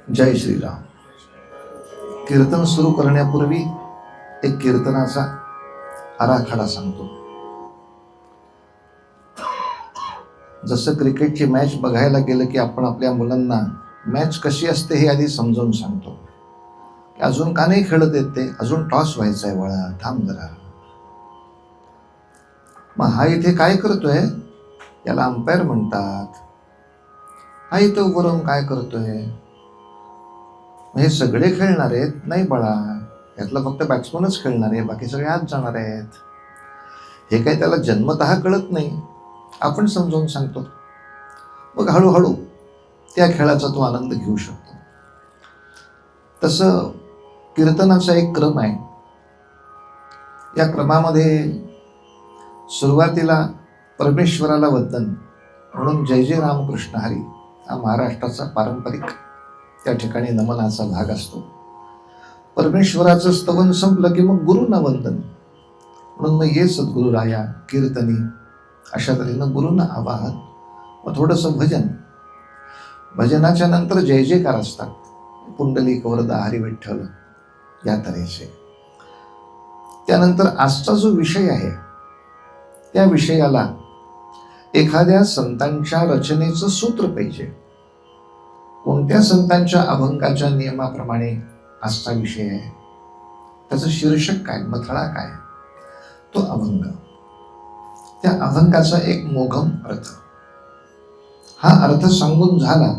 जय श्रीराम. कीर्तन सुरू करण्यापूर्वी एक कीर्तनाचा आराखडा सांगतो. जसं क्रिकेटची मॅच बघायला गेलं की आपण आपल्या मुलांना मॅच कशी असते हे आधी समजावून सांगतो. अजून का नाही खेळत येत ते, अजून टॉस व्हायचा आहे, वळा थांब जरा. मग हा इथे काय करतोय, याला अंपायर म्हणतात. हा इथे उभं राहून काय करतोय, हे सगळे खेळणार आहेत? नाही बाळा, यातला फक्त बॅट्समनच खेळणार आहे, बाकी सगळे आत जाणार आहेत. हे काही त्याला जन्मतः कळत नाही, आपण समजावून सांगतो. मग हळूहळू त्या खेळाचा तो आनंद घेऊ शकतो. तसं कीर्तनाचा एक क्रम आहे. या क्रमामध्ये सुरुवातीला परमेश्वराला वंदन म्हणून जय जय रामकृष्ण हरी हा महाराष्ट्राचा पारंपरिक त्या ठिकाणी नमनाचा भाग असतो. परमेश्वराचं स्तवन संपलं की मग गुरुंना वंदन म्हणून मग ये सद्गुरुराया कीर्तनी, अशा तऱ्हेनं गुरुंना आवाहन, मग थोडंसं भजन. भजनाच्या नंतर जय जयकार असतात. पुंडलिक वरदा हरी विठ्ठल या तऱ्हेचे. त्यानंतर आजचा जो विषय आहे त्या विषयाला एखाद्या संतांच्या रचनेचं सूत्र पाहिजे. कोणत्या संतांच्या अभंगाच्या नियमाप्रमाणे आजचा विषय आहे, त्याचं शीर्षक काय, मथळा काय, तो अभंग. त्या अभंगाचा एक मोघम अर्थ. हा अर्थ सांगून झाला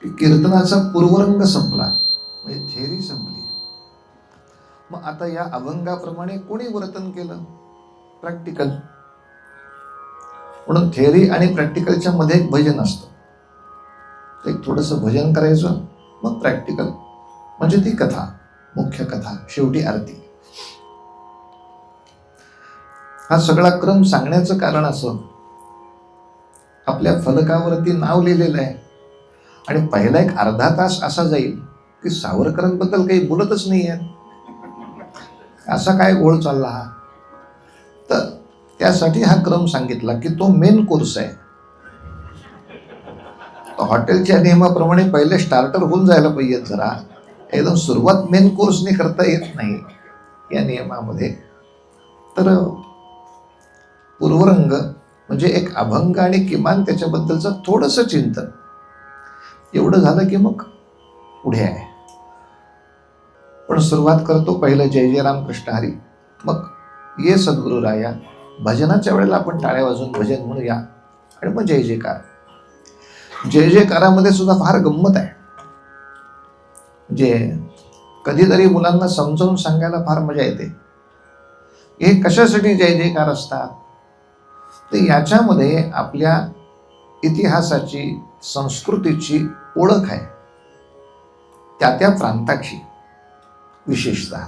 की कीर्तनाचा पूर्वरंग संपला, म्हणजे थेरी संपली. मग आता या अभंगाप्रमाणे कोणी वर्तन केलं, प्रॅक्टिकल. म्हणून थेअरी आणि प्रॅक्टिकलच्या मध्ये एक भजन असतं. एक थोडंसं भजन करायचं, मग प्रॅक्टिकल म्हणजे ती कथा, मुख्य कथा, शेवटी आरती. हा सगळा क्रम सांगण्याचं कारण असं, आपल्या फलकावरती नाव लिहिलेलं आहे आणि पहिला एक अर्धा तास असा जाईल की सावरकरांबद्दल काही बोलतच नाही आहे. असा काय गोळ चालला हा. तर त्यासाठी हा क्रम सांगितला की तो मेन कोर्स आहे. तो हॉटेलच्या नियमाप्रमाणे पहिले स्टार्टर होऊन जायला पाहिजे. जरा एकदम सुरुवात मेन कोर्सने करता येत नाही या नियमामध्ये. तर पूर्वरंग म्हणजे एक अभंग आणि किमान त्याच्याबद्दलचं थोडंसं चिंतन, एवढं झालं की मग पुढे आहे. पण सुरुवात करतो पहिलं जय जय रामकृष्ण हरी, मग ये सद्गुरुराया. भजनाच्या वेळेला आपण टाळ्या वाजवून भजन म्हणूया आणि मग जय जयकार. जय जयकारामध्ये सुद्धा फार गंमत आहे. जे कधीतरी मुलांना समजावून सांगायला फार मजा येते. हे कशासाठी जय जयकार असतात, तर याच्यामध्ये आपल्या इतिहासाची, संस्कृतीची ओळख आहे, त्या त्या प्रांताची विशेषतः.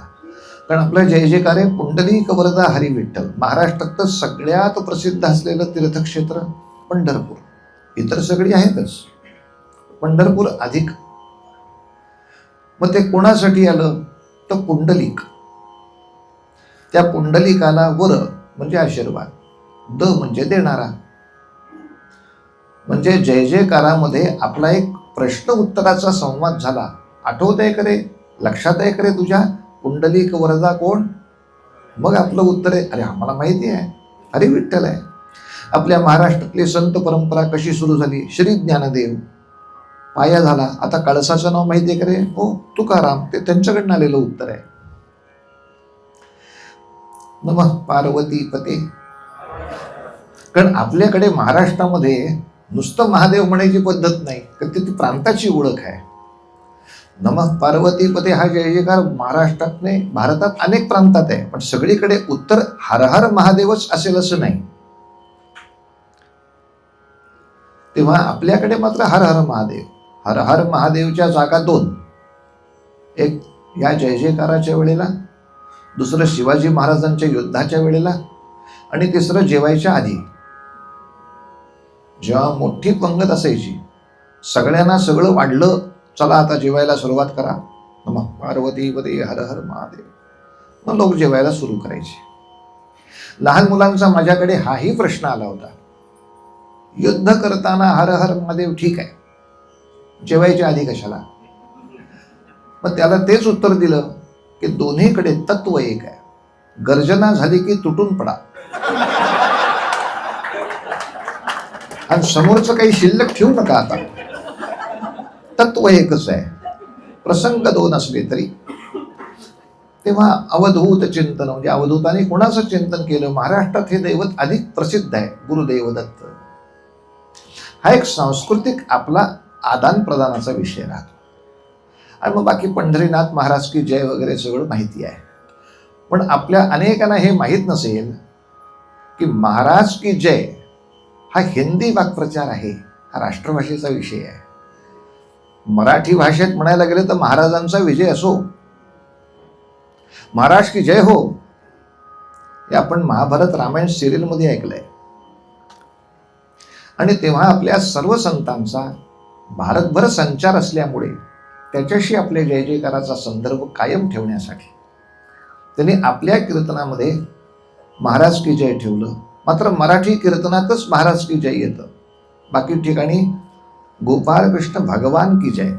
कारण आपलं जय जयकार आहे पुंडलिक वरदा हरी विठ्ठल. महाराष्ट्रात सगळ्यात प्रसिद्ध असलेलं तीर्थक्षेत्र पंढरपूर. इतर सगळी आहेतच, पंढरपूर अधिक. मग ते कोणासाठी आलं, तर पुंडलिक. त्या पुंडलिकाला वर म्हणजे आशीर्वाद, द म्हणजे देणारा. म्हणजे जय जयकारामध्ये आपला एक प्रश्न उत्तराचा संवाद झाला. आठवत आहे करे, लक्षात आहे करे तुझ्या, पुंडलिक वरदा कोण? मग आपलं उत्तर आहे, अरे आम्हाला माहिती आहे, हरी विठ्ठल आहे. आपल्या महाराष्ट्रातली संत परंपरा कशी सुरू झाली, श्री ज्ञानदेव पाया झाला. आता कळसाचं नाव माहिती आहे का रे? हो, तुकाराम. ते त्यांच्याकडनं आलेलं उत्तर आहे. नमः पार्वती पते. कारण आपल्याकडे महाराष्ट्रामध्ये नुसतं महादेव म्हणायची पद्धत नाही, तर ती प्रांताची ओळख आहे. नमः पार्वती पते हा जय जयकार महाराष्ट्रात नाही, भारतात अनेक प्रांतात आहे, पण सगळीकडे उत्तर हर हर महादेवच असेल असं नाही. तेव्हा आपल्याकडे मात्र हर हर महादेव. हर हर महादेवच्या जागा दोन. एक या जय जयकाराच्या वेळेला, दुसरं शिवाजी महाराजांच्या युद्धाच्या वेळेला, आणि तिसरं जेवायच्या आधी. जेव्हा मोठी पंगत असायची, सगळ्यांना सगळं वाढलं, चला आता जेवायला सुरुवात करा, नमः पार्वती पते हर हर महादेव. मग लोक जेवायला सुरू करायचे. लहान मुलांचा माझ्याकडे हाही प्रश्न आला होता युद्ध करताना हर हर महादेव ठीक आहे, जेवायच्या आधी कशाला? मग त्याला तेच उत्तर दिलं की दोन्हीकडे तत्व एक आहे, गर्जना झाली की तुटून पडा, आणि समोरचं काही शिल्लक ठेवू नका. आता तत्व एकच आहे, प्रसंग दोन असले तरी. तेव्हा अवधूत चिंतन, म्हणजे अवधूताने कोणाचं चिंतन केलं? महाराष्ट्रात हे दैवत अधिक प्रसिद्ध आहे, गुरुदेव दत्त. हा एक सांस्कृतिक आपला आदान प्रदानाचा विषय राहतो. आणि मग बाकी पंढरीनाथ महाराज की जय वगैरे सगळं माहिती आहे. पण आपल्या अनेकांना हे माहीत नसेल की महाराज की जय हा हिंदी वाक्प्रचार आहे, हा राष्ट्रभाषेचा विषय आहे. मराठी भाषेत म्हणायला गेलं तर महाराजांचा विजय असो, महाराज की जय हो, हे आपण महाभारत रामायण सिरियलमध्ये ऐकलंय. आणि तेव्हा आपल्या सर्व संतांचा भारतभर संचार असल्यामुळे त्याच्याशी आपल्या जय जयकाराचा संदर्भ कायम ठेवण्यासाठी त्यांनी आपल्या कीर्तनामध्ये महाराज की जय ठेवलं. मात्र मराठी कीर्तनातच महाराज की जय येतं, बाकी ठिकाणी गोपाळ कृष्ण भगवान की जय.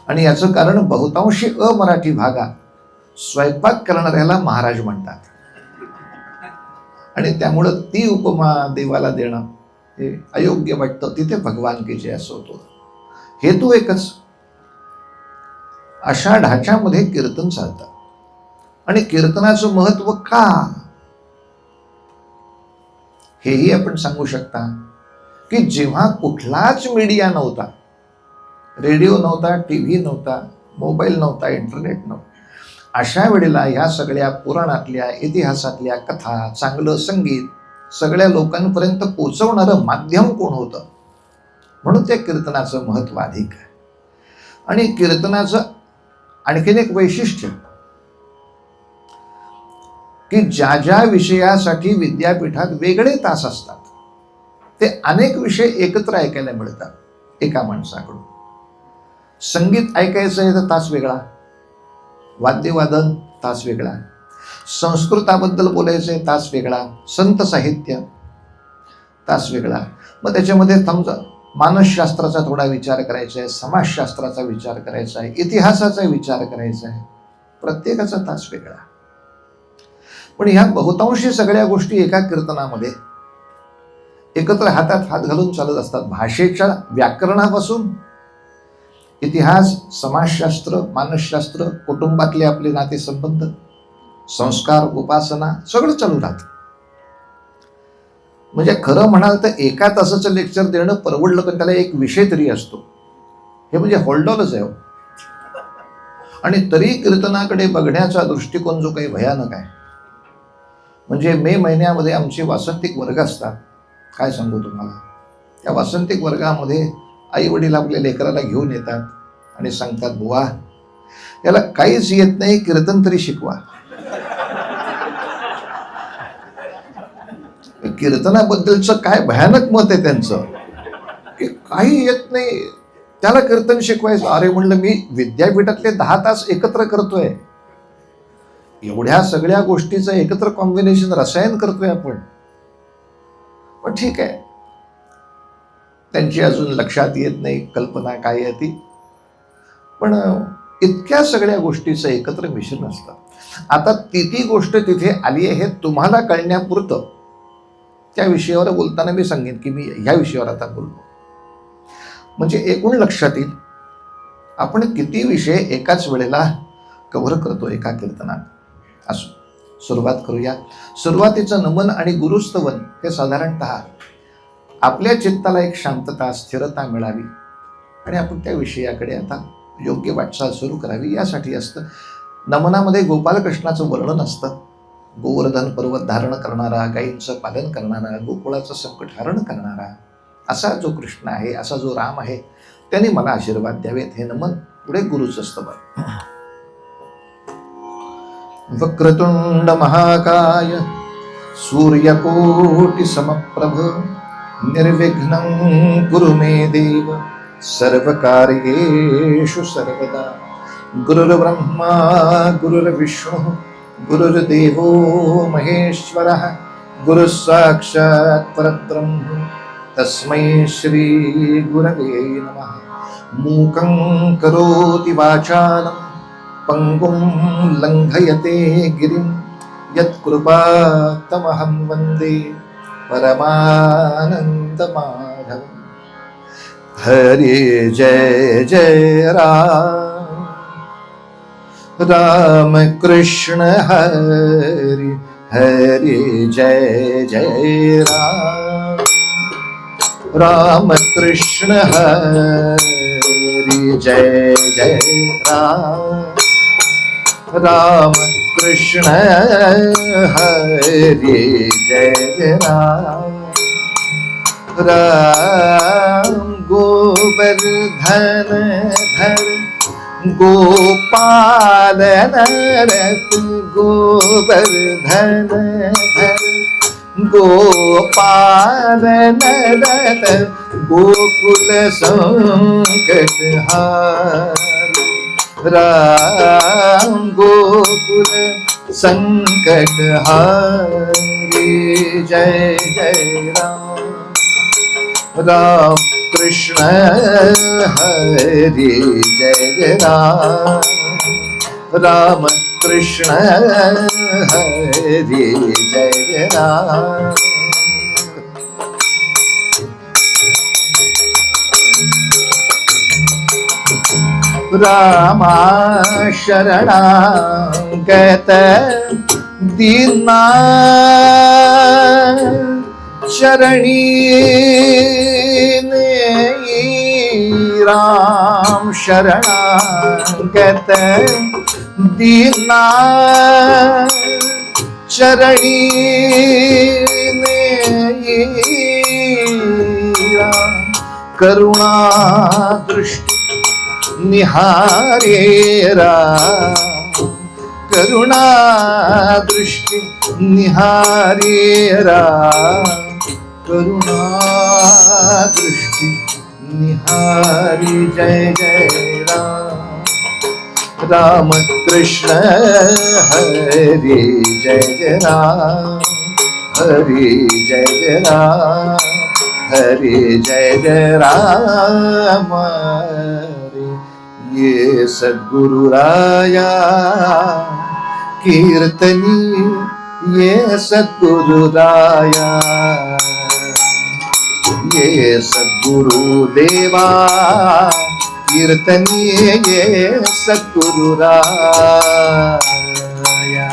आणि याचं कारण बहुतांशी अमराठी भागात स्वयंपाक करणाऱ्याला महाराज म्हणतात, आणि त्यामुळं ती उपमा देवाला देणं हे अयोग्य वाटतं. तिथे भगवान की जय असं होतं. हेतू एकच, अशा ढाच्यामध्ये कीर्तन चालतं. आणि कीर्तनाचं महत्व का, हेही आपण सांगू शकता की जेव्हा कुठलाच मीडिया नव्हता, रेडिओ नव्हता, टीव्ही नव्हता, मोबाईल नव्हता, इंटरनेट नव्हता, अशा वेळेला ह्या सगळ्या पुराणातल्या इतिहासातल्या कथा, चांगलं संगीत सगळ्या लोकांपर्यंत पोचवणारं माध्यम कोण होतं? म्हणून त्या कीर्तनाचं महत्व अधिक आहे. आणि कीर्तनाचं आणखीन एक वैशिष्ट्य की ज्या ज्या विषयासाठी विद्यापीठात वेगळे तास असतात ते अनेक विषय एकत्र ऐकायला मिळतात एका माणसाकडून. संगीत ऐकायचं आहे तर तास वेगळा, वाद्यवादन तास वेगळा, संस्कृताबद्दल बोलायचं आहे तास वेगळा, संत साहित्य तास वेगळा. मग त्याच्यामध्ये समजा मानसशास्त्राचा थोडा विचार करायचा आहे, समाजशास्त्राचा विचार करायचा आहे, इतिहासाचा विचार करायचा आहे, प्रत्येकाचा तास वेगळा. पण ह्या बहुतांशी सगळ्या गोष्टी एका कीर्तनामध्ये एकत्र हातात हात घालून चालत असतात. भाषेच्या व्याकरणापासून इतिहास, समाजशास्त्र, मानसशास्त्र, कुटुंबातले आपले नातेसंबंध, संस्कार, उपासना सगळं चालू राहतं. म्हणजे खरं म्हणाल तर एका तासाचं लेक्चर देणं परवडलं, पण त्याला एक विषय तरी असतो. हे म्हणजे होल्डॉलच आहे. आणि तरी कीर्तनाकडे बघण्याचा दृष्टिकोन जो काही भयानक आहे. म्हणजे मे महिन्यामध्ये आमचे वासंतिक वर्ग असतात. काय सांगू तुम्हाला, त्या वासंतिक वर्गामध्ये आई वडील आपल्या लेकराला घेऊन येतात आणि सांगतात, बुवा याला काहीच येत नाही, कीर्तन तरी शिकवा. कीर्तनाबद्दलचं काय भयानक मत आहे त्यांचं की काही येत नाही त्याला कीर्तन शिकवायचं. अरे म्हणलं, मी विद्यापीठातले 10 तास एकत्र करतोय, एवढ्या सगळ्या गोष्टीचं एकत्र कॉम्बिनेशन रसायन करतोय आपण. पण ठीक आहे, त्यांची अजून लक्षात येत नाही कल्पना काय आहे ती. पण इतक्या सगळ्या गोष्टीचं एकत्र मिश्रण असतं. आता ती गोष्ट तिथे आली आहे हे तुम्हाला कळण्यापुरतं त्या विषयावर बोलताना मी सांगेन की मी ह्या विषयावर आता बोलतो. म्हणजे एकूण लक्षात येईल आपण किती विषय एकाच वेळेला कव्हर करतो एका कीर्तनात. असो, सुरुवात करूया. सुरुवातीचं नमन आणि गुरुस्तवन हे साधारणतः आपल्या चित्ताला एक शांतता, स्थिरता मिळावी आणि आपण त्या विषयाकडे आता योग्य वाटचाल सुरू करावी यासाठी असतं. नमनामध्ये गोपालकृष्णाचं वर्णन असतं. गोवर्धन पर्वत धारण करणारा, गायींचं पालन करणारा, गोकुळाचं संकट हरण करणारा असा जो कृष्ण आहे, असा जो राम आहे, त्यांनी मला आशीर्वाद द्यावेत हे नमन. पुढे गुरुचं स्तवन. वक्रतुंड महाकाय सूर्यकोटि समप्रभ निर्विघ्नं कुरु मे देव सर्वकार्येषु सर्वदा. गुरुर्ब्रह्मा गुरुर्विष्णुः गुरुर्देवो महेश्वरः गुरु साक्षात् परब्रह्म तस्मै श्री गुरवे नमः। मूकं करोति वाचालं पंगुं लंघयते गिरिं यत्कृपातमहं वन्दे परमानन्दमाधवम्। हरे जय जय राम, राम कृष्ण हरि हरे जय जय राम, राम कृष्ण हरि जय जय राम, राम कृष्ण हरि जय राम। राम गोवर्धन धर गोपाल नरत गोवर्धन धर गोपाल नरत गोकुल संकट हार। राम गोकुल संकट हारी जय जय राम, राम कृष्ण हरि जय राम, राम कृष्ण हरि जय राम। रामा शरणागत दीना चरणी राम शरणागत दीना चरणी राम करुणा दृष्टि निहारे राम, करुणा दृष्टि निहारे राम, करुणा दृष्टि निहारी जय जय राम, राम कृष्ण हरि जय जय राम, हरि जय जय राम, हरि जय जय राम। ये सद्गुरु राया कीर्तनी, ये सद्गुरु राया, ये सद्गुरु देवा कीर्तनी, ये सद्गुरु राया,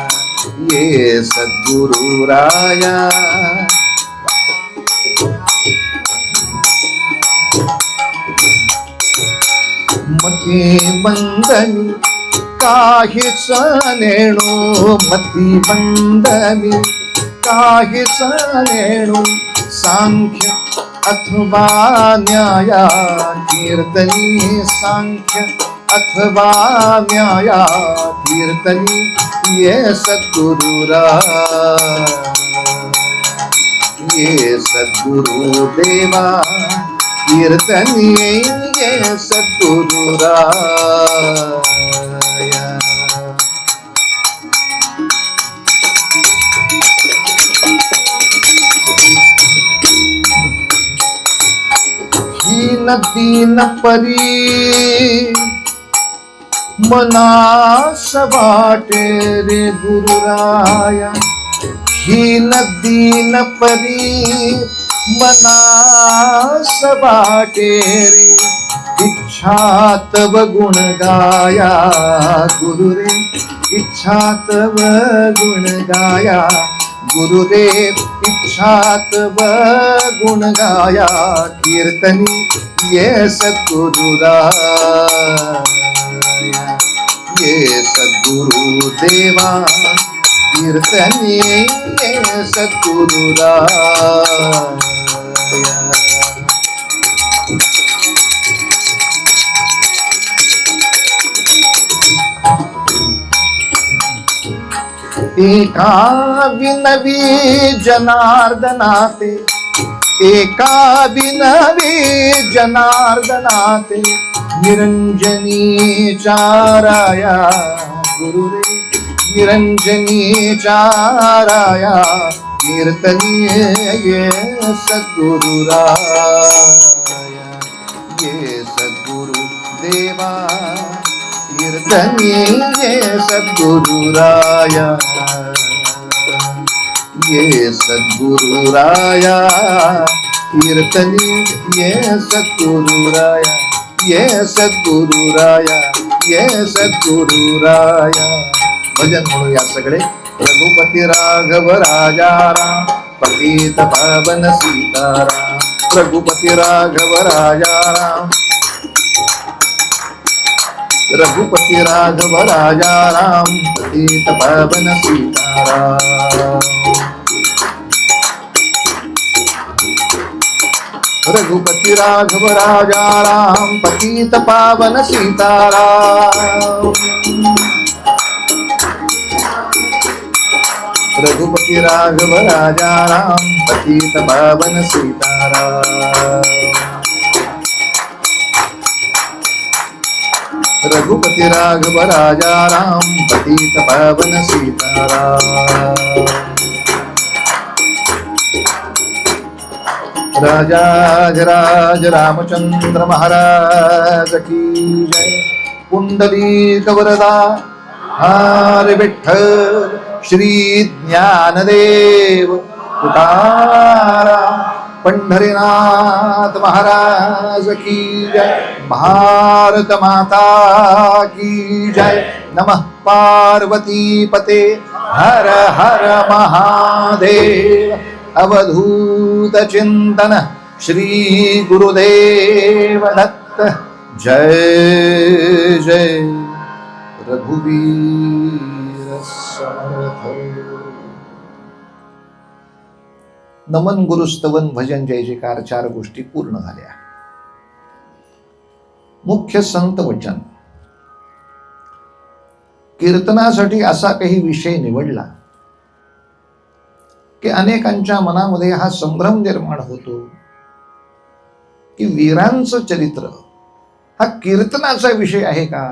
ये सद्गुरु राया। मती बंदनी काहीच नेणू, मती बंदनी काहीच नेणू, सांख्य अथवा न्याया कीर्तनी, सांख्य अथवा न्याया कीर्तनी, ये सद्गुरु राया, ये सद्गुरु देवा कीर्तनी, ये सद्गुरु राया। हीन दीन परी मनास वाटे रे गुरु राया, हीन दीन परी मनास वाटे रे, इच्छा तव गुण गाया गुरु रे, इच्छा तव गुण गाया गुरुदेव, इच्छा तव गुण गाया कीर्तनी, ये सद्गुरु राया, ये सद्गुरु देवा कीर्तनी, ये सद्गुरु राया। एका विनवी जनार्दनाते, एका विनवी जनार्दनाते, निरंजनी चाराया गुरु रे, निरंजनी चाराया कीर्तनीय ये सद्गुरुराया, ये सद्गुरु देवा कीर्तनीय सद्गुरुराया, ये सद्गुरुराया कीर्तनीय ये सद्गुरुराया, ये सद्गुरुराया, ये सद्गुरुराया. भजन म्हणूया सगळे. रघुपती राघव राजा राम, पतित पावन सीताराम. रघुपती राघव राजा राम, रघुपती राघव राजा राम, पतित पावन सीताराम. रघुपती राघव राजा राम, पतित पावन सीताराम. रघुपती राघव राजा राम, पतित पावन सीताराम. रघुपती राघव राजा राम, पतित पावन सीताराम. राजाधिराज रामचंद्र महाराज की जय. पुंडलीक वरदा हरी विठ्ठल श्री ज्ञानदेव तुकाराम. पंढरीनाथ महाराज की जय. भारत माता की जय. नमः पार्वती पते हर हर महादेव. अवधूत चिंतन श्री गुरुदेव दत्त. जय जय रघुवीर समर्थ. नमन गुरुस्तवन भजन जय जयकार 4 गोष्टी पूर्ण झाल्या. मुख्य संत वचन. कीर्तनासाठी असा काही विषय निवडला की अनेकांच्या मनामध्ये हा संभ्रम निर्माण होतो की वीरांचं चरित्र हा कीर्तनाचा विषय आहे का?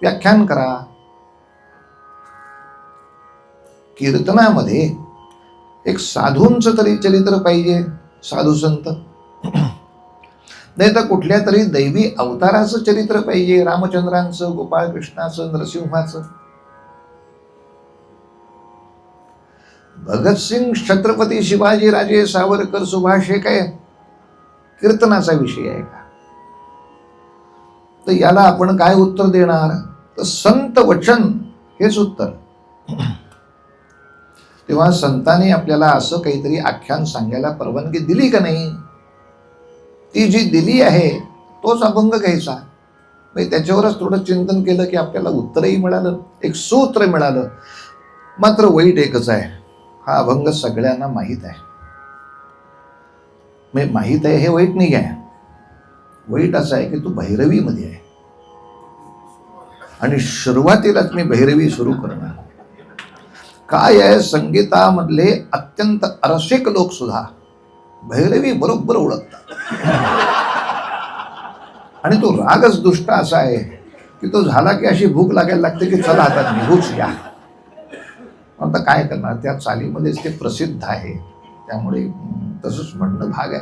व्याख्यान करा. कीर्तनामध्ये एक साधूंचं तरी चरित्र पाहिजे, साधू संत. नाही तर कुठल्या तरी दैवी अवताराचं चरित्र पाहिजे, रामचंद्रांचं, गोपाळकृष्णाचं, नरसिंहाचं. भगतसिंग, छत्रपती शिवाजी राजे, सावरकर, सुभाष हे काय कीर्तनाचा विषय आहे का? तर याला आपण काय उत्तर देणार? तर संत वचन हेच उत्तर. तेव्हा संतांनी आपल्याला असं काहीतरी आख्यान सांगायला परवानगी दिली का नाही? ती जी दिली आहे तोच अभंग घ्यायचा. त्याच्यावरच थोडं चिंतन केलं की आपल्याला उत्तरही मिळालं, एक सूत्र मिळालं. मात्र वाईट एकच आहे, हा अभंग सगळ्यांना माहीत आहे. माहीत आहे हे वाईट नाही आहे. वाईट असं आहे की तू भैरवीमध्ये आहे आणि सुरुवातीलाच मी भैरवी सुरू करणार. काय आहे, संगीतामधले अत्यंत अरसिक लोक सुद्धा भैरवी बरोबर ओळखतात. आणि तो रागच दुष्ट असा आहे की तो झाला की अशी भूक लागायला लागते की चला आता निघूच या. आता काय करणार, त्या चालीमध्येच ते प्रसिद्ध आहे, त्यामुळे तसंच म्हणणं भाग आहे.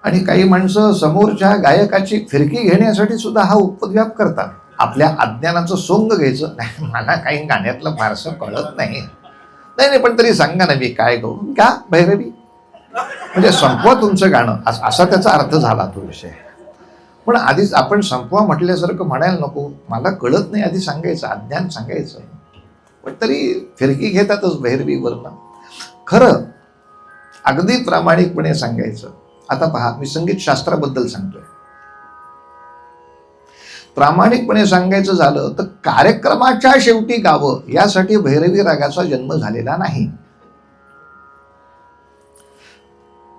आणि काही माणसं समोरच्या गायकाची फिरकी घेण्यासाठी सुद्धा हा उपद्व्याप करतात. आपल्या अज्ञानाचं सोंग घ्यायचं. नाही, मला काही गाण्यातलं फारसं कळत नाही. नाही पण तरी सांगा ना, मी काय गाऊ? का भैरवी? म्हणजे संपवा तुमचं गाणं, असा त्याचा अर्थ झाला तो विषय. पण आधीच आपण संपवा म्हटल्यासारखं म्हणायला नको. मला कळत नाही आधी सांगायचं, अज्ञान सांगायचं. पण तरी फिरकी घेतातच भैरवीवरनं. खरं अगदी प्रामाणिकपणे सांगायचं. आता पहा, मी संगीत शास्त्राबद्दल सांगतोय. प्रामाणिकपणे सांगायचं झालं तर कार्यक्रमाच्या शेवटी गावं यासाठी भैरवी रागाचा जन्म झालेला नाही.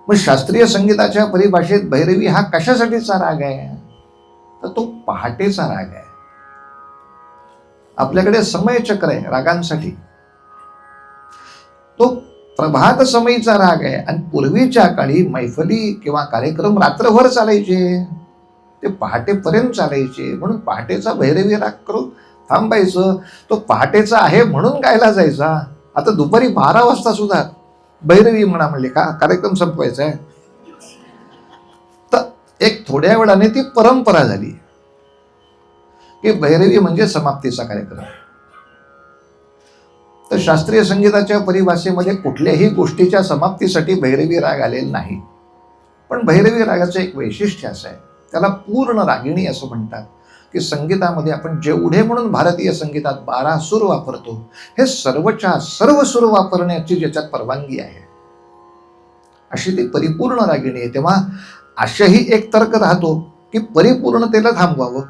मग शास्त्रीय संगीताच्या परिभाषेत भैरवी हा कशासाठीचा राग आहे? तर तो पहाटेचा राग आहे. आपल्याकडे समयचक्र आहे रागांसाठी. तो प्रभात समयीचा राग आहे. आणि पूर्वीच्या काळी मैफली किंवा कार्यक्रम रात्रभर चालायचे, ते पहाटेपर्यंत चालायचे. म्हणून पहाटेचा भैरवी राग करून थांबायचं. तो पहाटेचा आहे म्हणून गायला जायचा. आता दुपारी 12 वाजता सुद्धा भैरवी म्हणले का कार्यक्रम संपवायचा आहे. तर एक थोड्या वेळाने ती परंपरा झाली की भैरवी म्हणजे समाप्तीचा कार्यक्रम. तर शास्त्रीय संगीताच्या परिभाषेमध्ये कुठल्याही गोष्टीच्या समाप्तीसाठी भैरवी राग आलेला नाही. पण भैरवी रागाचं एक वैशिष्ट्य असं आहे, त्याला पूर्ण रागिणी असं म्हणतात, की संगीतामध्ये आपण जेवढे म्हणून भारतीय संगीतात 12 सूर वापरतो, हे सर्वच्या सर्व सूर वापरण्याची ज्याच्यात परवानगी आहे अशी ती परिपूर्ण रागिणी आहे. तेव्हा अशाही एक तर्क राहतो की परिपूर्णतेला थांबवावं.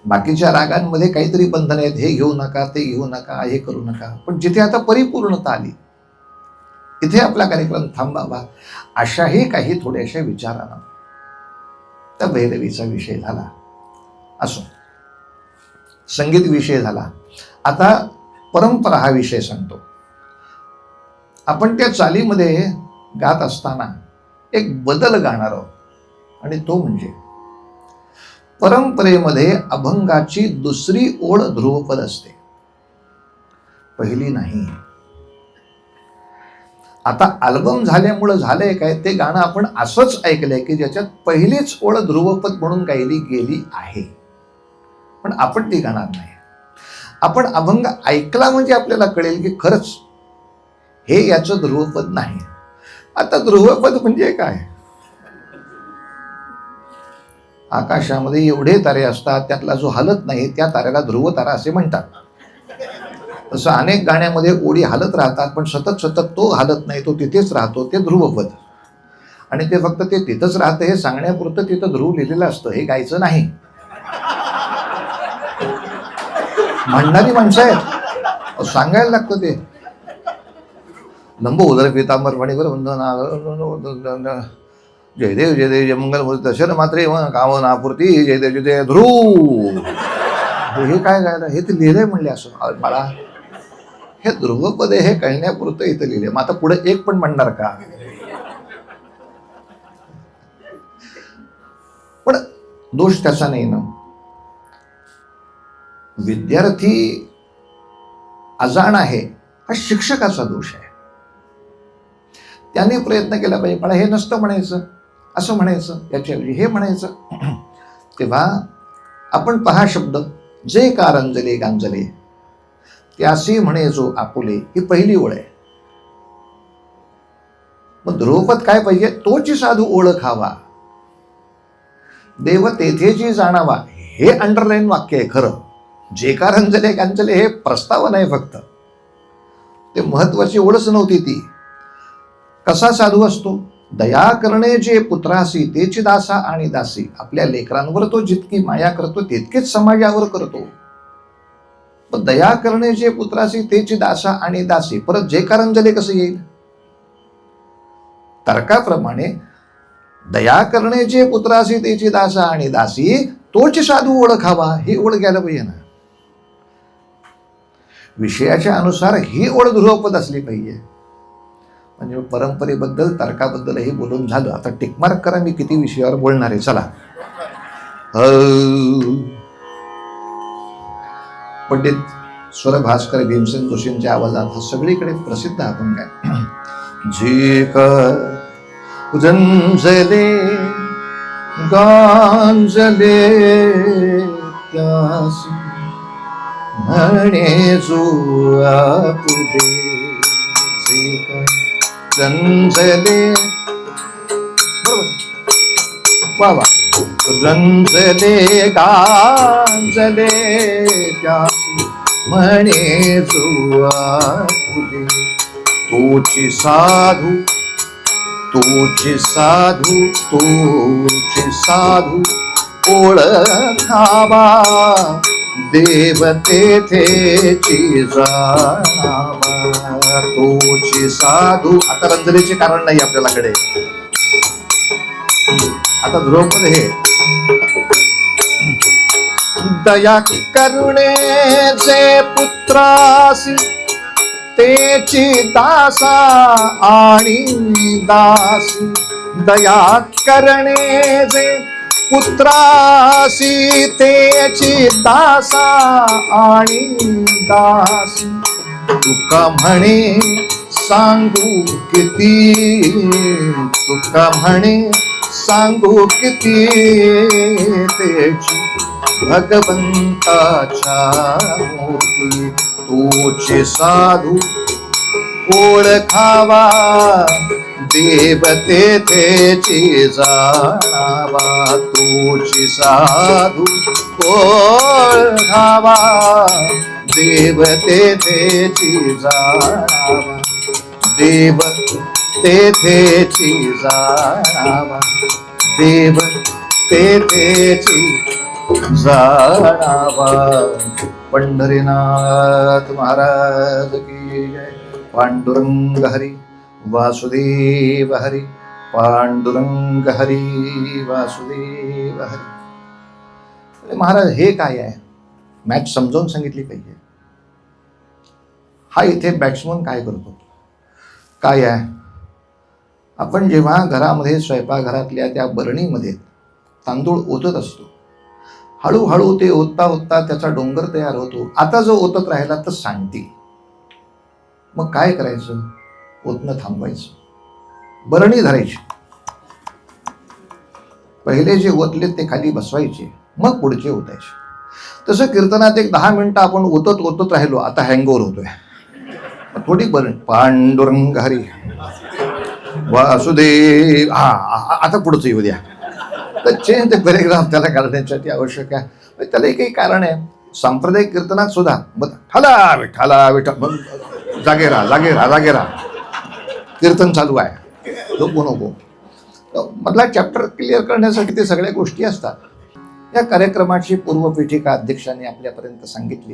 बाकीच्या रागांमध्ये काहीतरी बंधन आहेत, हे घेऊ नका, ते घेऊ नका, हे करू नका. पण जिथे आता परिपूर्णता आली इथे आपला कार्यक्रम थांबावा, अशाही काही थोड्याशा विचारानं त्या भैरवीचा विषय झाला. असो, संगीत विषय झाला. आता परंपरा हा विषय सांगतो. आपण त्या चालीमध्ये गात असताना एक बदल गाणार आहोत, आणि तो म्हणजे परंपरेमध्ये अभंगाची दुसरी ओळ ध्रुवपद असते, पहिली नाही. आता अल्बम झाल्यामुळं झालंय काय, ते गाणं आपण असंच ऐकलंय की ज्याच्यात पहिलीच ओळ ध्रुवपद म्हणून गायली गेली आहे, पण आपण ती गाणार नाही. आपण अभंग ऐकला म्हणजे आपल्याला कळेल की खरंच हे याचं ध्रुवपद नाही. आता ध्रुवपद म्हणजे काय? आकाशामध्ये एवढे तारे असतात, त्यातला जो हलत नाही त्या ताऱ्याला ध्रुव तारा असे म्हणतात. तसं अनेक गाण्यामध्ये ओळी हलत राहतात, पण सतत सतत तो हलत नाही, तो तिथेच राहतो, ते ध्रुवपद. आणि ते फक्त ते तिथंच राहतं हे सांगण्यापुरतं तिथं ध्रुव लिहिलेलं असतं, हे गायचं नाही. म्हणणारी माणसं आहेत, सांगायला लागतं ते. लंबो उदर पितांबर फणीवर वंदना जयदेव जयदेव जय मंगल दर्शन मात्रे कामनापूर्ती जयदेव जय ध्रुव. हे काय गायला, हे ते लिहिलंय म्हणले असं बाळा. हे ध्रुवपद हे कळण्यापुरतं इथं लिहिले. मग आता पुढे एक पण म्हणणार का? पण दोष त्याचा नाही ना. विद्यार्थी अजाण आहे हा शिक्षकाचा दोष आहे. त्याने प्रयत्न केला पाहिजे, मला हे नसतं म्हणायचं, असं म्हणायचं, याच्याऐवजी हे म्हणायचं. तेव्हा आपण पहा शब्द, जे कारंजले गांजले त्यासी म्हणे जो आपुले, ही पहिली ओळ आहे. मग ध्रुवपद काय पाहिजे? तोची साधू ओळखावा, देव तेथेची जाणावा, हे अंडरलाईन वाक्य आहे खरं. जे कारंजले गांजले हे प्रस्तावना आहे फक्त, ते महत्वाची ओळच नव्हती ती. कसा साधू असतो? दया करणे जे पुत्रासी तेची दासा आणि दासी. आपल्या लेकरांवर तो जितकी माया करतो तितकेच समाजावर करतो. पण दया करणे जे पुत्रासी तेची दासा आणि दासी, परत जे कारंजले कसं येईल? तर्काप्रमाणे दया करणे जे पुत्रासी तेची दासा आणि दासी, तोच साधू ओळखावा, ही ओळ घ्यायला पाहिजे ना. विषयाच्या अनुसार ही ओळ ध्रुवपद असली पाहिजे. म्हणजे परंपरेबद्दल तर्काबद्दलही बोलून झालं. आता टिकमार्क करा, मी किती विषयावर बोलणार आहे. चला. पंडित स्वर भास्कर भीमसेन जोशींच्या आवाजात हा सगळीकडे प्रसिद्ध आपण काय, जे कारंजले गांजले त्यासी म्हणे जो आपुले, जे कारंजले, बरोबर, वा वा, रंजले गांजले त्यासी म्हणे जो आपुले, तोची साधू तोची साधू तोची साधू ओळखावा, देव तेथेची जाणावा, तोची साधू. आता रंजलेचे कारण नाही आपल्याकडे. आता ध्रुवपद हे दया करुणे जे पुत्रासी तेची दासा आणि दासी. दया करणे जे पुत्रासी त्याची दासा आणि दास, तुका म्हणे सांगू किती, तुका म्हणे सांगू किती, त्याची भगवंताच्या मूर्ती तूचे साधू ओळखावा, देवते तेची जाणावा, तूची साधू ओळखावा, देवते तेची जाणावा, देव तेथेची जाणावा, देव तेथेची जाणावा. पंढरीनाथ महाराज की जय. पांडुरंग हरी वासुदेव हरी, पांडुरंग हरी वासुदेव हरी. महाराज हे काय आहे? मॅच समजावून सांगितली पाहिजे. हा इथे बॅट्समन काय करतो, काय आहे? आपण जेव्हा घरामध्ये स्वयंपाकघरातल्या त्या बरणीमध्ये तांदूळ ओतत असतो, हळूहळू ते ओतता ओतता त्याचा डोंगर तयार होतो. आता जो ओतत राहिला तर सांडती. मग काय करायचं? ओतणं थांबवायचं, बरणी धरायची, पहिले जे ओतले ते खाली बसवायचे, मग पुढचे ओतायचे. तसं कीर्तनात एक 10 मिनिटं आपण ओतत ओतत राहिलो, आता हँगओव्हर होतोय, थोडी बरणी. पांडुरंग हरी वासुदेव, आता पुढचं येऊ द्या. तर चेंज द पॅराग्राफ त्याला काढण्यासाठी आवश्यक आहे. त्यालाही काही कारण आहे. सांप्रदायिक कीर्तनात सुद्धा ठाला विठाला विठ्ठल, जागे राहा जागे राहा जागे राहा, कीर्तन चालू आहे, झोपू नको. मधला चॅप्टर क्लिअर करण्यासाठी ते सगळ्या गोष्टी असतात. या कार्यक्रमाची पूर्वपीठिका अध्यक्षांनी आपल्यापर्यंत सांगितली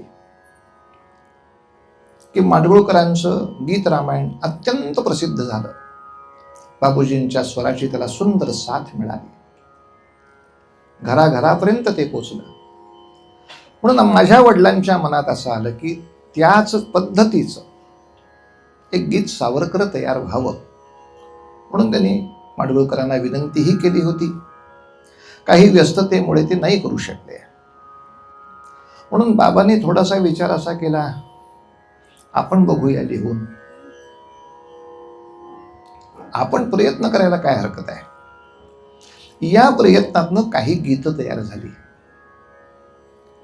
की माडगुळकरांचं गीत रामायण अत्यंत प्रसिद्ध झालं. बाबूजींच्या स्वराची त्याला सुंदर साथ मिळाली, घराघरापर्यंत ते पोचलं. म्हणून माझ्या वडिलांच्या मनात असं आलं की त्याच पद्धतीचं एक गीत सावरकर तयार व्हावं. म्हणून त्यांनी माडगुळकरांना विनंतीही केली होती. काही व्यस्ततेमुळे ते नाही करू शकले. म्हणून बाबांनी थोडासा विचार असा केला, आपण बघूया लिहून, आपण प्रयत्न करायला काय हरकत आहे. या प्रयत्नातनं काही गीतं तयार झाली.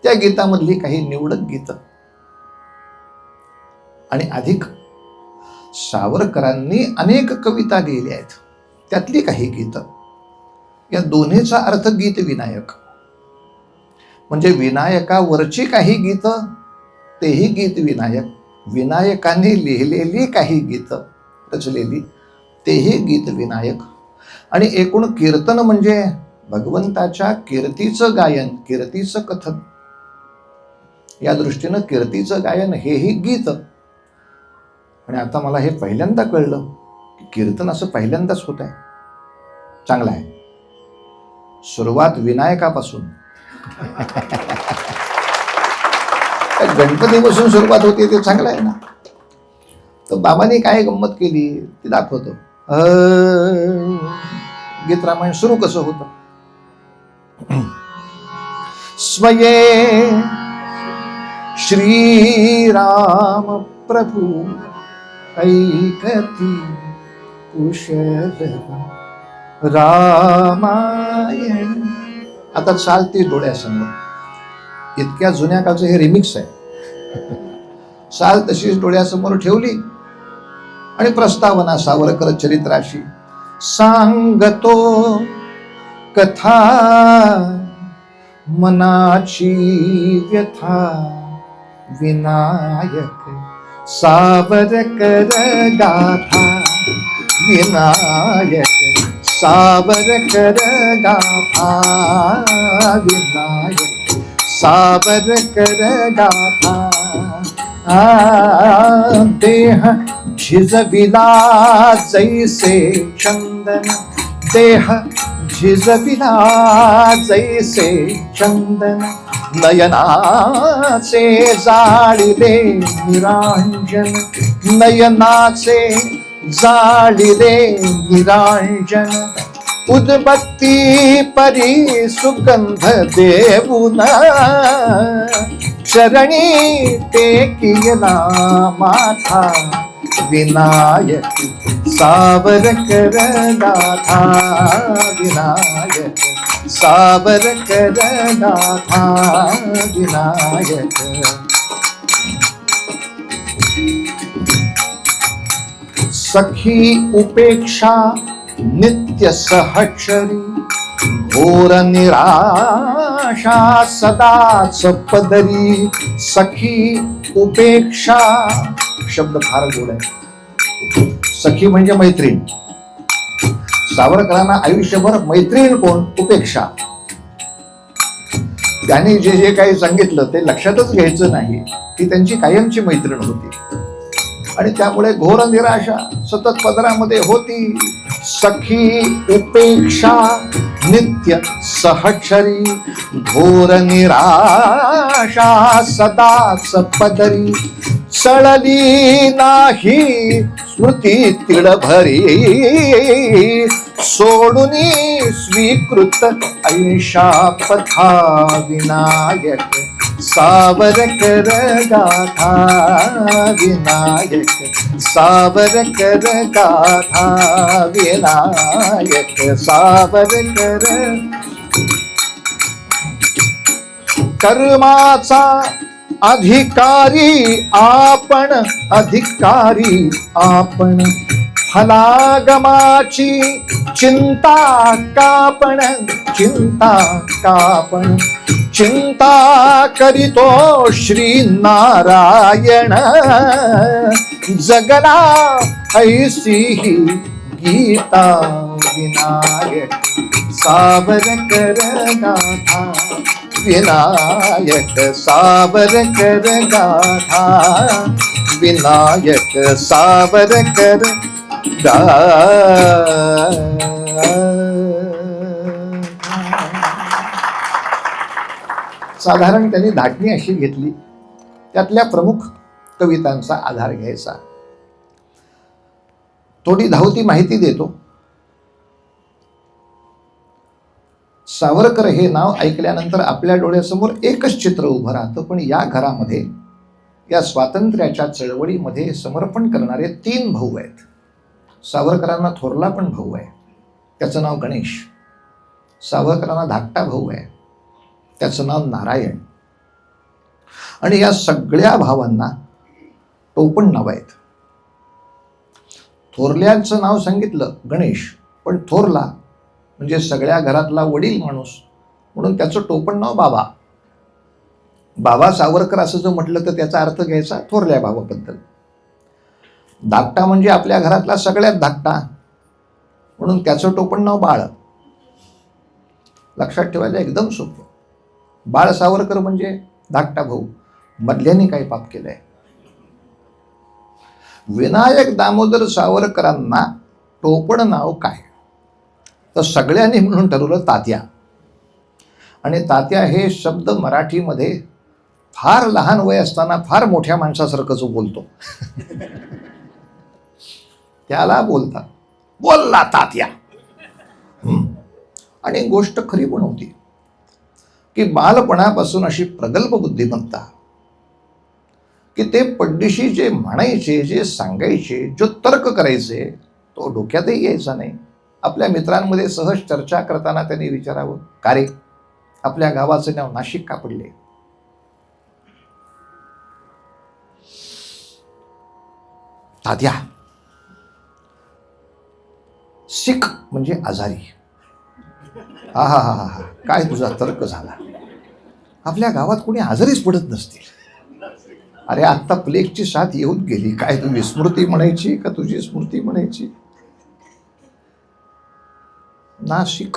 त्या गीतामधली काही निवडक गीतं आणि अधिक सावरकरांनी अनेक कविता लिहिल्या आहेत, त्यातली काही गीतं. या दोन्हीचा अर्थ गीत विनायक, म्हणजे विनायकावरची काही गीतं तेही गीत विनायक, विनायकाने लिहिलेली काही गीतं रचलेली तेही गीत विनायक. आणि एकूण कीर्तन म्हणजे भगवंताच्या कीर्तीचं गायन, कीर्तीचं कथन. या दृष्टीनं कीर्तीचं गायन हेही गीत. आणि आता मला हे पहिल्यांदा कळलं की कीर्तन असं पहिल्यांदाच होत आहे. चांगलं आहे. सुरुवात विनायकापासून गणपतीपासून सुरुवात होती, ते चांगलं आहे ना. तर बाबांनी काय गंमत केली ती दाखवतो. गीत रामायण सुरू कसं होतं. स्वये श्रीराम प्रभू ऐकती कुशल रामायण. आता चालते डोळ्यासमोर. इतक्या जुन्या काळचं हे रिमिक्स आहे. चाल तशीच डोळ्यासमोर ठेवली आणि प्रस्तावना सावरकर चरित्राशी सांगतो कथा, मनाची व्यथा विनायक सावरकर गाथा, विनायक सावरकर गाथा, विनायक सावरकर गाथा. देह झिजविला जैसे चंदन, देह झिजविला जैसे चंदन, नयनाचे जाळिले निरांजन, नयनाचे जाळिले निरांजन. उदबत्ती परी सुगंध देऊन चरणी टेकिला माथा विनायक सावरकर नाथा विनायक सावरकर नाथा विनायक सखी उपेक्षा नित्य सहचरी घोर निराशा सदाच पदरी सखी उपेक्षा शब्द फार गोड आहे सखी म्हणजे मैत्रीण सावरकरांना आयुष्यभर मैत्रीण कोण उपेक्षा त्यांनी जे जे काही सांगितलं ते लक्षातच घ्यायचं नाही ती त्यांची कायमची मैत्रीण होती आणि त्यामुळे घोर निराशा सतत पदरामध्ये होती सखी उपेक्षा नित्य सहचरी घोर निराशा सदाच पदरी चळली नाही स्मृती तिळभरी सोडूनी स्वीकृत ऐशा पथा विनायक सावरकर गाथा विनायक सावरकर गाथा विनायक सावरकर कर्माचा अधिकारी आपण फलागमाची चिंता कापण चिंता करीतो श्री नारायण जगला ऐसी ही गीता विनायक सावरकर गाथा विनायक सावरकर गाथा विनायक सावरकर साधारण त्यांनी धाटणी अशी घेतली त्यातल्या प्रमुख कवितांचा आधार घ्यायचा थोडी धावती माहिती देतो सावरकर हे नाव ऐकल्यानंतर आपल्या डोळ्यासमोर एकच चित्र उभं राहतं पण या घरामध्ये या स्वातंत्र्याच्या चळवळीमध्ये समर्पण करणारे 3 भाऊ आहेत सावरकरांना थोरला पण भाऊ आहे त्याचं नाव गणेश सावरकरांना धाकटा भाऊ आहे त्याचं नाव नारायण आणि या सगळ्या भावांना टोपण नाव आहेत थोरल्याचं नाव सांगितलं गणेश पण थोरला म्हणजे सगळ्या घरातला वडील माणूस म्हणून त्याचं टोपण नाव बाबा बाबा सावरकर असं जर म्हटलं तर त्याचा अर्थ घ्यायचा थोरल्या भावाबद्दल धाकटा म्हणजे आपल्या घरातला सगळ्यात धाकटा म्हणून त्याचं टोपण नाव बाळ लक्षात ठेवायला एकदम सोपं बाळ सावरकर म्हणजे धाकटा भाऊ मधल्याने काही पाप केलंय विनायक दामोदर सावरकरांना टोपण नाव काय तर सगळ्यांनी म्हणून ठरवलं तात्या आणि तात्या हे शब्द मराठीमध्ये फार लहान वय असताना फार मोठ्या माणसासारखंच बोलतो त्याला बोलतात बोलला तात्या आणि गोष्ट खरी पण होती की बालपणापासून अशी प्रगल्भ बुद्धिमत्ता की ते पड्डिशी जे म्हणायचे जे सांगायचे जो तर्क करायचे तो डोक्यातही यायचा नाही आपल्या मित्रांमध्ये सहज चर्चा करताना त्यांनी विचारावं का रे आपल्या गावाचं नाव नाशिक का पडले तात्या सिख म्हणजे आजारी हा हा हा हा काय तुझा तर्क झाला आपल्या गावात कोणी आजारीच पडत नसतील अरे आत्ता प्लेगची साथ येऊन गेली काय तुझी स्मृती म्हणायची का तुझी स्मृती म्हणायची नाशिक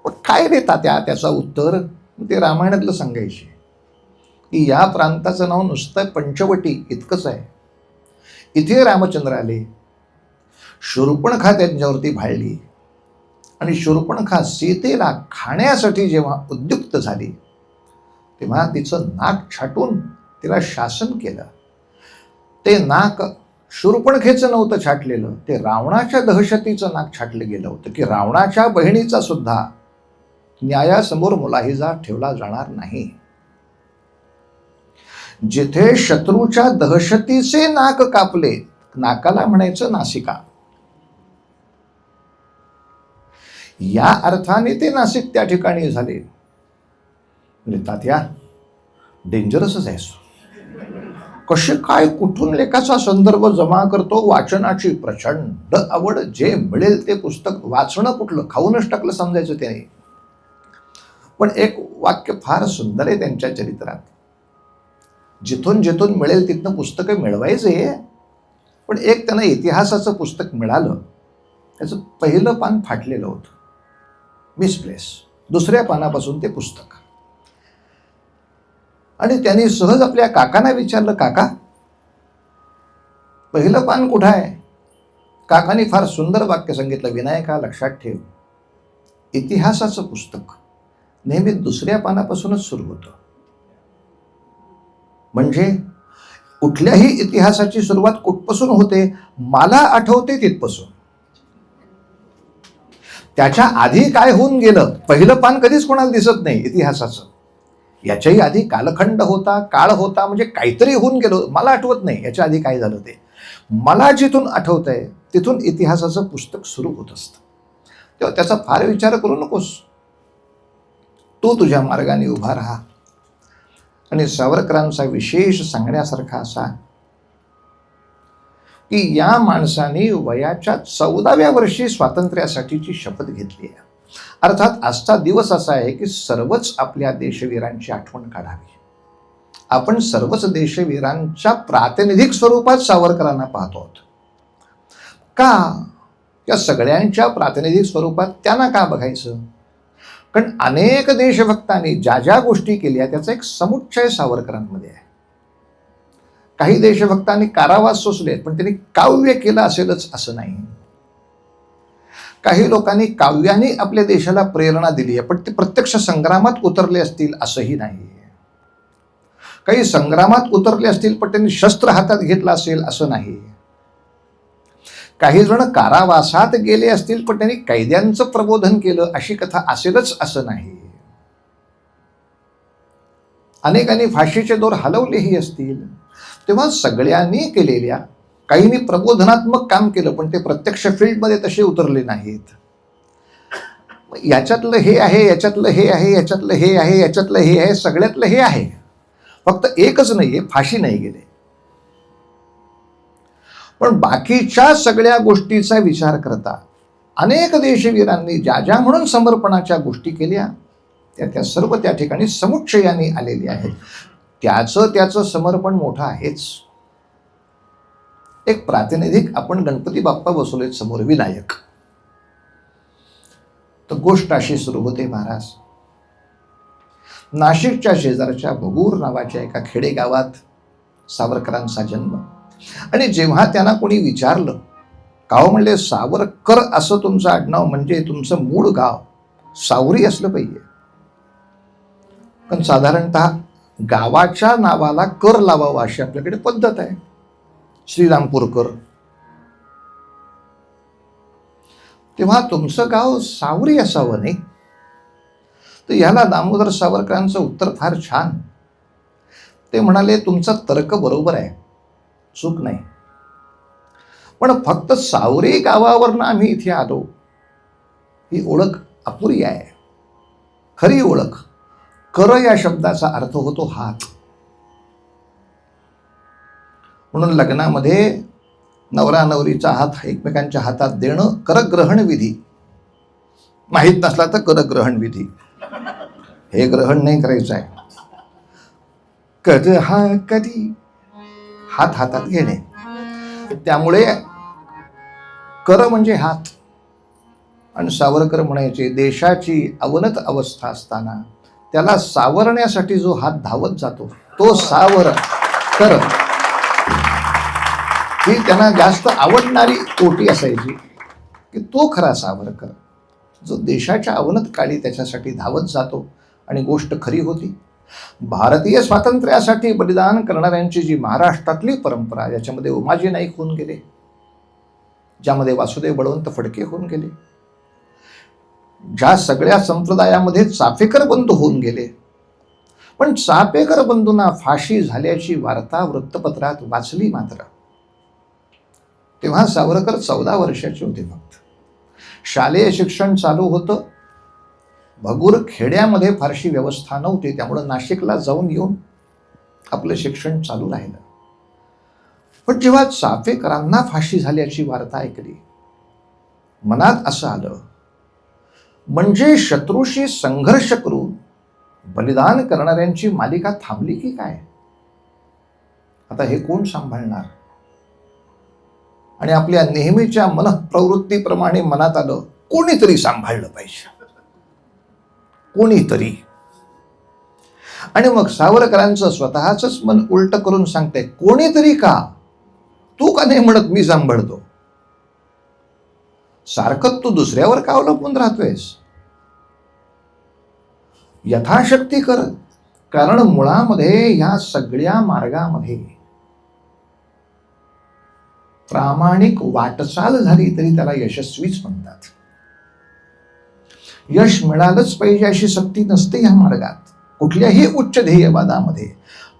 काय रे तात्या त्याचा उत्तर ते रामायणातलं सांगायचे की या प्रांताचं नाव नुसतं पंचवटी इतकंच आहे इथे रामचंद्र आले शूर्पणखा त्यांच्यावरती भाळली आणि शूर्पणखा सीतेला खाण्यासाठी जेव्हा उद्युक्त झाली तेव्हा तिचं नाक छाटून तिला शासन केलं ते नाक शूर्पणखेचं नव्हतं छाटलेलं, ते रावणाच्या दहशतीचं नाक छाटलं गेलं होतं की रावणाच्या बहिणीचा सुद्धा न्यायासमोर मुलाहिजा ठेवला जाणार नाही. जिथे शत्रूच्या दहशतीचे नाक कापले, नाकाला म्हणायचं नासिका, या अर्थाने ते नासिक त्या ठिकाणी झाले. म्हणजे तात्या डेंजरसच आहेस, कसे काय कुठून लेखाचा संदर्भ जमा करतो, वाचनाची प्रचंड आवड, जे मिळेल ते पुस्तक वाचणं, कुठलं खाऊनच टाकलं समजायचं त्याने. पण एक वाक्य फार सुंदर आहे त्यांच्या चरित्रात, जिथून जिथून मिळेल तिथनं पुस्तकं मिळवायचे, पण एक त्यांना इतिहासाचं पुस्तक मिळालं, त्याचं पहिलं पान फाटलेलं होतं, मिसप्लेस, दुसऱ्या पानापासून ते पुस्तक. आणि त्यांनी सहज आपल्या काकांना विचारलं, काका पहिलं पान कुठं आहे? काकांनी फार सुंदर वाक्य सांगितलं, विनायका लक्षात ठेव, इतिहासाचं पुस्तक नेहमी दुसऱ्या पानापासूनच सुरू होतं. म्हणजे कुठल्याही इतिहासाची सुरुवात कुठपासून होते? मला आठवते तिथपासून. त्याच्या आधी काय होऊन गेलं पहिलं पान कधीच कोणाला दिसत नाही इतिहासाचं. याच्याही आधी कालखंड होता, काळ होता, म्हणजे काहीतरी होऊन गेलो, मला आठवत नाही याच्या आधी काय झालं ते. मला जिथून आठवतंय तिथून इतिहासाचं पुस्तक सुरू होत असतं. तेव्हा त्याचा फार विचार करू नकोस, तू तुझ्या मार्गाने उभा राहा. आणि सावरकरांचा विशेष सांगण्यासारखा असा की या माणसाने वयाच्या 14व्या वर्षी स्वातंत्र्यासाठीची शपथ घेतली आहे. अर्थात आजचा दिवस असा आहे की सर्वच आपल्या देशवीरांची आठवण काढावी. आपण सर्वच देशवीरांच्या प्रातिनिधिक स्वरूपात सावरकरांना पाहतो आहोत. का? या सगळ्यांच्या प्रातिनिधिक स्वरूपात त्यांना का बघायचं? कारण अनेक देशभक्तांनी ज्या ज्या गोष्टी केल्या त्याचा एक समुच्चय सावरकरांमध्ये आहे. काही देशभक्तांनी कारावास सोसले, पण त्यांनी काव्य केलं असेलच असं नाही. काही लोकांनी काव्याने आपल्या देशाला प्रेरणा दिली आहे, पण ते प्रत्यक्ष संग्रामात उतरले असतील असंही नाही. काही संग्रामात उतरले असतील, पण त्यांनी शस्त्र हातात घेतलं असेल असं नाही. काही जण कारावासात गेले असतील, पण त्यांनी कैद्यांचं प्रबोधन केलं अशी कथा असेलच असं नाही. अनेकांनी फाशीचे दोर हलवलेही असतील. तेव्हा सगळ्यांनी केलेल्या, काहींनी प्रबोधनात्मक काम केलं, पण ते प्रत्यक्ष फील्डमध्ये तसे उतरले नाहीत. याच्यातलं हे आहे, याच्यातलं हे आहे, याच्यातलं हे आहे, याच्यातलं हे आहे, सगळ्यातलं हे आहे, फक्त एकच नाहीये, फाशी नाही गेले. पण बाकीच्या सगळ्या गोष्टीचा विचार करता अनेक देशवीरांनी ज्या ज्या म्हणून समर्पणाच्या गोष्टी केल्या त्या सर्व त्या ठिकाणी समुच्चयाने आलेले आहेत. त्याचं समर्पण मोठं आहेच. एक प्रातिनिधिक आपण गणपती बाप्पा बसवलेत समोर, विनायक. तर गोष्ट अशी सुरू होते महाराज. नाशिकच्या शेजारच्या भगूर नावाच्या एका खेडेगावात सावरकरांचा जन्म. आणि जेव्हा त्यांना कोणी विचारलं, गाव म्हणले सावरकर असं तुमचं आडनाव, म्हणजे तुमचं मूळ गाव सावरी असलं पाहिजे. पण साधारणतः गावाच्या नावाला कर लावावा अशी आपल्याकडे पद्धत आहे, श्रीरामपूरकर. तेव्हा तुमचं गाव सावरी असावं नाही. तर याला दामोदर सावरकरांचं उत्तर फार छान. ते म्हणाले, तुमचा तर्क बरोबर आहे, चूक नाही, पण फक्त सावरी गावावरनं आम्ही इथे आलो, ही ओळख अपुरी आहे. खरी ओळख, कर या शब्दाचा अर्थ होतो हात. म्हणून लग्नामध्ये नवरा नवरीचा हात एकमेकांच्या हातात देणं करग्रहण विधी. माहीत नसला तर करग्रहण विधी, हे ग्रहण नाही करायचं आहे. कधी हात हातात घेणे. त्यामुळे कर म्हणजे हात. आणि सावरकर म्हणायचे, देशाची अवनत अवस्था असताना त्याला सावरण्यासाठी जो हात धावत जातो तो सावर कर. ही त्यांना जास्त आवडणारी कोटी असायची की तो खरा सावरकर, जो देशाच्या अवनत काळी त्याच्यासाठी धावत जातो आणि गोष्ट खरी होती. भारतीय स्वातंत्र्यासाठी बलिदान करणाऱ्यांची जी महाराष्ट्रातली परंपरा, याच्यामध्ये उमाजी नाईक होऊन गेले, ज्यामध्ये वासुदेव बळवंत फडके होऊन गेले, ज्या सगळ्या संप्रदायामध्ये चाफेकर बंधू होऊन गेले, पण चाफेकर बंधूंना फाशी झाल्याची वार्ता वृत्तपत्रात वाचली मात्र तेव्हा सावरकर 14 वर्षाचे होते फक्त. शालेय शिक्षण चालू होतं. भगूर खेड्यामध्ये फारशी व्यवस्था नव्हती, त्यामुळं नाशिकला जाऊन येऊन आपलं शिक्षण चालू राहिलं. पण जेव्हा चाफेकरांना फाशी झाल्याची वार्ता ऐकली, मनात असं आलं, म्हणजे शत्रूशी संघर्ष करून बलिदान करणाऱ्यांची मालिका थांबली की काय? आता हे कोण सांभाळणार? आणि आपल्या नेहमीच्या मनप्रवृत्तीप्रमाणे मनात आलं, कोणीतरी सांभाळलं पाहिजे, कोणीतरी. आणि मग सावरकरांचं स्वतःच मन उलट करून सांगते, कोणीतरी का? तू का नाही म्हणत मी सांभाळतो? सारखं तू दुसऱ्यावर का अवलंबून राहतोयस? यथाशक्ती कर. कारण मुळामध्ये या सगळ्या मार्गामध्ये प्रामाणिक वाटचाल झाली तरी त्याला यशस्वीच म्हणतात. यश मिळालंच पाहिजे अशी सक्ती नसते या मार्गात. कुठल्याही उच्च ध्येयवादामध्ये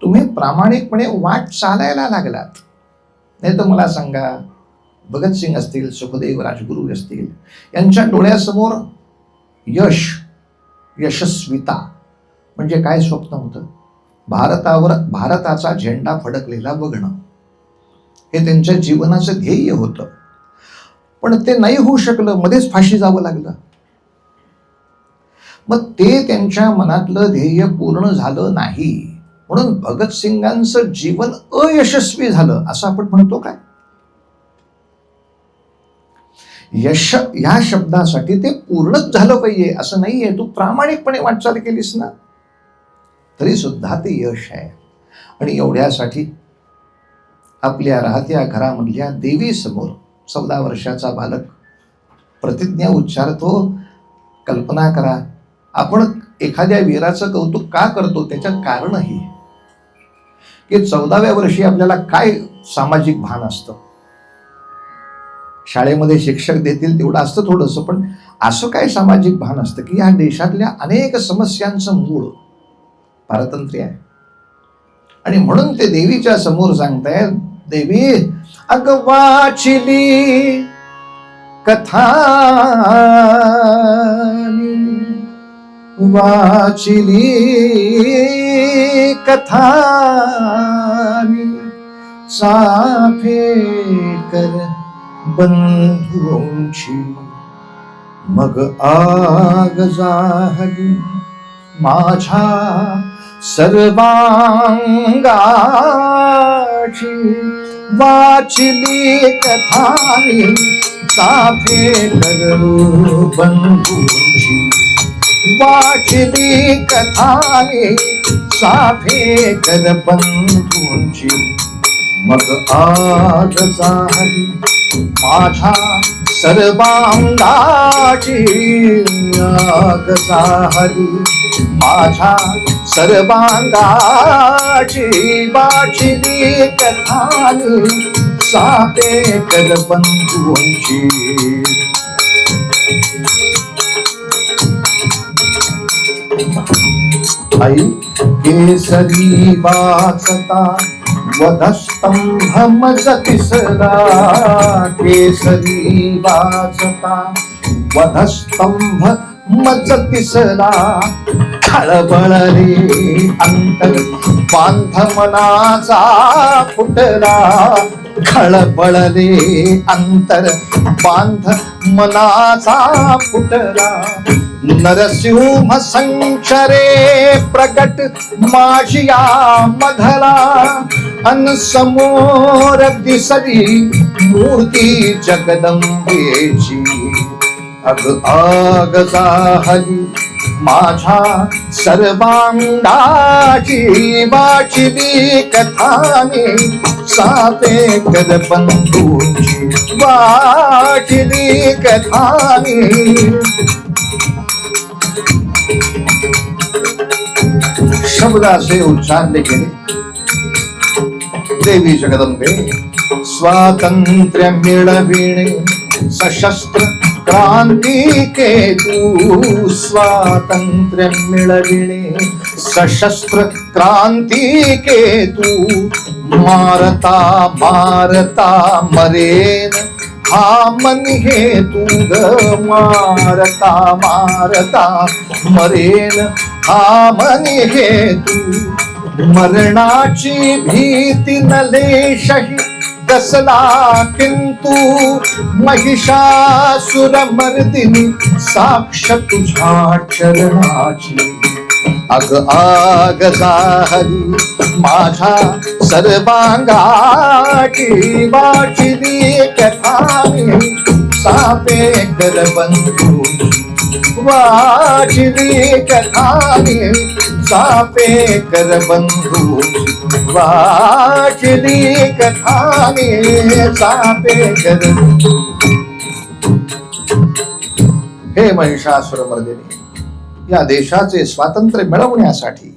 तुम्ही प्रामाणिकपणे वाट चालायला लागलात, नाही तर मला सांगा, भगतसिंग असतील, सुखदेव राजगुरू असतील, यांच्या डोळ्यासमोर यश, यशस्विता म्हणजे काय स्वप्न होतं? भारताचा झेंडा फडकलेला बघणं, हे त्यांच्या जीवनाचं ध्येय होतं. पण ते नाही होऊ शकलं, मध्येच फाशी जावं लागलं. मग ते त्यांच्या मनातलं ध्येय पूर्ण झालं नाही, म्हणून भगतसिंगांचं जीवन अयशस्वी झालं असं आपण म्हणतो काय? यश या शब्दासाठी ते पूर्णच झालं पाहिजे असं नाहीये. तू प्रामाणिकपणे वाटचाल केलीस ना तरी सुद्धा ते यश आहे. आणि एवढ्यासाठी आपल्या राहत्या घरामधल्या देवी समोर 14 वर्षाचा बालक प्रतिज्ञा उच्चारतो. कल्पना करा, आपण एखाद्या वीराचं कौतुक का करतो? त्याच्यात कारण आहे की 14व्या वर्षी आपल्याला काय सामाजिक भान असतं. शाळेमध्ये शिक्षक देतील तेवढं असतं थोडंसं, पण असं काय सामाजिक भान असतं की या देशातल्या अनेक समस्यांचं मूळ पारतंत्र्य आहे. आणि म्हणून ते देवीच्या समोर सांगतायत, देवी अग वाचिली कथा, वाचिली कथा चाफेकर बंधूंची, मग आग जाहली माझ्या सर्वांगाची. वाचली कथानी चाफेकर बंधूंची, वाचली कथानी चाफेकर बंधूंची, मग आग जाहली माझ्या सर्वांगाची. आग जाहली माझ्या सर्वांगाची, वाचली कथानी चाफेकर बंधूंची. आई केसरी वाचता वधस्तंभ मज तिसरा, केसरी वाचता वधस्तंभ मज तिसरा. खळबळले अंतर बांध मनाचा फुटला, खळबळले अंतर बांध मनाचा फुटला. नरसिंह संचरे प्रगट माझिया मधला, अन समोर दिसली मूर्ती जगदंबेची. अग आग जाहली माझ्या सर्वांगाची, वाचली कथानी चाफेकर बंधूंची, वाचली कथानी. शब्द असे उच्चारले गेले. देवी जगदंबे स्वातंत्र्य मिळविणे सशस्त्र क्रांती केतू, स्वातंत्र्य मिळविणे सशस्त्र क्रांती केतू, मारता मारता मरेन हा मन हेतू ग, मारता मारता मरेन हा मन हेतू. मरणाची भीती न लेशही दसला किंतु, महिषासुर मर्दिनी साक्ष तुझ्या चरणाची. अग आग जाहली माझ्या सर्वांगाची, वाचिली कथाने सापे कर बंधू, वाचिली कथाने सापे कर बंधू, वाचली कथाने सापे कर. हे महिषासुर मर्दिनी, या देशाचे स्वातंत्र्य मिळवण्यासाठी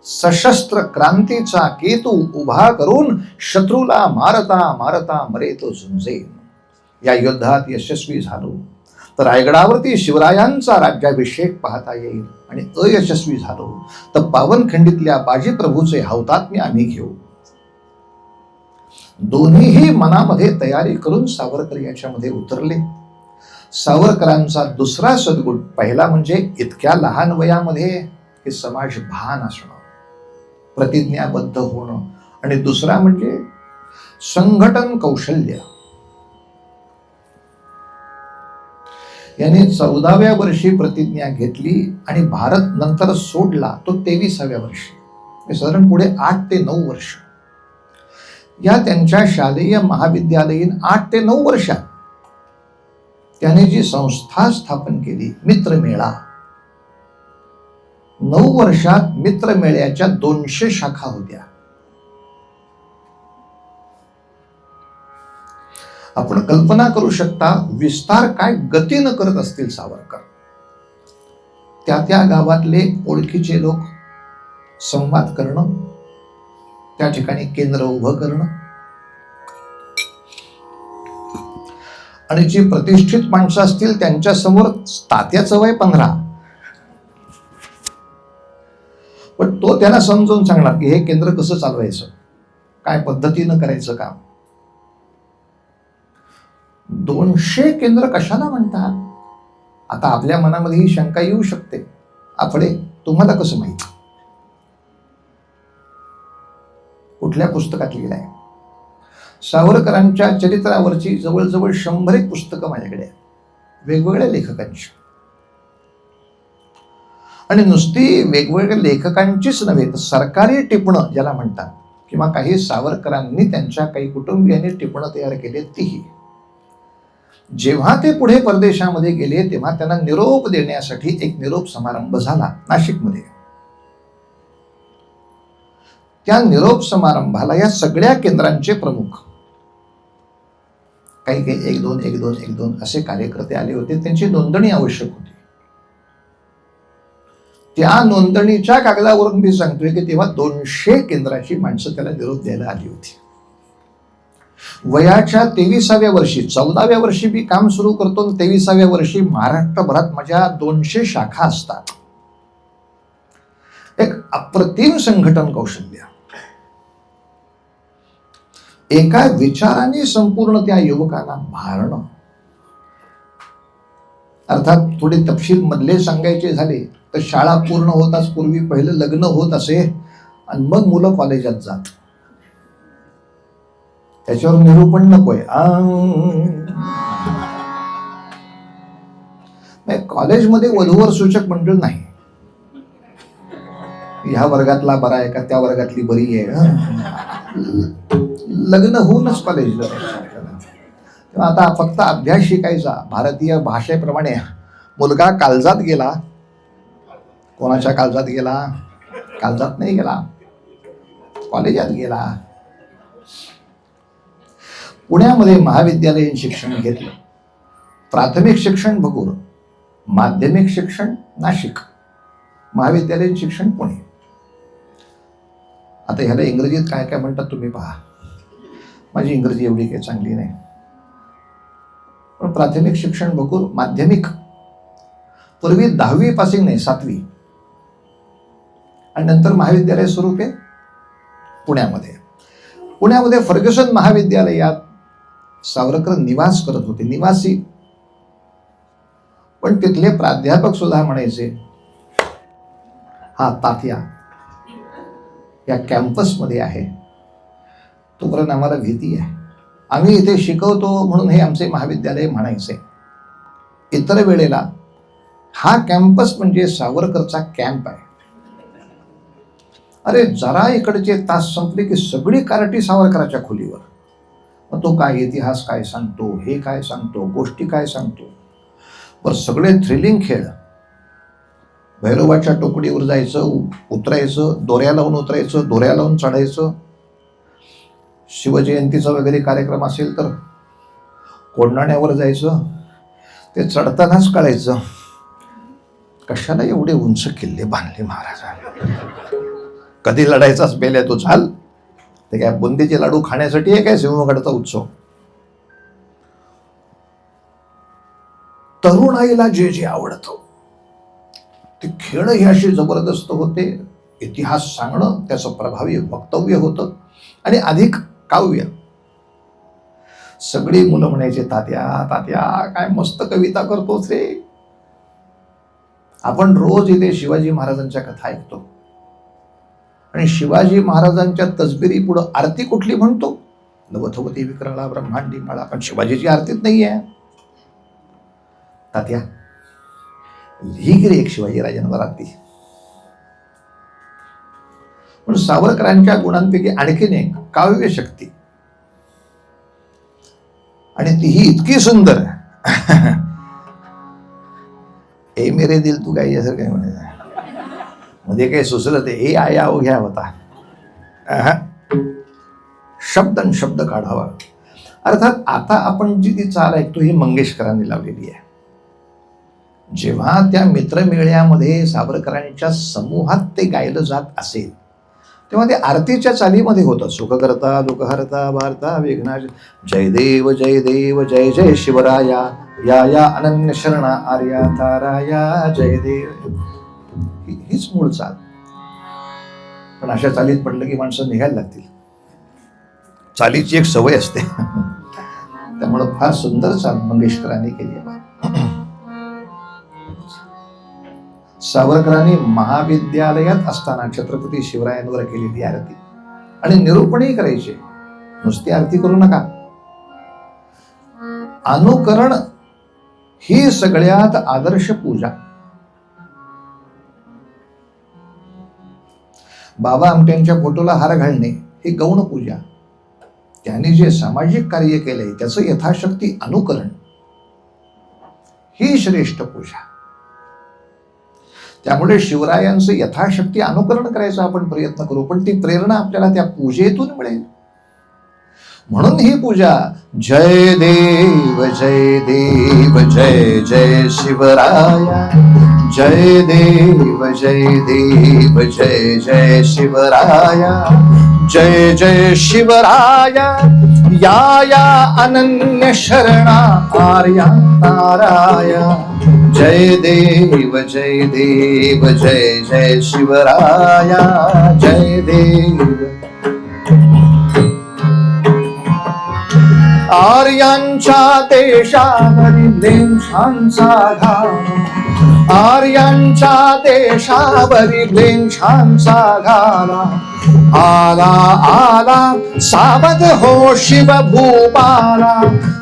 सशस्त्र क्रांतीचा केतू उभा करून शत्रूला मारता मारता मरे तो झुंजेन. या युद्धात यशस्वी झालो तर रायगडावरती शिवरायांचा राज्याभिषेक पाहता येईल, आणि अयशस्वी झालो तर पावनखिंडीतल्या बाजी प्रभूचे हौतात्म्य आम्ही घेऊ. दोन्हीही मनामध्ये तयारी करून सावरकर याच्यामध्ये उतरले. सावरकरांचा दुसरा सद्गुण पहिला म्हणजे इतक्या लहान वयामध्ये हे समाज भान असणं, प्रतिज्ञाबद्ध होणं, आणि दुसरा म्हणजे संघटन कौशल्य. याने 14व्या वर्षी प्रतिज्ञा घेतली आणि भारत नंतर सोडला तो 23व्या वर्षी, साधारण पुढे 8 ते 9 वर्ष. या त्यांच्या शालेय महाविद्यालयीन 8 ते 9 वर्षात त्याने जी संस्था स्थापन केली मित्रमेळा, 9 वर्षात मित्रमेळ्याच्या 200 शाखा होत्या. आपण कल्पना करू शकता विस्तार काय गतीनं करत असतील सावरकर. त्या गावातले ओळखीचे लोक संवाद करणं, त्या ठिकाणी केंद्र उभं करणं, आणि जी प्रतिष्ठित माणसं असतील त्यांच्या समोर तात्याचं वय 15, पण तो त्यांना समजून सांगणार की हे केंद्र कसं चालवायचं, काय पद्धतीनं करायचं काम. 200 केंद्र कशाला म्हणतात? आता आपल्या मनामध्ये ही शंका येऊ शकते, आपले तुम्हाला कसं माहित? कुठल्या पुस्तकात लिहिलंय? सावरकरांच्या चरित्रावरची जवळजवळ 100 पुस्तकं माझ्याकडे आहेत, वेगवेगळ्या लेखकांची. आणि नुसती वेगवेगळ्या लेखकांचीच नव्हे तर सरकारी टिपणं ज्याला म्हणतात, किंवा काही सावरकरांनी त्यांच्या काही कुटुंबियांनी टिपणं तयार केली तीही. जेव्हा ते पुढे परदेशामध्ये गेले तेव्हा त्यांना निरोप देण्यासाठी एक निरोप समारंभ झाला नाशिकमध्ये. त्या निरोप समारंभाला या सगळ्या केंद्रांचे प्रमुख, काही 1-2 असे कार्यकर्ते आले होते. त्यांची नोंदणी आवश्यक होती. त्या नोंदणीच्या कागदावरून मी सांगतोय की तेव्हा 200 केंद्राची माणसं त्याला निरोप द्यायला आली होती. वयाच्या 23व्या वर्षी, 14व्या वर्षी मी काम सुरू करतो, 23व्या वर्षी महाराष्ट्रभरात माझ्या 200 शाखा असतात. एक अप्रतिम संघटन कौशल्य. एका विचाराने संपूर्ण त्या युवकांना भारणं. अर्थात थोडे तपशील मधले सांगायचे झाले तर शाळा पूर्ण होताच पूर्वी पहिलं लग्न होत असे आणि मग मुलं कॉलेजात जात. त्याच्यावर निरूपण नकोय. कॉलेजमध्ये वधूवर सूचक मंडळ नाही, ह्या वर्गातला बरा आहे का त्या वर्गातली बरी आहे. लग्न होऊनच कॉलेजला. तेव्हा आता फक्त अभ्यास शिकायचा. भारतीय भाषेप्रमाणे मुलगा काळजात गेला, कोणाच्या काळजात गेला? काळजात नाही गेला, कॉलेजात गेला. पुण्यामध्ये महाविद्यालयीन शिक्षण घेतलं. प्राथमिक शिक्षण भगूर, माध्यमिक शिक्षण नाशिक, महाविद्यालयीन शिक्षण पुणे. आता ह्याला इंग्रजीत काय काय म्हणतात तुम्ही पहा. माझी इंग्रजी एवढी काही चांगली नाही, पण प्राथमिक शिक्षण बघून माध्यमिक पूर्वी 10वी पासिंग नाही 7वी, आणि नंतर महाविद्यालय सुरू केले पुण्यामध्ये फर्ग्युसन महाविद्यालयात सावरकर निवास करत होते, निवासी. पण तिथले प्राध्यापक सुद्धा म्हणायचे, हा तात्या या कॅम्पसमध्ये आहे, तोपर्यंत आम्हाला भीती आहे, आम्ही इथे शिकवतो म्हणून हे आमचे महाविद्यालय म्हणायचे. इतर वेळेला हा कॅम्पस म्हणजे सावरकरचा कॅम्प आहे. अरे जरा इकडचे तास संपले की सगळी कारटी सावरकराच्या खोलीवर. मग तो काय इतिहास काय सांगतो, हे काय सांगतो, गोष्टी काय सांगतो. पण सगळे थ्रिलिंग खेळ. भैरवाच्या टोकडीवर जायचं, उतरायचं, दोऱ्या लावून उतरायचं, दोऱ्या लावून चढायचं. शिवजयंतीचा वगैरे कार्यक्रम असेल तर कोंडाण्यावर जायचं. ते चढतानाच कळायचं कशाला एवढे उंच किल्ले बांधले महाराजांनी. कधी लढायचाच बेल्या तो झाल. ते काय बुंदीचे लाडू खाण्यासाठी आहे काय सिंहगडचा उत्सव. तरुणाईला जे जे आवडतं ते खेळ हे असे जबरदस्त होते. इतिहास सांगणं त्याचं प्रभावी वक्तव्य होतं आणि अधिक काव्य. सगळी मुलं म्हणायचे, तात्या तात्या काय मस्त कविता करतोस रे. आपण रोज इथे शिवाजी महाराजांच्या कथा ऐकतो आणि शिवाजी महाराजांच्या तसबिरी पुढं आरती कुठली म्हणतो, नवथवती विक्राळा ब्रह्मांडी माळा. पण शिवाजीची आरतीच नाही आहे. तात्या लिही रे एक शिवाजी राजांवर आरती. पण सावरकरांच्या गुणांपैकी आणखीन एक काव्य शक्ती, आणि तीही इतकी सुंदर. ए मेरे दिल तू काय असं काय म्हणायचं मध्ये काही सुचलं ते ए आया ओ घ्या होता. शब्द काढावा. अर्थात आता आपण जी ती चाल ऐकतो ही मंगेशकरांनी लावलेली आहे. जेव्हा त्या मित्रमेळ्यामध्ये सावरकरांच्या समूहात ते गायलं जात असेल तेव्हा ते आरतीच्या चालीमध्ये होतं. सुखकर्ता दुःखहर्ता वार्ता विघ्ना जय देव जय जय शिवराया या या अनन्य शरणा आर्या ताराया जय देव. हीच मूळ चाल. पण अशा चालीत पडलं की माणसं निघायला लागतील. चालीची एक सवय असते. त्यामुळं फार सुंदर चाल मंगेशकरांनी केली आहे. सावरकरांनी महाविद्यालयात असताना छत्रपती शिवरायांवर केलेली आरती आणि निरूपणही करायचे. नुसती आरती करू नका. अनुकरण ही सगळ्यात आदर्श पूजा. बाबा आमट्यांच्या फोटोला हार घालणे ही गौण पूजा. त्यांनी जे सामाजिक कार्य केलंय त्याचं यथाशक्ती अनुकरण ही श्रेष्ठ पूजा. त्यामुळे शिवरायांचं यथाशक्ती अनुकरण करायचा आपण प्रयत्न करू. पण ती प्रेरणा आपल्याला त्या पूजेतून मिळेल. म्हणून ही पूजा जय देव जय जय शिवराया जय देव जय जय शिवराया जय जय शिवराया या या अनन्य शरणा आर्या ताराया जय देव जय जय शिवराया जय देव. आर्यांच्या देशावरील लेंछांचा घाम, आर्यांच्या देशावरील लेंछांचा घाला आला आला सावध हो शिव भूपाला.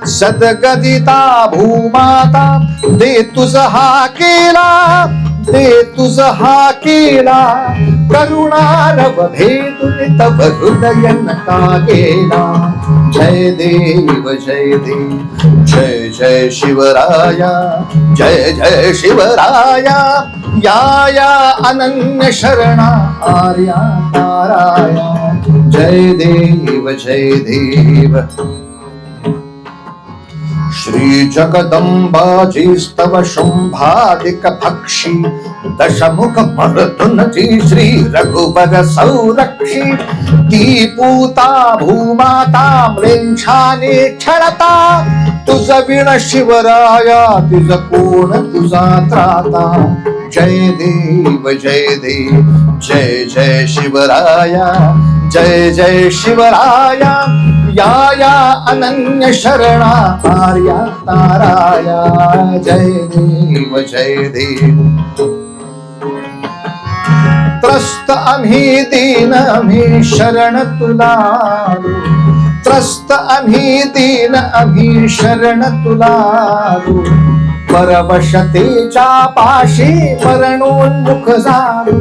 सदगदिता भूमाता दे तुझ हा केला, दे तुझ हा केला. करुणारव भेदून तव हृदय नका गेला. जय देव जय जय शिवराया जय जय शिवराया या या अनन्य शरणा आर्या ताराया जय देव जय देव. श्री जगदंबाजीस्तव शुंभादिक भक्षी दशमुख मर्दुनची श्री रघुबर संरक्षी ती पूता भूमाता म्लेच्छाने छळता तुझ विण शिवराया तुझ कोण तुझा त्राता जय देव जय देव जय जय शिवराया जय जय शिवराया या अनन्य शरणा आर्या ताराया जय देव जय देव त्रस्त आम्ही दीन आम्ही शरण तुला त्रस्त आम्ही दीन आम्ही शरण तुला परवशतेच्या पाशी मरणोन्मुख झालो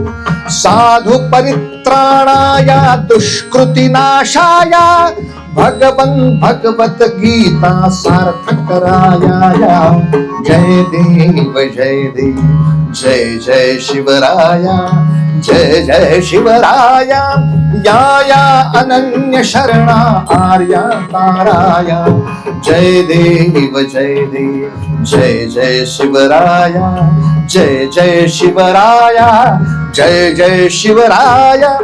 साधु परित्राणाया दुष्कृती नाशाया भगवन भगवत गीता सार्थक कराया जय देव जय देव जय जय शिवराया जय जय शिवराया या अनन्य शरणा आर्या ताराया जय देव जय देव जय जय शिवराया जय जय शिवराया जय जय शिवराया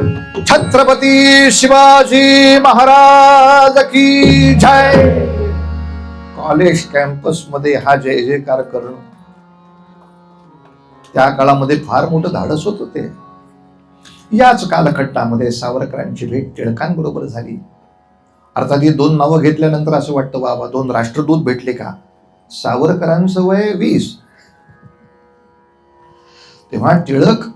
छत्रपती शिवाजी महाराज की जय. कॉलेज कॅम्पस मध्ये हा जय जयकार करणं त्या काळामध्ये फार मोठं धाडस होत होते. याच कालखट्टामध्ये सावरकरांची भेट टिळकांबरोबर झाली. अर्थात ही दोन नावं घेतल्यानंतर असं वाटतं बाबा दोन राष्ट्रदूत भेटले का. सावरकरांचं वय 20. तेव्हा टिळक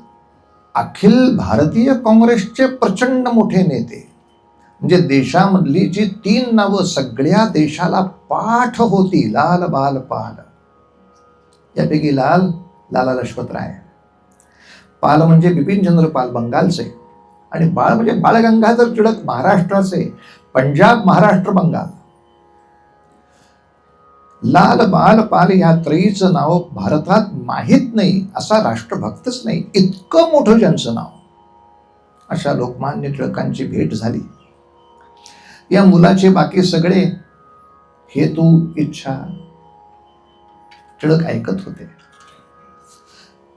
अखिल भारतीय काँग्रेसचे प्रचंड मोठे नेते, म्हणजे देशामधली जी 3 नावं सगळ्या देशाला पाठ होती, लाल बाल पाल, यापैकी लाला लजपत राय, पाल म्हणजे बिपिनचंद्र पाल बंगालचे, आणि बाळ म्हणजे बाळ गंगाधर टिळक महाराष्ट्राचे, पंजाब महाराष्ट्र बंगाल. लाल बाल पाल या त्रयीचं नाव भारतात माहीत नाही असा राष्ट्रभक्तच नाही, इतकं मोठं ज्यांचं नाव. अशा लोकमान्य टिळकांची भेट झाली. या मुलाचे बाकी सगळे हेतू इच्छा टिळक ऐकत होते.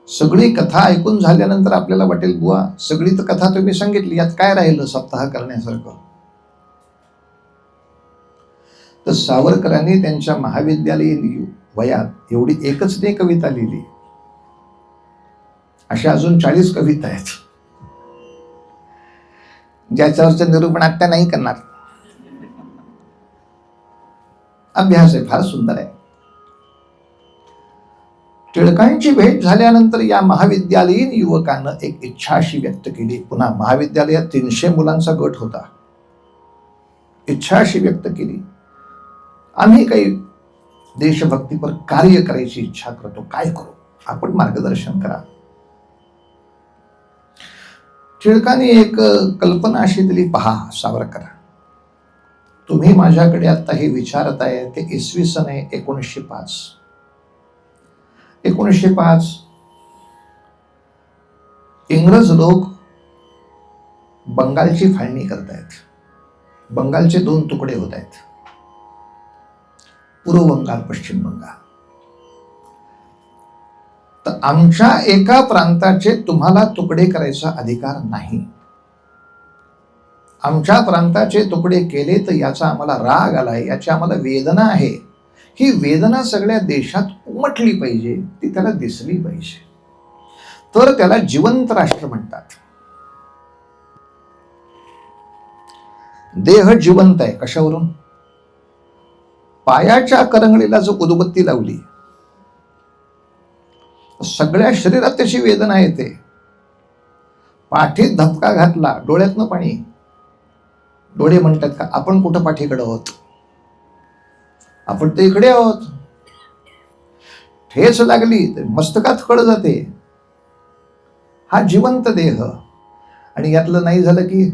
सगळी कथा ऐकून झाल्यानंतर आपल्याला वाटेल बुवा सगळी तर कथा तुम्ही सांगितली, यात काय राहिलं सप्ताह करण्यासारखं. तर सावरकरांनी त्यांच्या महाविद्यालयीन वयात एवढी एकच नाही कविता लिहिली, अशा अजून 40 कविता आहेत ज्याच्यावरचं निरूपण आता नाही करणार. अभ्यास आहे, फार सुंदर आहे. टिळकांची भेट झाल्यानंतर या महाविद्यालयीन युवकानं एक इच्छा अशी व्यक्त केली. पुन्हा महाविद्यालयात 300 मुलांचा गट होता. इच्छा अशी व्यक्त केली, आम्ही काही देशभक्तीपर कार्य करायची इच्छा करतो, काय करू, आपण मार्गदर्शन करा. टिळकांनी एक कल्पना अशी दिली, पहा सावरकर, तुम्ही माझ्याकडे आता हे विचारत आहे ते इसवी सन आहे 1905. 1905 इंग्रज लोक बंगालची फाळणी करतायत. बंगालचे 2 तुकडे होत आहेत, पूर्व बंगाल, पश्चिम बंगाल. तर आमच्या एका प्रांताचे तुम्हाला तुकडे करायचा अधिकार नाही. आमच्या प्रांताचे तुकडे केले तर याचा आम्हाला राग आलाय, याची आम्हाला वेदना आहे. ही वेदना सगळ्या देशात उमटली पाहिजे, ती त्याला दिसली पाहिजे. तर त्याला जिवंत राष्ट्र म्हणतात. देह जिवंत आहे कशावरून? पायाच्या करंगळीला जो उदबत्ती लावली, सगळ्या शरीरात त्याची वेदना येते. पाठीत धपका घातला, डोळ्यातनं पाणी. डोळे म्हणतात का आपण कुठं पाठीकडे आहोत, आपण तर इकडे आहोत. ठेच लागली तर मस्तकात कळ जाते. हा जिवंत देह, आणि यातलं नाही झालं की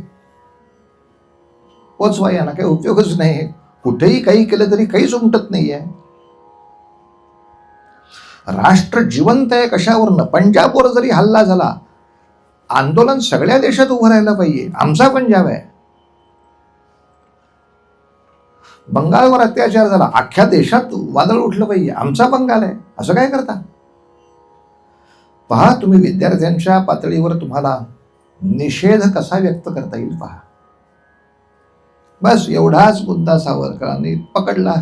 पोचवा, यांना काही उपयोगच नाही. कुठेही काही केलं तरी काहीच उमटत नाहीये. राष्ट्र जिवंत आहे कशावरनं? पंजाबवर जरी हल्ला झाला, आंदोलन सगळ्या देशात उभं राहायला पाहिजे. आमचा पंजाब आहे. बंगालवर अत्याचार झाला, अख्ख्या देशात वादळ उठलं पाहिजे. आमचा बंगाल आहे. असं काय करता? पहा, तुम्ही विद्यार्थ्यांच्या पातळीवर तुम्हाला निषेध कसा व्यक्त करता येईल पहा. बस एवढाच मुद्दा सावरकरांनी पकडला.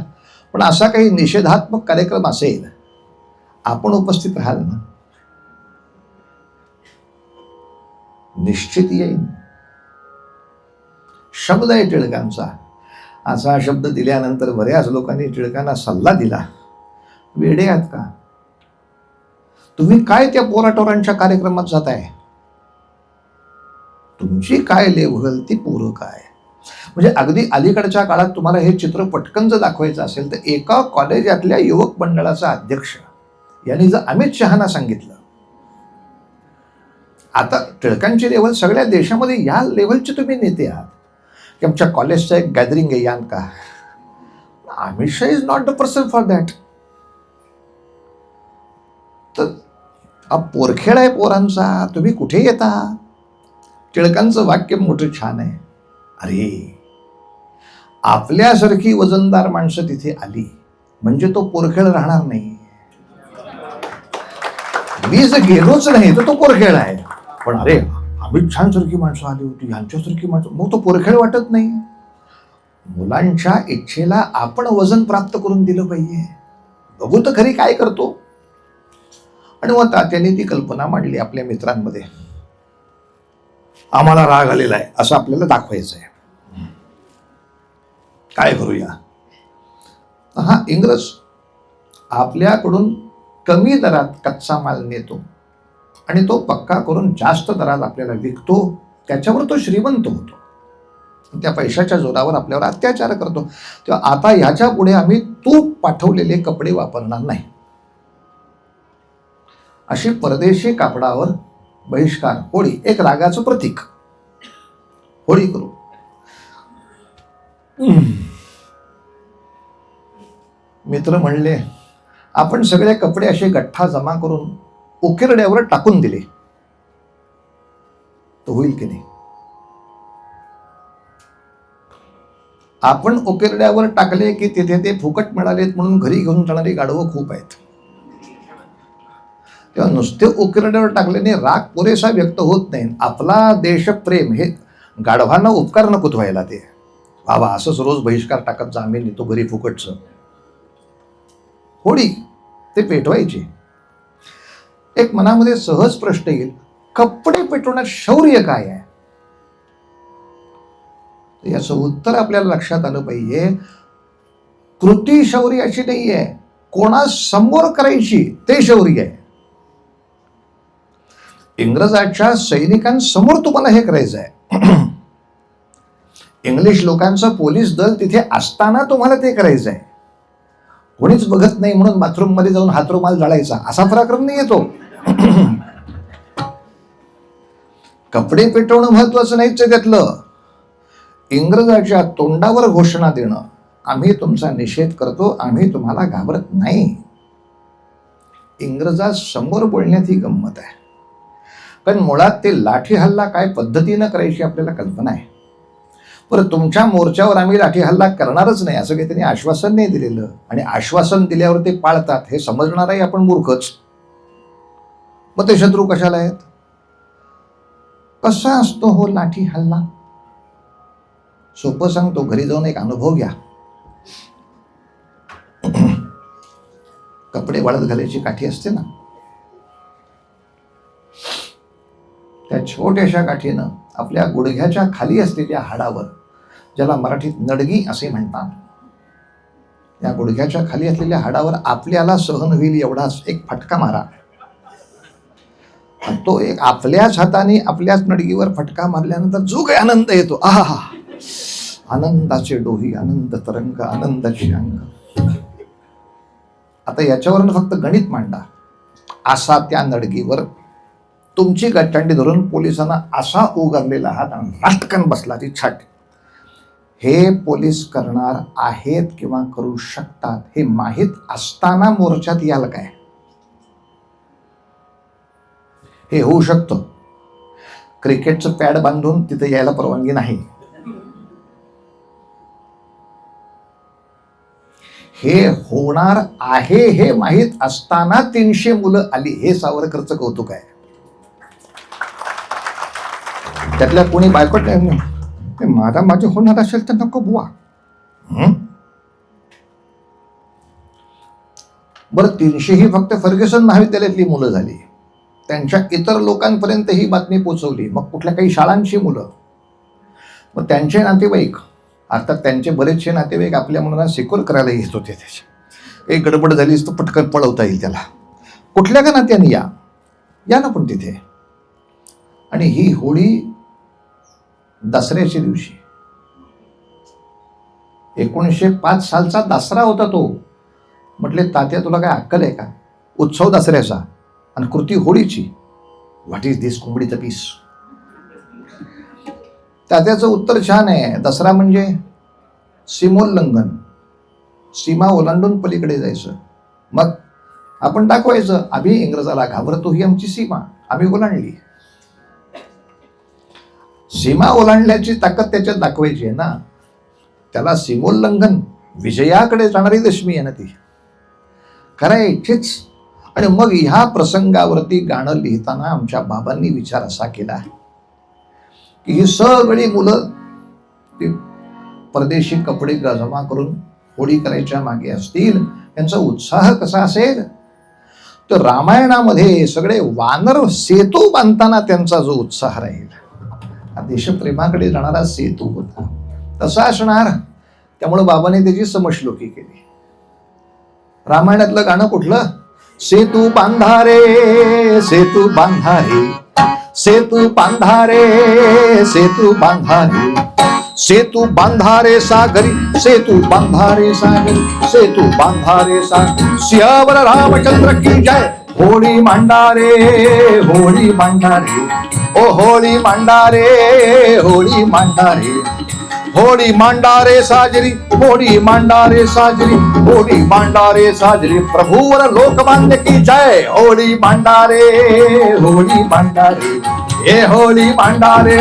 पण असा काही निषेधात्मक कार्यक्रम असेल, आपण उपस्थित राहाल ना? निश्चित येईन. शब्द आहे टिळकांचा. असा शब्द दिल्यानंतर बऱ्याच लोकांनी टिळकांना सल्ला दिला, वेडे आहात का तुम्ही? काय त्या पोराटोरांच्या कार्यक्रमात जाताय? तुमची काय लेव्हल, ती पोरं काय? म्हणजे अगदी अलीकडच्या काळात तुम्हाला हे चित्र पटकन जर दाखवायचं असेल तर एका कॉलेजातल्या युवक मंडळाचा अध्यक्ष यांनी जर अमित शहाना सांगितलं, आता टिळकांची लेव्हल सगळ्या देशामध्ये या लेव्हलचे तुम्ही नेते आहात की आमच्या कॉलेजचं एक गॅदरिंग आहे, यान का? Amit Shah is not the person for that. तर हा पोरखेळ आहे पोरांचा, तुम्ही कुठे येता? टिळकांचं वाक्य मोठं छान आहे, अरे आपल्यासारखी वजनदार माणसं तिथे आली म्हणजे तो पोरखेळ राहणार नाही. मी जर गेलोच नाही तर तो पोरखेळ आहे. पण अरे अमित शहा सारखी माणसं आली होती, ह्यांच्यासारखी माणसं, मग तो पोरखेळ वाटत नाही. मुलांच्या इच्छेला आपण वजन प्राप्त करून दिलं पाहिजे. बघू तर खरी काय करतो. आणि मग तात्यांनी ती कल्पना मांडली आपल्या मित्रांमध्ये. आम्हाला राग आलेला आहे असं आपल्याला दाखवायचं आहे. काय करूया? हा इंग्रज आपल्याकडून कमी दरात कच्चा माल नेतो आणि तो पक्का करून जास्त दरात आपल्याला विकतो. त्याच्यावर तो श्रीमंत होतो. त्या पैशाच्या जोरावर आपल्यावर अत्याचार करतो. तेव्हा आता ह्याच्या पुढे आम्ही तूप पाठवलेले कपडे वापरणार नाही. अशी परदेशी कापडावर बहिष्कार. होळी एक रागाचं प्रतीक. होळी करू. मित्र म्हणले, आपण सगळे कपडे असे गठ्ठा जमा करून उकिरड्यावर टाकून दिले तर होईल की नाही? आपण उकिरड्यावर टाकले की तिथे ते फुकट मिळालेत म्हणून घरी घेऊन जाणारी गाढवं खूप आहेत. तेव्हा नुसते उकिरड्यावर टाकल्याने राग पुरेसा व्यक्त होत नाही. आपला देशप्रेम हे गाढवांना उपकार नकोत व्हायला. ते बाबा असंच रोज बहिष्कार टाकत जा, आम्ही नेतो घरी फुकटचं. होळी ते पेटवायचे. एक मनामध्ये सहज प्रश्न येईल, कपडे पेटवण्यात शौर्य काय आहे? याचं उत्तर आपल्याला लक्षात आलं पाहिजे. कृती शौर्य अशी नाही आहे, कोणासमोर करायची ते शौर्य आहे. इंग्रजाच्या सैनिकांसमोर तुम्हाला हे करायचं आहे. इंग्लिश लोकांचं पोलीस दल तिथे असताना तुम्हाला ते करायचं आहे. कोणीच बघत नाही म्हणून बाथरूम मध्ये जाऊन हातरुमाल जाळायचा असा पराक्रम नाही येतो. कपडे पेटवणं महत्वाचं नाहीच आहे त्यातलं. इंग्रजाच्या तोंडावर घोषणा देणं, आम्ही तुमचा निषेध करतो, आम्ही तुम्हाला घाबरत नाही. इंग्रजासमोर बोलण्यात ही गंमत आहे. पण मुळात ते लाठी हल्ला काय पद्धतीनं करायची आपल्याला कल्पना आहे. बरं, तुमच्या मोर्चावर आम्ही लाठी हल्ला करणारच नाही असं काही त्यांनी आश्वासन नाही दिलेलं. आणि आश्वासन दिल्यावर ते पाळतात हे समजणारही आपण मूर्खच. मग ते शत्रू कशाला आहेत? कसा असतो हो लाठी हल्ला? सोपं सांगतो, घरी जाऊन एक अनुभव घ्या. कपडे वाळत घालायची काठी असते ना, त्या छोट्याशा काठीनं आपल्या गुडघ्याच्या खाली असलेल्या हाडावर, ज्याला मराठीत नडगी असे म्हणतात, या गुडघ्याच्या खाली असलेल्या हाडावर आपल्याला सहन होईल एवढाच एक फटका मारा. तो एक आपल्याच हाताने आपल्याच नडगीवर फटका मारल्यानंतर जो काही आनंद येतो, आहा, आनंदाचे डोही, आनंद तरंग, आनंदाची अंग. आता याच्यावरून फक्त गणित मांडा. असा त्या नडगीवर तुमची गच्चांडी धरून पोलिसांना असा उगारलेला हात आणि राटकन बसला ती छाट. हे पोलीस करणार आहेत किंवा करू शकतात हे माहीत असताना मोर्चात याल काय? हे होऊ शकतं. क्रिकेटचं पॅड बांधून तिथे यायला परवानगी नाही. हे होणार आहे हे माहीत असताना 300 मुलं आली, हे सावरकरचं कौतुक आहे. त्यातल्या कोणी बायकोट नाही, माझे होणार असेल तर नको बुवा. बरं, 300 ही फक्त फर्ग्युसन महाविद्यालयातली मुलं झाली. त्यांच्या इतर लोकांपर्यंत ही बातमी पोहोचवली. मग कुठल्या काही शाळांची मुलं, मग त्यांचे नातेवाईक, अर्थात त्यांचे बरेचसे नातेवाईक आपल्या मुलांना सिक्युअर करायला येत होते. त्याचे एक गडबड झालीच तर पटकन पळवता येईल त्याला. कुठल्या का नात्याने या ना पण तिथे. आणि ही होळी दसऱ्याच्या दिवशी 1905 सालचा दसरा होता तो. म्हटले, तात्या तुला काय अक्कल आहे का? उत्सव दसऱ्याचा आणि कृती होळीची. व्हॉट इज दिस कोंबडीचं पीस? तात्याचं उत्तर छान आहे. दसरा म्हणजे सीमोल्लंघन, सीमा ओलांडून पलीकडे जायचं. मग आपण दाखवायचं, आम्ही इंग्रजाला घाबरतो, ही आमची सीमा आम्ही ओलांडली. सीमा ओलांडल्याची ताकद त्याच्यात दाखवायची आहे ना. त्याला सीमोल्लंघन, विजयाकडे जाणारी दशमी आहे ना ती, करायचीच. आणि मग ह्या प्रसंगावरती गाणं लिहिताना आमच्या बाबांनी विचार असा केला की ही सगळी मुलं ती परदेशी कपडे जमा करून होळी करायच्या मागे असतील, त्यांचा उत्साह कसा असेल. तर रामायणामध्ये सगळे वानर सेतू बांधताना त्यांचा जो उत्साह राहील, हा देशप्रेमाकडे जाणारा सेतू होता, तसा असणार. त्यामुळे बाबाने त्याची समश्लोकी केली. रामायणातलं गाणं कुठलं? सेतू बांधारे, सेतू बांधारे, सेतू बांधारे, सेतू बांधारे, सेतू बांधारे सागरी, सेतू बांधारे सागरी, सेतू बांधारे सागरी. सियावर रामचंद्र की जय. होळी मांडारे, होळी मांडारे, ओ होळी मांडारे, होळी मांडारे, होळी मांडारे साजरी, होळी मांडारे साजरी, होळी मांडारे साजरी. प्रभूवर लोकमान्य की जय. होळी मांडारे, होळी मांडारे, हे होळी मांडारे,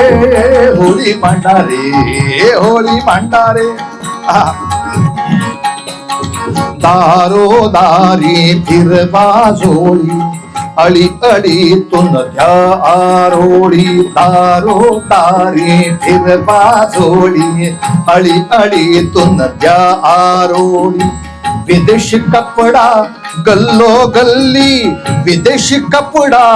होळी मांडारे, हे होळी मांडारे. दारो दारी फिरवा जोळी, अळी अळीतून द्या आरोळी. दारो दारी फिरवा जोळी, अळी अळीतून द्या आरोळी. विदेशी कपडा गल्लो गल्ली, विदेशी कपडा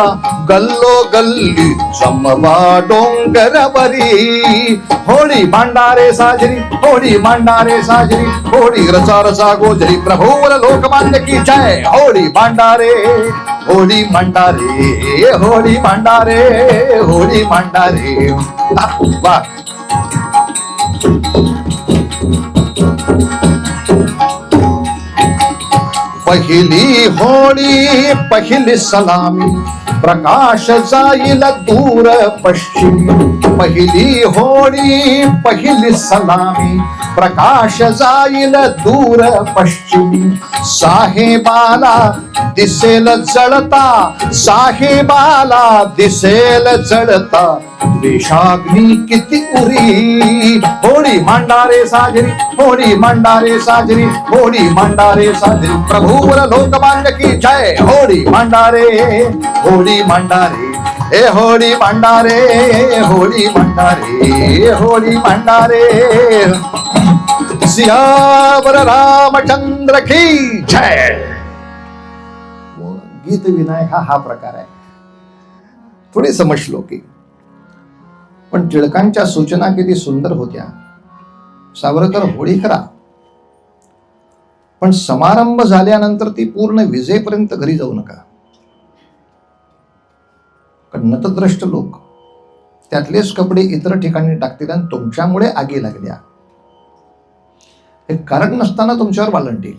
गल्लो गल्ली, जमवा डोंगरवरी. होळी मांडारे साजरी, होळी मांडारे साजरी, होळी रसा रसा गोजरी. प्रभूवर लोकमान्य की जय. होळी मांडारे, होळी मांडारे, होळी मांडारे, होळी मांडारे. वा. पहिली होळी पहिली सलामी, प्रकाश जाईल दूर पश्चिमी. पहिली होळी पहिली सलामी, प्रकाश जाईल दूर पश्चिमी. साहेबाला दिसेल जळता, साहेबाला दिसेल जळता, द्वेषाग्नी किती उरी. होळी मांडारे साजरी, होळी मांडारे साजरी, होळी मांडारे साजरी. प्रभूवर लोकमान्य की जय. होळी मांडारे, होळी मांडारे, हे होळी मांडारे, होळी मांडारे, होळी मांडारे. सियावर रामचंद्र की जय. गीत विनायक हा प्रकार आहे. थोडी समजलो की, पण टिळकांच्या सूचना किती सुंदर होत्या. सावरकर होळी करा, पण समारंभ झाल्यानंतर ती पूर्ण विजेपर्यंत घरी जाऊ नका. कारण नतद्रष्ट लोक त्यातलेच कपडे इतर ठिकाणी टाकतील आणि तुमच्यामुळे आगी लागल्या हे कारण नसताना तुमच्यावर वालंटील.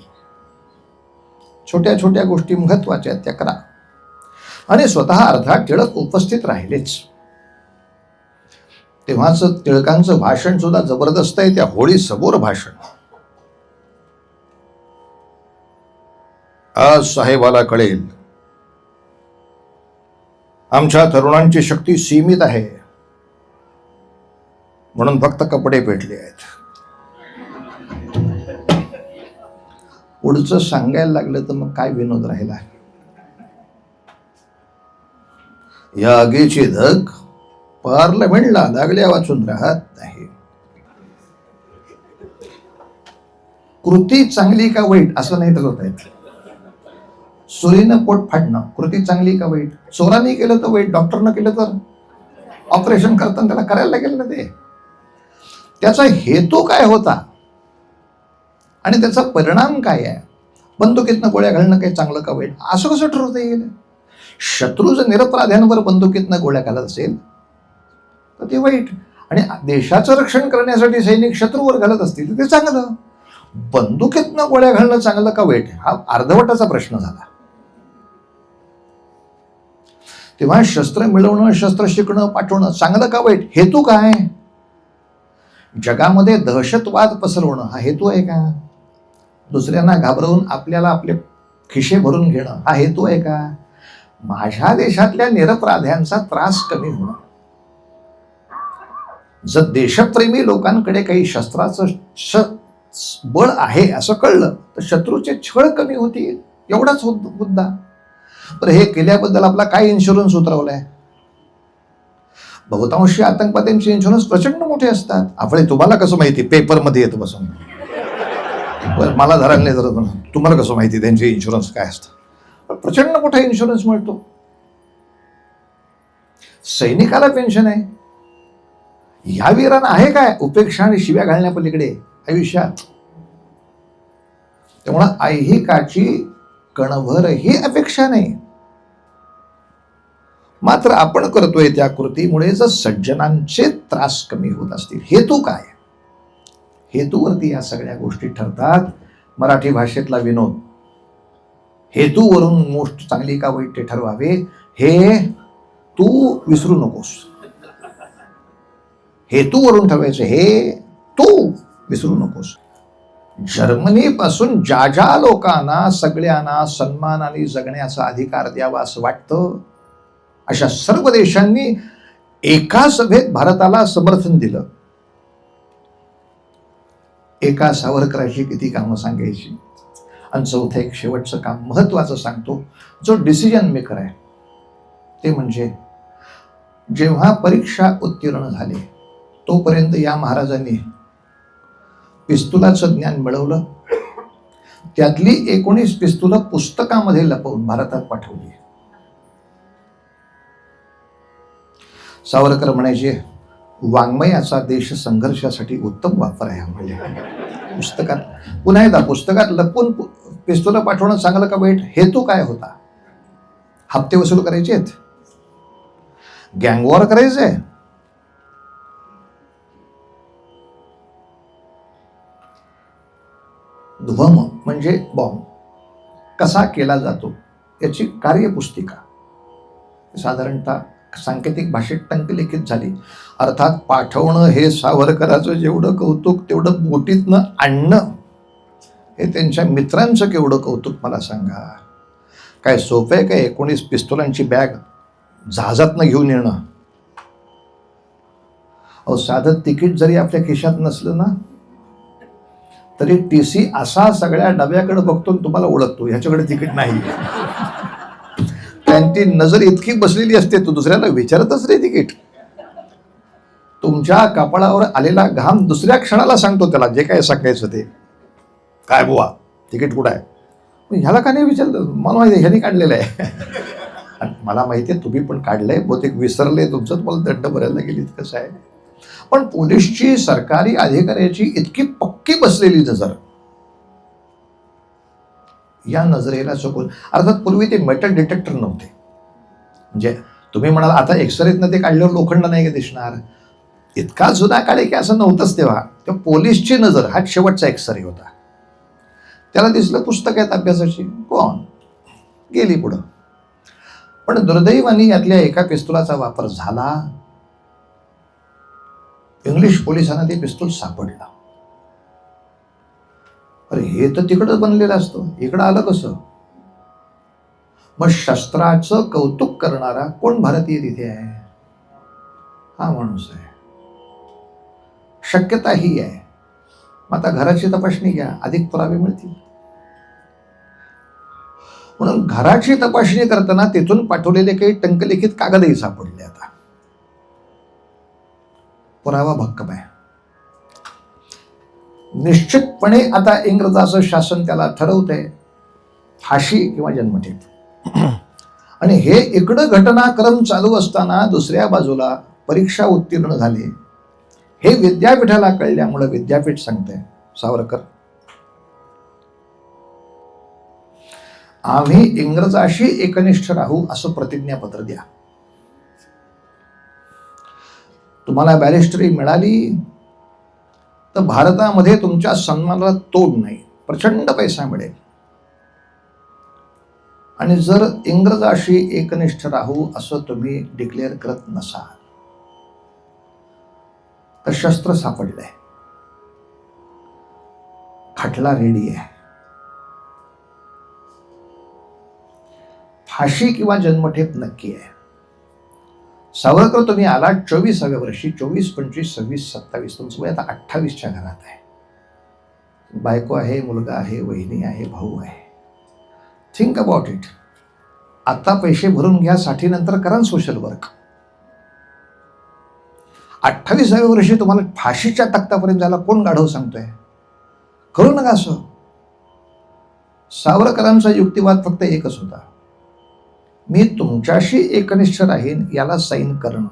छोट्या छोट्या गोष्टी महत्वाच्या आहेत त्या करा. आणि स्वतः अर्थात टिळक उपस्थित राहिलेच. तेव्हाच टिळकांचं भाषण सुद्धा जबरदस्त आहे. त्या होळी समोर भाषण. आज साहेबाला कळेल आमच्या तरुणांची शक्ती सीमित आहे, म्हणून फक्त कपडे पेटले आहेत. पुढचं सांगायला लागलं तर मग काय विनोद राहिला. या आगीची धग पार्लमेंटला लागल्या वाचून राहत नाही. कृती चांगली का वाईट असं नाही ठरवता येत. सुरीनं पोट फाडणं कृती चांगली का वाईट. चोराने केलं तर वाईट, डॉक्टरनं केलं तर ऑपरेशन करताना त्याला करायला लागेल ना ते. त्याचा हेतू काय होता आणि त्याचा परिणाम काय आहे. बंदुकीतनं गोळ्या घालणं काही चांगलं का वाईट असं कसं ठरवता येईल. शत्रू जर निरपराध्यांवर बंदुकीतनं गोळ्या घालत असेल तर ते वाईट, आणि देशाचं रक्षण करण्यासाठी सैनिक शत्रूवर घालत असतील तर ते चांगलं. बंदुकीतनं गोळ्या घालणं चांगलं का वाईट हा अर्धवटाचा प्रश्न झाला. तेव्हा शस्त्र मिळवणं, शस्त्र शिकणं, पाठवणं चांगलं का वाईट, हेतू काय. जगामध्ये दहशतवाद पसरवणं हा हेतू आहे का. दुसऱ्यांना घाबरवून आपल्याला आपले खिशे भरून घेणं हा हेतू आहे का. माझ्या देशातल्या निरपराध्यांचा त्रास कमी होणं. जर देशप्रेमी लोकांकडे काही शस्त्राचं बळ आहे असं कळलं तर शत्रूचे छळ कमी होतील, एवढाच मुद्दा. तर हे केल्याबद्दल आपला काय इन्शुरन्स उतरवलाय. बहुतांशी आतंकवाद्यांचे इन्शुरन्स प्रचंड मोठे असतात. आपले तुम्हाला कसं माहिती, पेपरमध्ये येतं बसून. मला धरायला नाही जरा, तुम्हाला कसं माहिती त्यांचे इन्शुरन्स काय असतं. प्रचंड मोठा इन्शुरन्स मिळतो. सैनिकाला पेन्शन आहे. ह्या वीरांना आहे काय उपेक्षा आणि शिव्या घालण्यापलीकडे आयुष्यात. त्यामुळं ऐहिकाची कणभरही अपेक्षा नाही. मात्र आपण करतोय त्या कृतीमुळे जर सज्जनांचे त्रास कमी होत असतील. हेतू काय, हेतूवरती या सगळ्या गोष्टी ठरतात. मराठी भाषेतला विनोद, हेतूवरून गोष्ट चांगली का वाईट ते ठरवावे हे तू विसरू नकोस. हेतूवरून ठरवायचं हे तू विसरू नकोस. जर्मनीपासून ज्या ज्या लोकांना सगळ्यांना सन्मानाने जगण्याचा अधिकार द्यावा असं वाटतं अशा सर्व देशांनी एका सभेत भारताला समर्थन दिलं. एका सावरकराची किती कामं सांगायची. आणि चौथं एक शेवटचं काम महत्वाचं सांगतो, जो डिसिजन मेकर आहे ते म्हणजे जेव्हा परीक्षा उत्तीर्ण झाली तोपर्यंत या महाराजांनी पिस्तुलाचं ज्ञान मिळवलं. त्यातली 19 पिस्तुलं पुस्तकामध्ये लपवून भारतात पाठवली. सावरकर म्हणायचे वाङ्मयाचा देश संघर्षासाठी उत्तम वापर आहे. म्हणजे पुस्तकात, पुन्हा एकदा पुस्तकात लपवून पिस्तुलं पाठवणं चांगलं का वाईट, हेतू काय होता. हप्ते वसूल करायचे आहेत, गँगवॉर करायचंय, ध्वम म्हणजे बॉम्ब कसा केला जातो याची कार्यपुस्तिका साधारणतः सांकेतिक भाषेत टंकलिखित झाली. अर्थात पाठवणं हे सावरकराचं जेवढं कौतुक तेवढं बोटीतनं आणणं हे त्यांच्या मित्रांचं केवढं कौतुक मला सांगा. काय सोपं आहे काय 19 पिस्तुलांची बॅग जहाजातनं घेऊन येणं. अहो साधं तिकीट जरी आपल्या खिशात नसलं ना तरी टीसी असा सगळ्या डब्याकडे बघतो तुम्हाला ओळखतो, ह्याच्याकडे तिकीट नाही. त्यांची नजर इतकी बसलेली असते तो दुसऱ्याला विचारतच रे तिकीट. तुमच्या कपाळावर आलेला घाम दुसऱ्या क्षणाला सांगतो त्याला जे काय सांगायचं ते. काय बुवा तिकीट कुठं आहे, ह्याला का नाही विचारलं, मला माहिती आहे ह्याने काढलेलं आहे. आणि मला माहिती आहे तुम्ही पण काढलंय, बहुतेक विसरले तुमचं, तुम्हाला दंड भरायला गेलीत कसं आहे. पण पोलीसची सरकारी अधिकाऱ्याची इतकी पक्की बसलेली नजर, या नजरेला चुकून. अर्थात पूर्वी ते मेटल डिटेक्टर नव्हते. म्हणजे तुम्ही म्हणाल आता एक्सरेतनं ते काढल्यावर लोखंड नाही का दिसणार, इतका जुना काळ की असं नव्हतंच तेव्हा. तेव्हा पोलीसची नजर हा शेवटचा एक्सरे होता. त्याला दिसलं पुस्तक आहेत अभ्यासाची, कोण गेली पुढं. पण दुर्दैवाने यातल्या एका पिस्तुलाचा वापर झाला. इंग्लिश पोलिसांना ते पिस्तूल सापडलं. अरे हे तर तिकडं बनलेलं असतं, इकडं आलं कसं. मग शस्त्राचं कौतुक करणारा कोण भारतीय तिथे आहे, हा माणूस आहे. शक्यता ही आहे. मग आता घराची तपासणी घ्या, अधिक पुरावे मिळतील. म्हणून घराची तपासणी करताना तिथून पाठवलेले काही टंकलिखित कागदही सापडले. आता पुरावा भक्कम आहे. निश्चितपणे आता इंग्रजाचं शासन त्याला ठरवतंय फाशी किंवा जन्मठेप. आणि हे इकडं घटनाक्रम चालू असताना दुसऱ्या बाजूला परीक्षा उत्तीर्ण झाले हे विद्यापीठाला कळल्यामुळे विद्यापीठ सांगते, सावरकर आम्ही इंग्रजाशी एकनिष्ठ राहू असं प्रतिज्ञापत्र द्या. तुम्हाला बॅरिस्टरी मिळाली तर भारतामध्ये तुमच्या सन्मानाला तोड नाही, प्रचंड पैसा मिळेल. आणि जर इंग्रजाशी एकनिष्ठ राहू असं तुम्ही डिक्लेअर करत नसाल तर शस्त्र सापडलंय, खटला रेडी आहे. फाशी किंवा जन्मठेप नक्की आहे. सावरकर तुम्ही आला 24व्या वर्षी, 24, 25, 26, 27, तुमचं वय आता 28च्या घरात आहे. बायको आहे, मुलगा आहे, वहिनी आहे, भाऊ आहे. Think about it. आता पैसे भरून घ्या, 60 नंतर करा सोशल वर्क. 28व्या वर्षी तुम्हाला फाशीच्या तख्तापर्यंत जायला कोण गाढव सांगतोय? करू नका असं. सावरकरांचा युक्तिवाद फक्त एकच होता, मी तुमच्याशी एकनिष्ठ राहीन याला साईन करणं.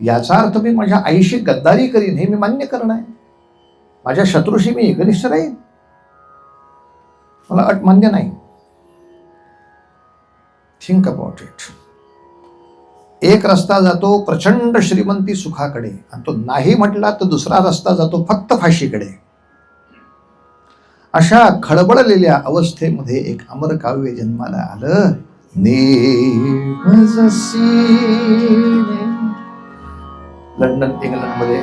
याचा अर्थ मी माझ्या आईशी गद्दारी करीन हे मी मान्य करणं आहे. माझ्या शत्रूशी मी एकनिष्ठ राहीन, मला अट मान्य नाही. Think about it. एक रस्ता जातो प्रचंड श्रीमंती सुखाकडे आणि तो नाही म्हटला तर दुसरा रस्ता जातो फक्त फाशीकडे. अशा खळबळलेल्या अवस्थेमध्ये एक अमर काव्य जन्माला आलं. लंडन इंग्लंडमध्ये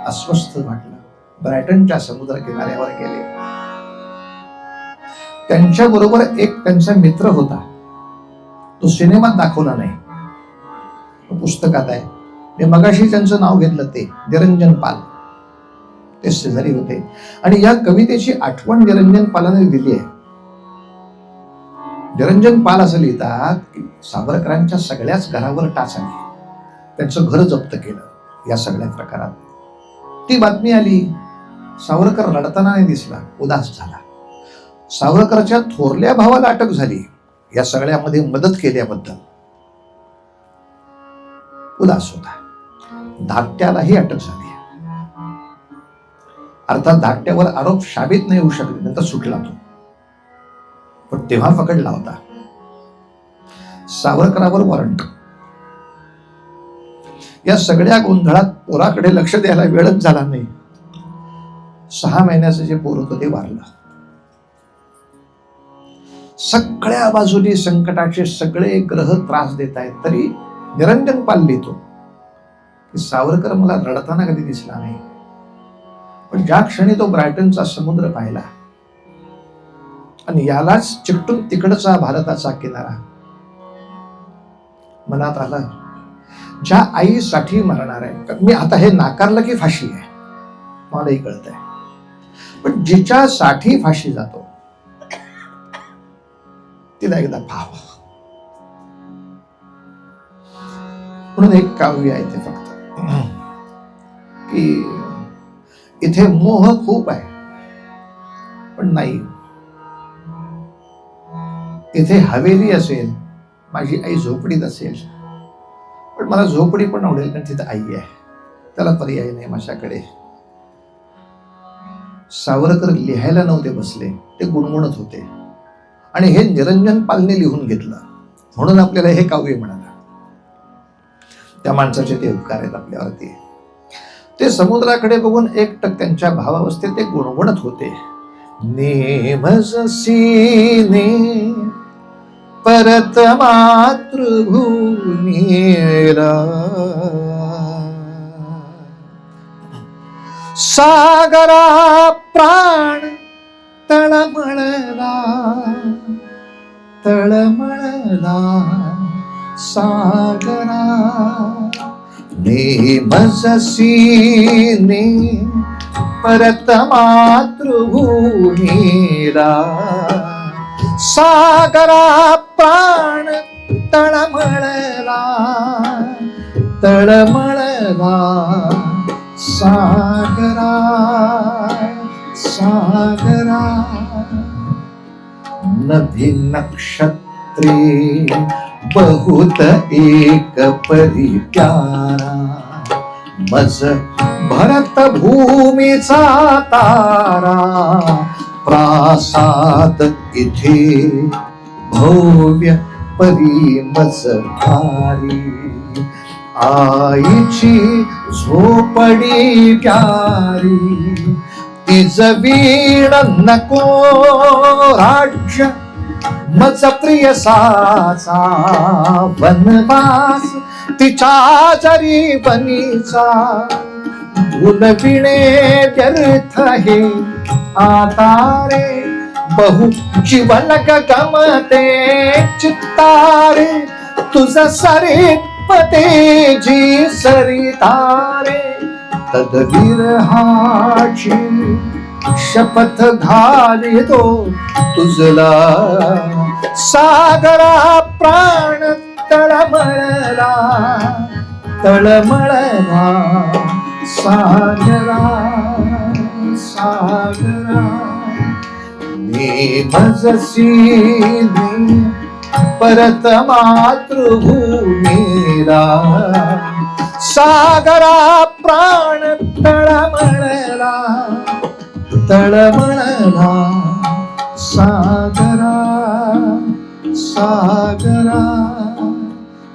अस्वस्थ वाटलं. ब्रायटनच्या समुद्र किनाऱ्यावर गेले. त्यांच्या बरोबर एक त्यांचा मित्र होता. तो सिनेमात दाखवला नाही, पुस्तकात आहे. मी मगाशी त्यांचं नाव घेतलं ते निरंजन पाल, ते शेजारी होते. आणि या कवितेची आठवण निरंजन पालाने दिली आहे. निरंजन पाल असं लिहितात की सावरकरांच्या सगळ्याच घरावर टाच आली, त्यांचं घर जप्त केलं या सगळ्या प्रकारात. ती बातमी आली, सावरकर रडताना नाही दिसला, उदास झाला. सावरकरच्या थोरल्या भावाला अटक झाली या सगळ्यामध्ये मदत केल्याबद्दल, उदास होता. धाकट्यालाही अटक झाली. अर्थात धाकट्यावर आरोप साबित नाही होऊ शकले, नंतर सुटला तो, पण तेव्हा पकडला होता. सावरकरावर वॉरंट. या सगळ्या गोंधळात पोराकडे लक्ष द्यायला वेळच झाला नाही. 6 महिन्याचं जे पोर होतं ते वारलं. सगळ्या बाजूनी संकटाचे सगळे ग्रह त्रास देत आहेत, तरी निरंजन पाल लिहितो की सावरकर मला रडताना कधी दिसला नाही. पण ज्या क्षणी तो ब्रायटनचा समुद्र पाहिला आणि यालाच चिकटून तिकडचा भारताचा किनारा मनात आला, ज्या आईसाठी मरणार आहे. मी आता हे नाकारलं की फाशी आहे, मलाही कळत आहे, पण जिच्यासाठी फाशी जातो तिला एकदा पाहावं. म्हणून एक काव्य आहे ते फक्त की इथे मोह खूप आहे पण नाही. इथे हवेली असेल, माझी आई झोपडीत असेल, पण मला झोपडी पण आवडेल कारण तिथे आई आहे, त्याला पर्याय नाही माझ्याकडे. सावरकर लिहायला नव्हते बसले, ते गुणगुणत होते आणि हे निरंजन पालने लिहून घेतलं म्हणून आपल्याला हे काव्य मिळालं. त्या माणसाचे ते उपकार आहेत आपल्यावरती. ते समुद्राकडे बघून एकटक त्यांच्या भावावस्थेत ते गुणगुणत होते. नेमजसीने परत मातृभूमीला सागरा प्राण तळमळला तळमळला सागरा. नेमजसीने परत मातृभूमीला सागरा प्राण तळमळला तळमळला सागरा सागरा नभी नक्षत्रे बहुत एक परी प्यारा मज भरत भूमीचा तारा प्रासाद इथे भव्य परी मजभारी आईची झोपडी प्यारी तिज वीण नको राज्य मज प्रिय साचा वनवास तिच्या जरी बनीचा भूलविणे व्यर्थ हे आता रे बहु जीवन गमते चित्तारे तुझ सरित पते जी सरितारे तदविरहाची शपथ घालितो तुझला सागरा प्राण तळमळला तळमळला सागरा सागरा निमजसी परत मातृभूमीला सागरा प्राण तळमळला तळमळला सागरा सागरा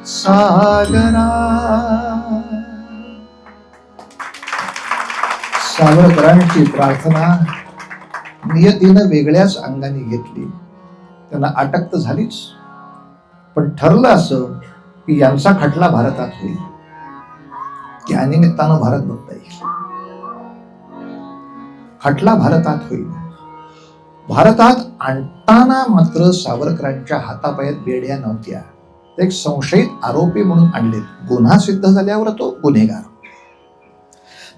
सागरा. सावरकरांची प्रार्थना नियतीनं वेगळ्याच अंगाने घेतली. त्यांना अटक तर झालीच, पण ठरलं असं की यांचा खटला भारतात होईल. त्या निमित्तानं भारत बघता येईल. खटला भारतात होईल. भारतात आणताना मात्र सावरकरांच्या हातापायात बेड्या नव्हत्या. एक संशयित आरोपी म्हणून आणलेत. गुन्हा सिद्ध झाल्यावर तो गुन्हेगार.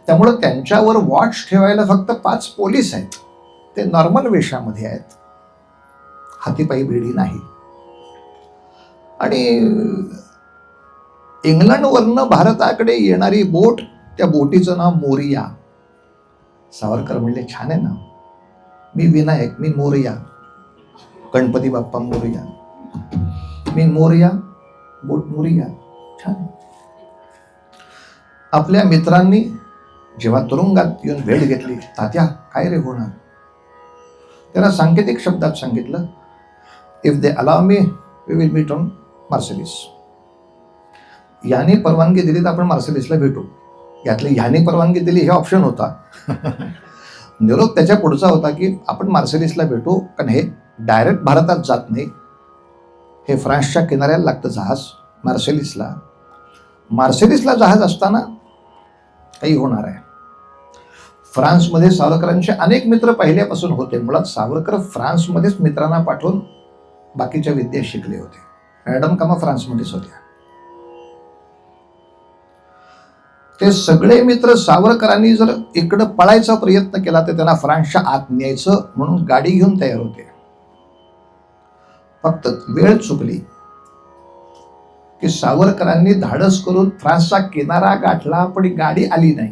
त्यामुळं त्यांच्यावर वॉच ठेवायला फक्त 5 पोलीस आहेत. ते नॉर्मल वेशामध्ये आहेत, हातीपायी बेडी नाही. आणि इंग्लंडवरनं भारताकडे येणारी बोट, त्या बोटीचं नाव मोरिया. सावरकर म्हणले छान आहे ना, मी विनायक, मी मोरिया, गणपती बाप्पा मोरिया, मी मोरिया, बोट मोरिया, छान. आपल्या मित्रांनी जेव्हा तुरुंगात येऊन भेट घेतली, तात्या काय रे होणार, त्यांना सांकेतिक शब्दात सांगितलं, if they allow me we will meet on Marseilles. याने परवानगी दिली तर आपण मार्सेलिसला भेटू. यातले ह्याने परवानगी दिली हे ऑप्शन होता. निरोप त्याच्या पुढचा होता की आपण मार्सेलिसला भेटू, कारण हे डायरेक्ट भारतात जात नाही, हे फ्रान्सच्या किनाऱ्याला लागतं जहाज मार्सेलिसला. मार्सेलिसला जहाज असताना काही होणार आहे. फ्रान्समध्ये सावरकरांचे अनेक मित्र पहिल्यापासून होते. मुळात सावरकर फ्रान्समध्येच मित्रांना पाठवून बाकीच्या विद्या शिकले होते. मॅडम कामा फ्रान्समध्येच होत्या. ते सगळे मित्र सावरकरांनी जर इकडं पळायचा प्रयत्न केला तर त्यांना फ्रान्सच्या आत न्यायचं म्हणून गाडी घेऊन तयार होते. फक्त वेळ चुकली की सावरकरांनी धाडस करून फ्रान्सचा किनारा गाठला, पण गाडी आली नाही.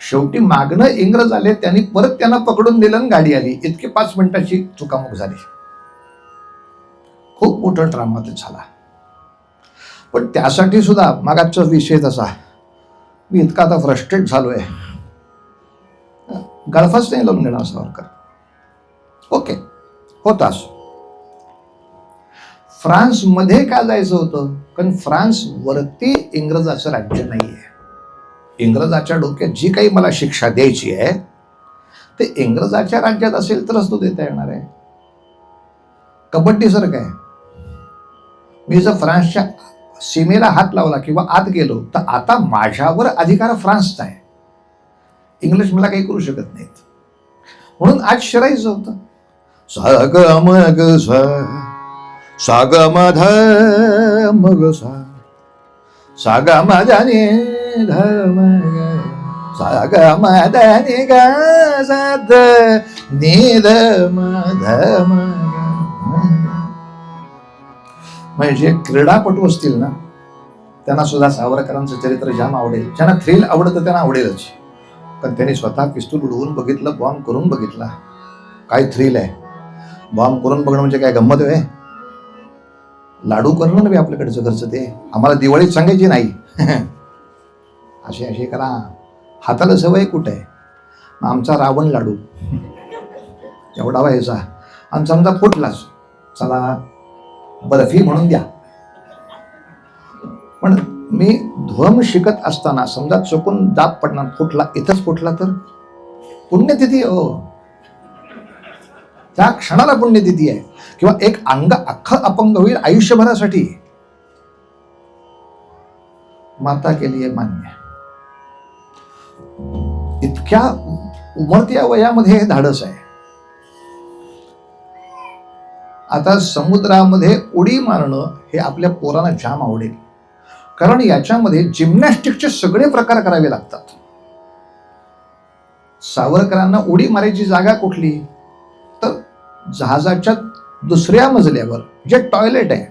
शेवटी मागणं इंग्रज आले, त्यांनी परत त्यांना पकडून दिलं आणि गाडी आली. इतकी 5 मिनिटाची चुकामुक झाली. खूप मोठा ड्रामा ते झाला. पण त्यासाठी सुद्धा मागाचा विषय तसा, मी इतका आता फ्रस्ट्रेट झालोय, गळफास नाही लावून देणार सावरकर. ओके, होतास. फ्रान्समध्ये का जायचं होतं? कारण फ्रान्स वरती इंग्रजाचं राज्य नाहीये. इंग्रजाच्या डोक्यात जी काही मला शिक्षा द्यायची आहे ते इंग्रजाच्या राज्यात असेल तरच तो देता येणार आहे. कबड्डी सर काय, मी जर फ्रान्सच्या सीमेला हात लावला किंवा आत गेलो तर आता माझ्यावर अधिकार फ्रान्सचा आहे. इंग्लिश मला काही करू शकत नाहीत. म्हणून आज शिरायचं होतं. सा ग मग सा ग म ध मग सा ग म ध नि ध मग सा ग म ध नि ग सा ध नि ध म ध मग म्हणजे जे क्रीडापटू असतील ना, त्यांना सुद्धा सावरकरांचं चरित्र जाम आवडेल. ज्यांना थ्रिल आवडतं त्यांना आवडेलच. पण त्यांनी स्वतः पिस्तूल उडवून बघितलं, बॉम्ब करून बघितला. काय थ्रिल आहे? बॉम्ब करून बघणं म्हणजे काय गंमत आहे? लाडू करणं नव्हे आपल्याकडचं घरचं ते. आम्हाला दिवाळीत सांगायची नाही. असे असे करा, हाताला सवय कुठे आहे? आमचा रावण लाडू एवढा व्हायचा आणि समजा फुटलाच, चला बर्फी म्हणून द्या. पण मी ध्वम शिकत असताना समजा चुकून दाब पडणार, फुटला, इथंच फुटला तर पुण्यतिथी. त्या क्षणाला पुण्यतिथी आहे. किंवा एक अंग अख्खं अपंग होईल आयुष्यभरासाठी. माता केली आहे मान्य. इतक्या उमरत्या वयामध्ये हे धाडस आहे. आता समुद्रामध्ये उडी मारणं हे आपल्या पोरांना जाम आवडेल, कारण याच्यामध्ये जिम्नॅस्टिकचे सगळे प्रकार करावे लागतात. सावरकरांना उडी मारायची जागा कुठली? तर जहाजाच्या दुसऱ्या मजल्यावर जे टॉयलेट आहे,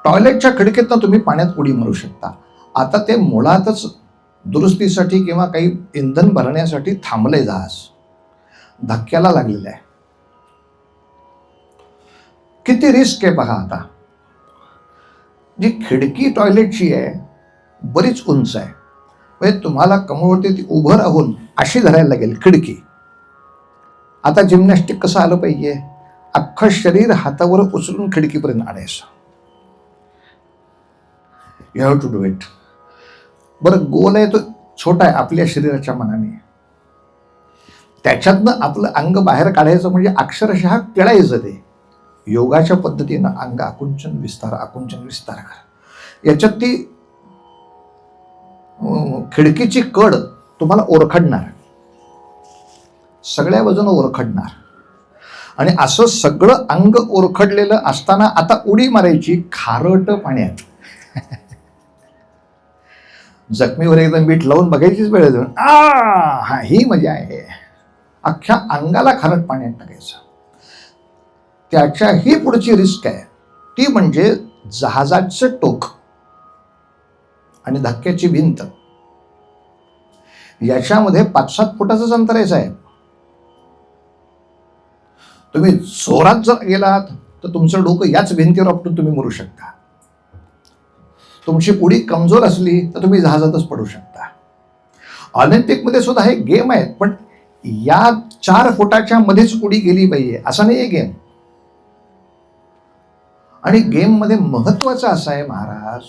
टॉयलेटच्या खिडकीतनं तुम्ही पाण्यात उडी मारू शकता. आता ते मुळातच दुरुस्तीसाठी किंवा काही इंधन भरण्यासाठी थांबले जहाज, धक्क्याला लागलेलं आहे. किती रिस्क आहे पहा. आता जी खिडकी टॉयलेटची आहे बरीच उंच आहे, म्हणजे तुम्हाला कमळवरती ती उभं राहून अशी धरायला लागेल खिडकी. आता जिम्नॅस्टिक कसं आलं पाहिजे? अख्खं शरीर हातावर उचलून खिडकीपर्यंत आणायचं. You have to do it. बरं, गोल आहे तो छोटा आहे आपल्या शरीराच्या मनाने, त्याच्यातनं आपलं अंग बाहेर काढायचं म्हणजे अक्षरशः पिळायचं ते. योगाच्या पद्धतीनं अंग आकुंचन विस्तार, आकुंचन विस्तार करा. याच्यात ती खिडकीची कड तुम्हाला ओरखडणार, सगळ्या बाजूनं ओरखडणार. आणि असं सगळं अंग ओरखडलेलं असताना आता उडी मारायची खारट पाण्यात. जखमीवर एकदम मीठ लावून बघायचीच वेळ देऊन हा ही मजा आहे. अख्ख्या अंगाला खारट पाण्यात टाकायचं. त्याच्याही पुढची रिस्क आहे, ती म्हणजे जहाजाचं टोक आणि धक्क्याची भिंत. याच्यामध्ये 5-7 फुटाचंच अंतर आहे साहेब. तुम्ही जोरात जर गेलात तर तुमचं डोकं याच भिंतीवर आपटून तुम्ही मरू शकता. तुमची उडी कमजोर असली तर तुम्ही जहाजातच पडू शकता. ऑलिम्पिकमध्ये सुद्धा हे गेम आहेत, पण या 4 फुटाच्या मध्येच उडी गेली पाहिजे असा नाही आहे गेम. आणि गेम मध्ये महत्वाचं असं आहे महाराज,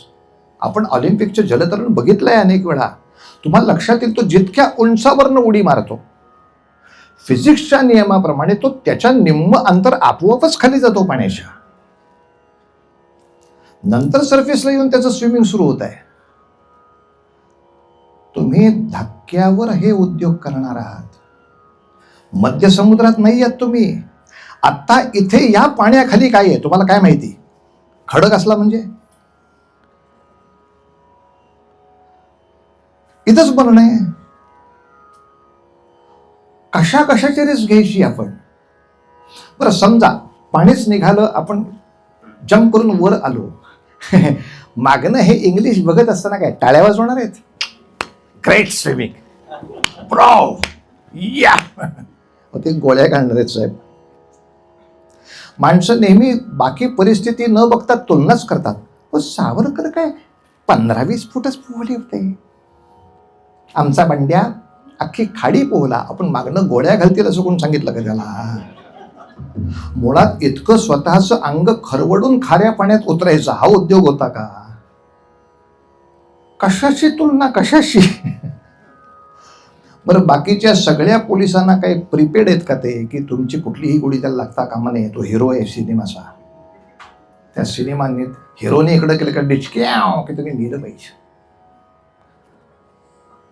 आपण ऑलिम्पिकचे जलतरण बघितलंय अनेक वेळा. तुम्हाला लक्षात येईल, तो जितक्या उंचावरनं उडी मारतो फिजिक्सच्या नियमाप्रमाणे तो त्याच्या निम्म अंतर आपोआपच खाली जातो पाण्याच्या. नंतर सरफेसला येऊन त्याचं स्विमिंग सुरू होत आहे. तुम्ही धक्क्यावर हे उद्योग करणार आहात. मध्य समुद्रात नाही आहात तुम्ही. आता इथे या पाण्याखाली काय आहे तुम्हाला काय माहिती? खडक असला म्हणजे इथंच बनणं आहे. कशा कशाची रिस्क घ्यायची आपण? बरं, समजा पाणीच निघालं, आपण जंप करून वर आलो. मागणं हे इंग्लिश बघत असताना काय टाळ्या वाजवणार आहेत? ग्रेट स्विमिंग, ब्रो, या, ते गोळ्या काढणार आहेत साहेब. माणसं नेहमी बाकी परिस्थिती न बघता तुलनाच करतात. पण सावरकर काय 15-20 फुटच पोहले होते. आमचा बंड्या अख्खी खाडी पोहला. आपण मागणं गोळ्या घालतील असं कोण सांगितलं का त्याला? मुळात इतकं स्वतःचं अंग खरवडून खाऱ्या पाण्यात उतरायचा हा उद्योग होता का? कशाची तुलना कशाशी? बरं, बाकीच्या सगळ्या पोलिसांना काही प्रिपेड आहेत का ते, की तुमची कुठलीही गोळी त्याला लागता कामा नये, तो हिरो आहे सिनेमाचा. त्या सिनेमाने हिरोने इकडं केलं का डिचक्याव की तुम्ही लिहिलं पाहिजे.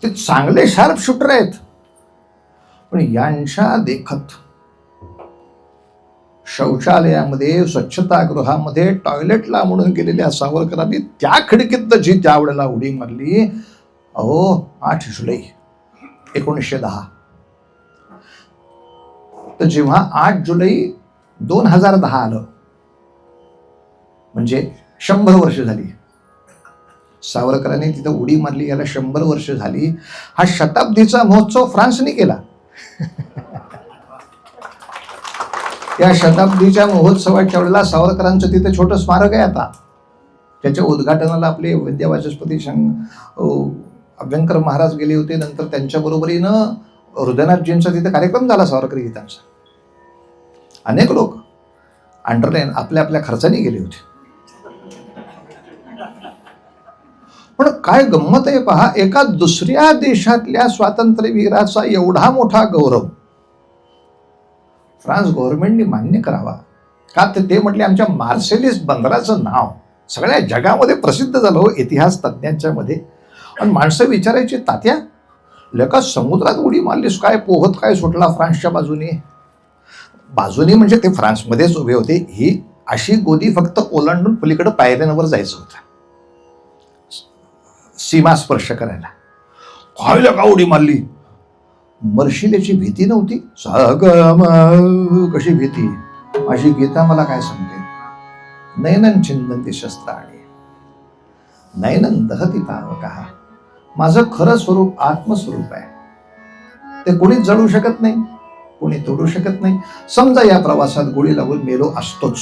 ते चांगले शार्प शूटर आहेत, पण यांच्या देखत शौचालयामध्ये, स्वच्छतागृहामध्ये, टॉयलेटला म्हणून गेलेल्या सावरकरांनी त्या खिडकीत जी त्यावेळेला उडी मारली. अहो, 8 जुलै 1910. तर जेव्हा 8 जुलै 2010 आलं, म्हणजे 100 वर्ष झाली. सावरकरांनी तिथं उडी मारली, याला 100 वर्ष झाली. हा शताब्दीचा महोत्सव फ्रान्सने केला. या शताब्दीच्या महोत्सवाच्या वेळेला सावरकरांचं तिथे छोटं स्मारक आहे आता. त्याच्या उद्घाटनाला आपले विद्यावाचस्पती अभ्यंकर महाराज गेले होते. नंतर त्यांच्या बरोबरीनं हृदयनाथजींचा तिथे कार्यक्रम झाला सावरकरी गीतांचा. अनेक लोक अंडरलाईन आपल्या आपल्या खर्चाने गेले होते. पण काय गंमत आहे पहा, एका दुसऱ्या देशातल्या स्वातंत्र्यवीराचा एवढा मोठा गौरव फ्रान्स गव्हर्नमेंटने मान्य करावा का? ते म्हटले आमच्या मार्सेलिस बंदराचं नाव सगळ्या जगामध्ये प्रसिद्ध झालं हो, इतिहास तज्ज्ञांच्या मध्ये. आणि माणसं विचारायची, तात्या लेका समुद्रात उडी मारलीस काय, पोहत काय सुटला फ्रान्सच्या बाजूने म्हणजे ते फ्रान्समध्येच उभे होते. ही अशी गोदी फक्त ओलांडून पलीकडे पायऱ्यांवर जायचं होतं सीमा स्पर्श करायला. काय लेका उडी मारली, मरशील याची भीती नव्हती. कशी भीती, अशी गीता मला काय सांगते. नयनन छिंदंती शस्त्राणी नयनन दहती पावकः. माझं खरं स्वरूप आत्मस्वरूप आहे. ते कोणीच जळू शकत नाही, कोणी तोडू शकत नाही. समजा या प्रवासात गोळी लागून मेलो असतोच,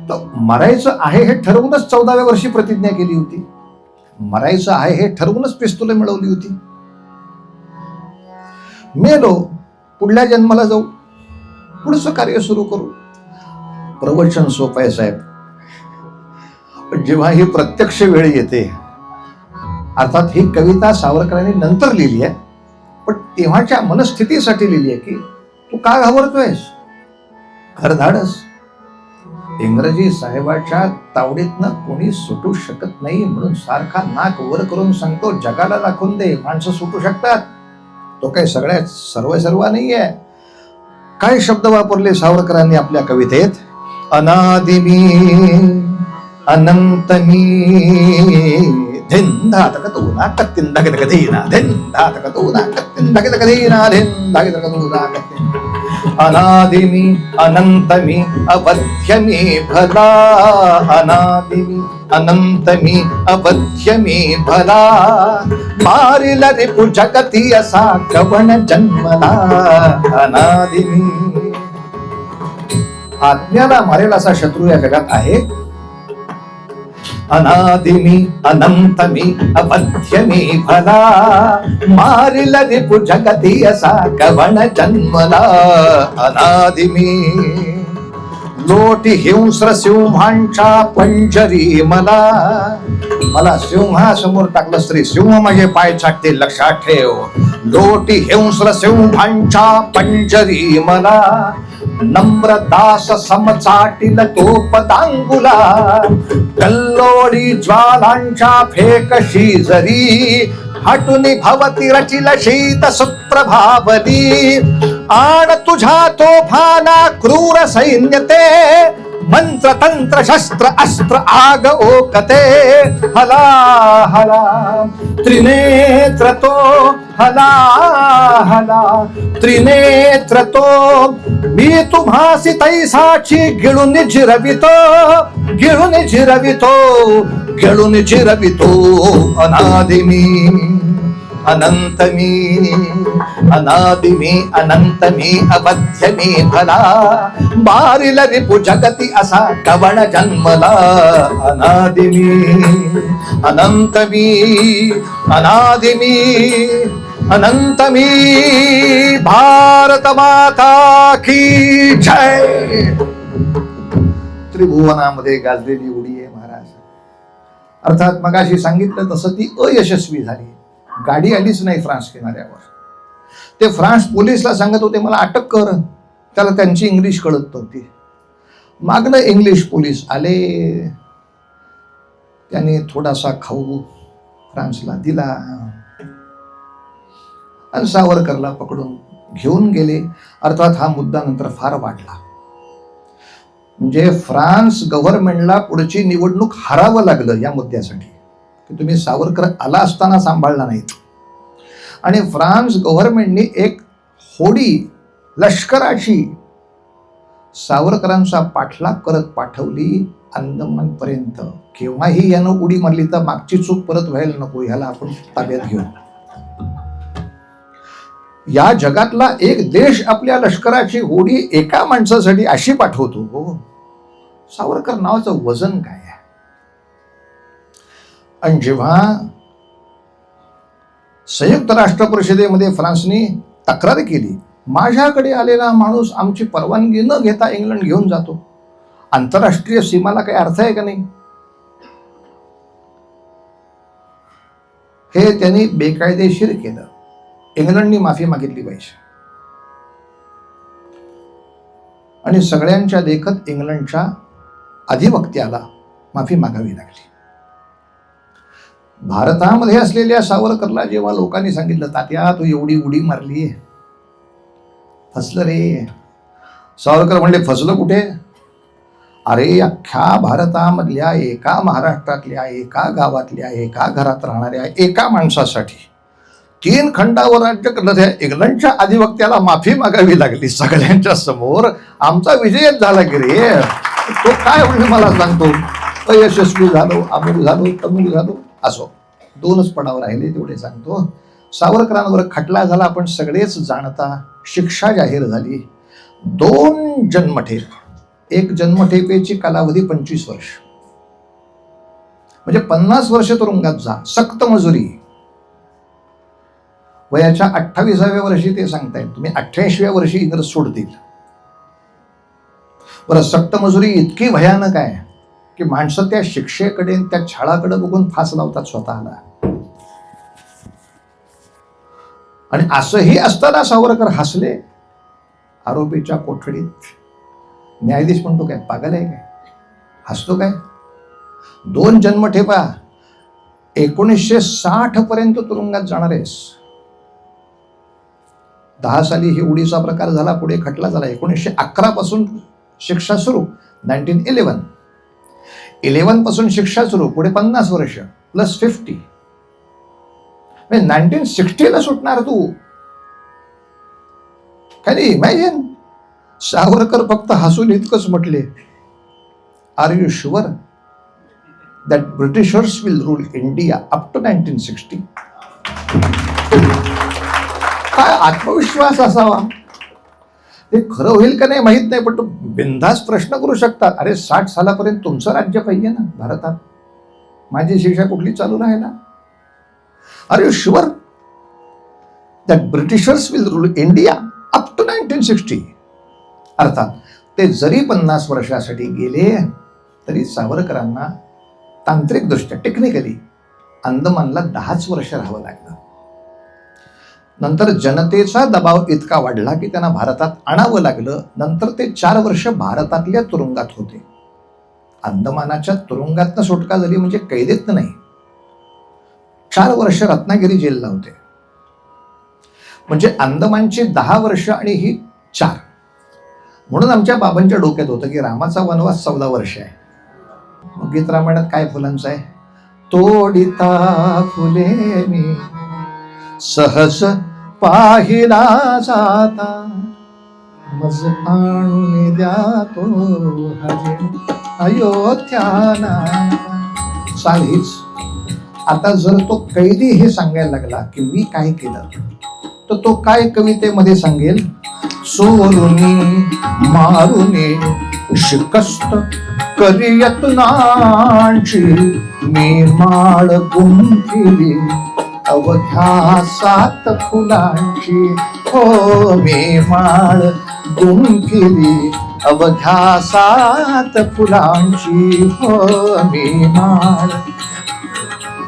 तर मरायचं आहे हे ठरवूनच 14व्या वर्षी प्रतिज्ञा केली होती. मरायचं आहे हे ठरवूनच पिस्तुले मिळवली होती. मेलो, पुढल्या जन्माला जाऊ, पुढचं कार्य सुरू करू. प्रवचन सोपं आहे साहेब, पण जेव्हा ही प्रत्यक्ष वेळ येते, अर्थात ही कविता सावरकरांनी नंतर लिहिली आहे, पण तेव्हाच्या मनस्थितीसाठी लिहिली आहे की तू का घाबरतोयस, घर धाडस. इंग्रजी साहेबाच्या तावडीतनं कोणी सुटू शकत नाही म्हणून सारखा नाक वर करून सांगतो, जगाला दाखवून दे माणसं सुटू शकतात. तो काही सगळ्यात सर्व नाही आहे. काय शब्द वापरले सावरकरांनी आपल्या कवितेत, अनादिमी अनंतमी धिंदा तकतूना कत्तिंदा कधीना धिंदा तकतूना कत्तिंदा कधीना धिंदा तकतूना कत्तिंदा. अनादिमी अनंतमी अवध्यमी भला, अनादिमी अनंतमी अवध्यमी भला. मारिल रिपु जगती असा कवण जन्मला. अनादिमी, आज्ञाला मारेल असा शत्रू या जगात आहे. अनादिमी अनंतमी अवध्यमी भला. मारिल रिपु जगती असा कवण जन्मला. अनादिमी लोटी हिंस्र सिंहांच्या पंजरी मला सिंहासमोर टाकलं तरी सिंह माझे पाय चाटते, लक्षात ठेव. लोटी हिंस्र सिंहांच्या पंजरी मला. नम्र दास समचाटील तो पदांगुला. कल्लोळी ज्वालांच्या फेकशी जरी. हटुनी भवती रचिल शीत सुप्रभावली. आण तुझ्या तोफाना क्रूर सैन्यते. मंत्र तंत्र शस्त्र अस्त्र आग ओकते. हला हला त्रिनेत्र तो, हला हला त्रिनेत्र तो. मी तुम्हासी तैसाची गिळून जिरवितो, गिळून जिरवितो, गिळून जिरवितो. अनादिमी अनंतमी अनादिमी अनंतमी अवध्यमी भला. मारिल रिपु जगती असा कवण जन्मला. अनादिमी अनंतमी अनादिमी अनंतमी. भारत माता की जय. त्रिभुवनामध्ये गाजलेली उडी आहे महाराज. अर्थात मगाशी सांगितलं तसं ती अयशस्वी झाली. गाडी आलीच नाही फ्रान्स किनाऱ्यावर. ते फ्रान्स पोलिसला सांगत होते मला अटक कर, त्याला त्यांची इंग्लिश कळत नव्हती. मागणं इंग्लिश पोलीस आले, त्याने थोडासा खाऊ फ्रान्सला दिला आणि सावरकरला पकडून घेऊन गेले. अर्थात हा मुद्दा नंतर फार वाढला. म्हणजे फ्रान्स गव्हर्नमेंटला पुढची निवडणूक हारावं लागलं या मुद्द्यासाठी की तुम्ही सावरकर आला असताना सांभाळला नाहीत. आणि फ्रान्स गव्हर्नमेंटने एक होडी लष्कराची सावरकरांचा पाठलाग करत पाठवली अंदमानपर्यंत. केव्हाही यानं उडी मारली तर मागची चूक परत व्हायला नको, ह्याला आपण ताब्यात घेऊ. या जगातला एक देश आपल्या लष्कराची होडी एका माणसासाठी अशी पाठवतो. हो, सावरकर नावाचं वजन काय आहे. आणि जेव्हा संयुक्त राष्ट्र परिषदेमध्ये फ्रान्सने तक्रार केली, माझ्याकडे आलेला माणूस आमची परवानगी न घेता इंग्लंड घेऊन जातो, आंतरराष्ट्रीय सीमाला काही अर्थ आहे का नाही, हे त्यांनी बेकायदेशीर केलं. इंग्लंडनी माफी मागितली पाहिजे. आणि सगळ्यांच्या देखत इंग्लंडच्या अधिवक्त्याला माफी मागावी लागली. भारतामध्ये असलेल्या सावरकरला जेव्हा लोकांनी सांगितलं, तात्या तू एवढी उडी मारली, फसलं रे. सावरकर म्हणले, फसलं कुठे? अरे अख्ख्या भारतामधल्या एका महाराष्ट्रातल्या एका गावातल्या एका घरात राहणाऱ्या एका माणसासाठी 3 खंडावर राज्य करलं, त्या इंग्लंडच्या अधिवक्त्याला माफी मागावी लागली सगळ्यांच्या समोर. आमचा विजय झाला की रे. तो काय म्हणजे मला सांगतो, अयशस्वी झालो, अमूल झालो, तमिळ झालो, असो 2च पडावर राहिले तेवढे सांगतो. सावरकरांवर खटला झाला, आपण सगळेच जाणता. शिक्षा जाहीर झाली. 2 जन्मठेप. एक जन्मठेपेची कालावधी 25 वर्ष, म्हणजे 50 वर्ष तुरुंगात जा, सक्त मजुरी. वयाच्या 28व्या वर्षी ते सांगतायत, तुम्ही 88व्या वर्षी इंग्रज सोडतील. बरं, सक्त मजुरी इतकी भयानक आहे की माणसं त्या शिक्षेकडे त्या छळाकडे बघून फास लावतात स्वतःला. आणि असंही असताना सावरकर हसले. आरोपीच्या कोठडीत न्यायाधीश म्हणतो, काय पागल आहे काय, हसतो काय? 2 जन्मठेपा, 1960 पर्यंत तुरुंगात जाणार आहेस. 10 साली ही उडीचा प्रकार झाला, पुढे खटला झाला. 1911 पासून शिक्षा सुरू, 1911 पासून शिक्षा सुरू, पुढे 50 वर्ष प्लस 50, 1960ला सुटणार तू. Can you imagine? सावरकर फक्त हसून इतकंच म्हटले, are you sure that Britishers will rule India up to 1960? काय आत्मविश्वास असावा. ते खरं होईल का नाही माहित नाही, पण तो बिनधास्त प्रश्न करू शकतात. अरे 60 सालापर्यंत तुमचं राज्य पाहिजे ना भारतात, माझी शिक्षा कुठली चालू राहिला? Are you sure that Britishers will rule India up to 1960? अर्थात ते जरी 50 वर्षासाठी गेले तरी सावरकरांना तांत्रिकदृष्ट्या टेक्निकली अंदमानला 10च वर्ष राहावं लागलं. नंतर जनतेचा दबाव इतका वाढला की त्यांना भारतात आणावं लागलं. नंतर ते 4 वर्ष भारतातल्या तुरुंगात होते. अंदमानाच्या तुरुंगातनं सुटका झाली म्हणजे कैदेत नाही. 4 वर्ष रत्नागिरी जेलला होते. म्हणजे अंदमानची 10 वर्ष आणि ही 4. म्हणून आमच्या बाबांच्या डोक्यात होतं की रामाचा वनवास 14 वर्ष आहे. मग गीत रामायणात काय फुलांचं आहे? तोडिता फुले मी सहज पाहिला जाता, मज आणून द्या तो हजे अयोध्याना. चाल हीच. आता जर तो कैदी हे सांगायला लागला की मी काय केलं, तर तो काय कवितेमध्ये सांगेल? सोलुनी मारुनी शिकस्त करियत्नांची मी माळ गुंफिली अवघ्या 7 फुलांची. हो मी माळ गुंफिली अवघ्या 7 फुलांची. हो मी माळ.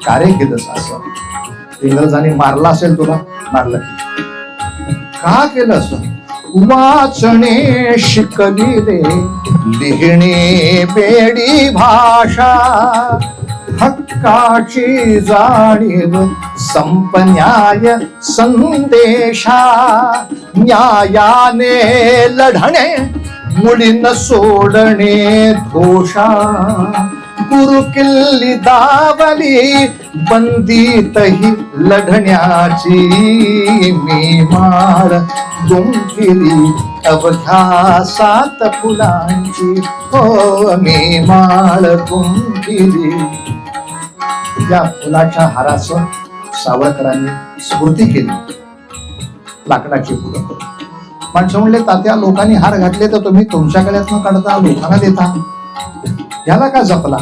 का रे केलंस असं? इंग्रजांनी मारला असेल तुला? मारलं. का केलं असं? वाचणे शिकविले लिहिणे बेडी भाषा, हक्काची जाणीव संपन्याय संदेशा, न्यायाने लढणे मुलीन सोडणे घोषा, गुरुकिल्ली दावली बंदीतही लढण्याची मी माळ गुंफिली अवघ्या 7 फुलांची. हो मी माळ गुंफिली. या फुलाच्या हाराचं सावरकरांनी स्फूर्ती केली, लाकडाची फुलं करून. माणसं म्हणले, तात्या लोकांनी हार घातले तर तुम्ही तुमच्या गळ्यात न काढता लोकांना देता, याला का जपला?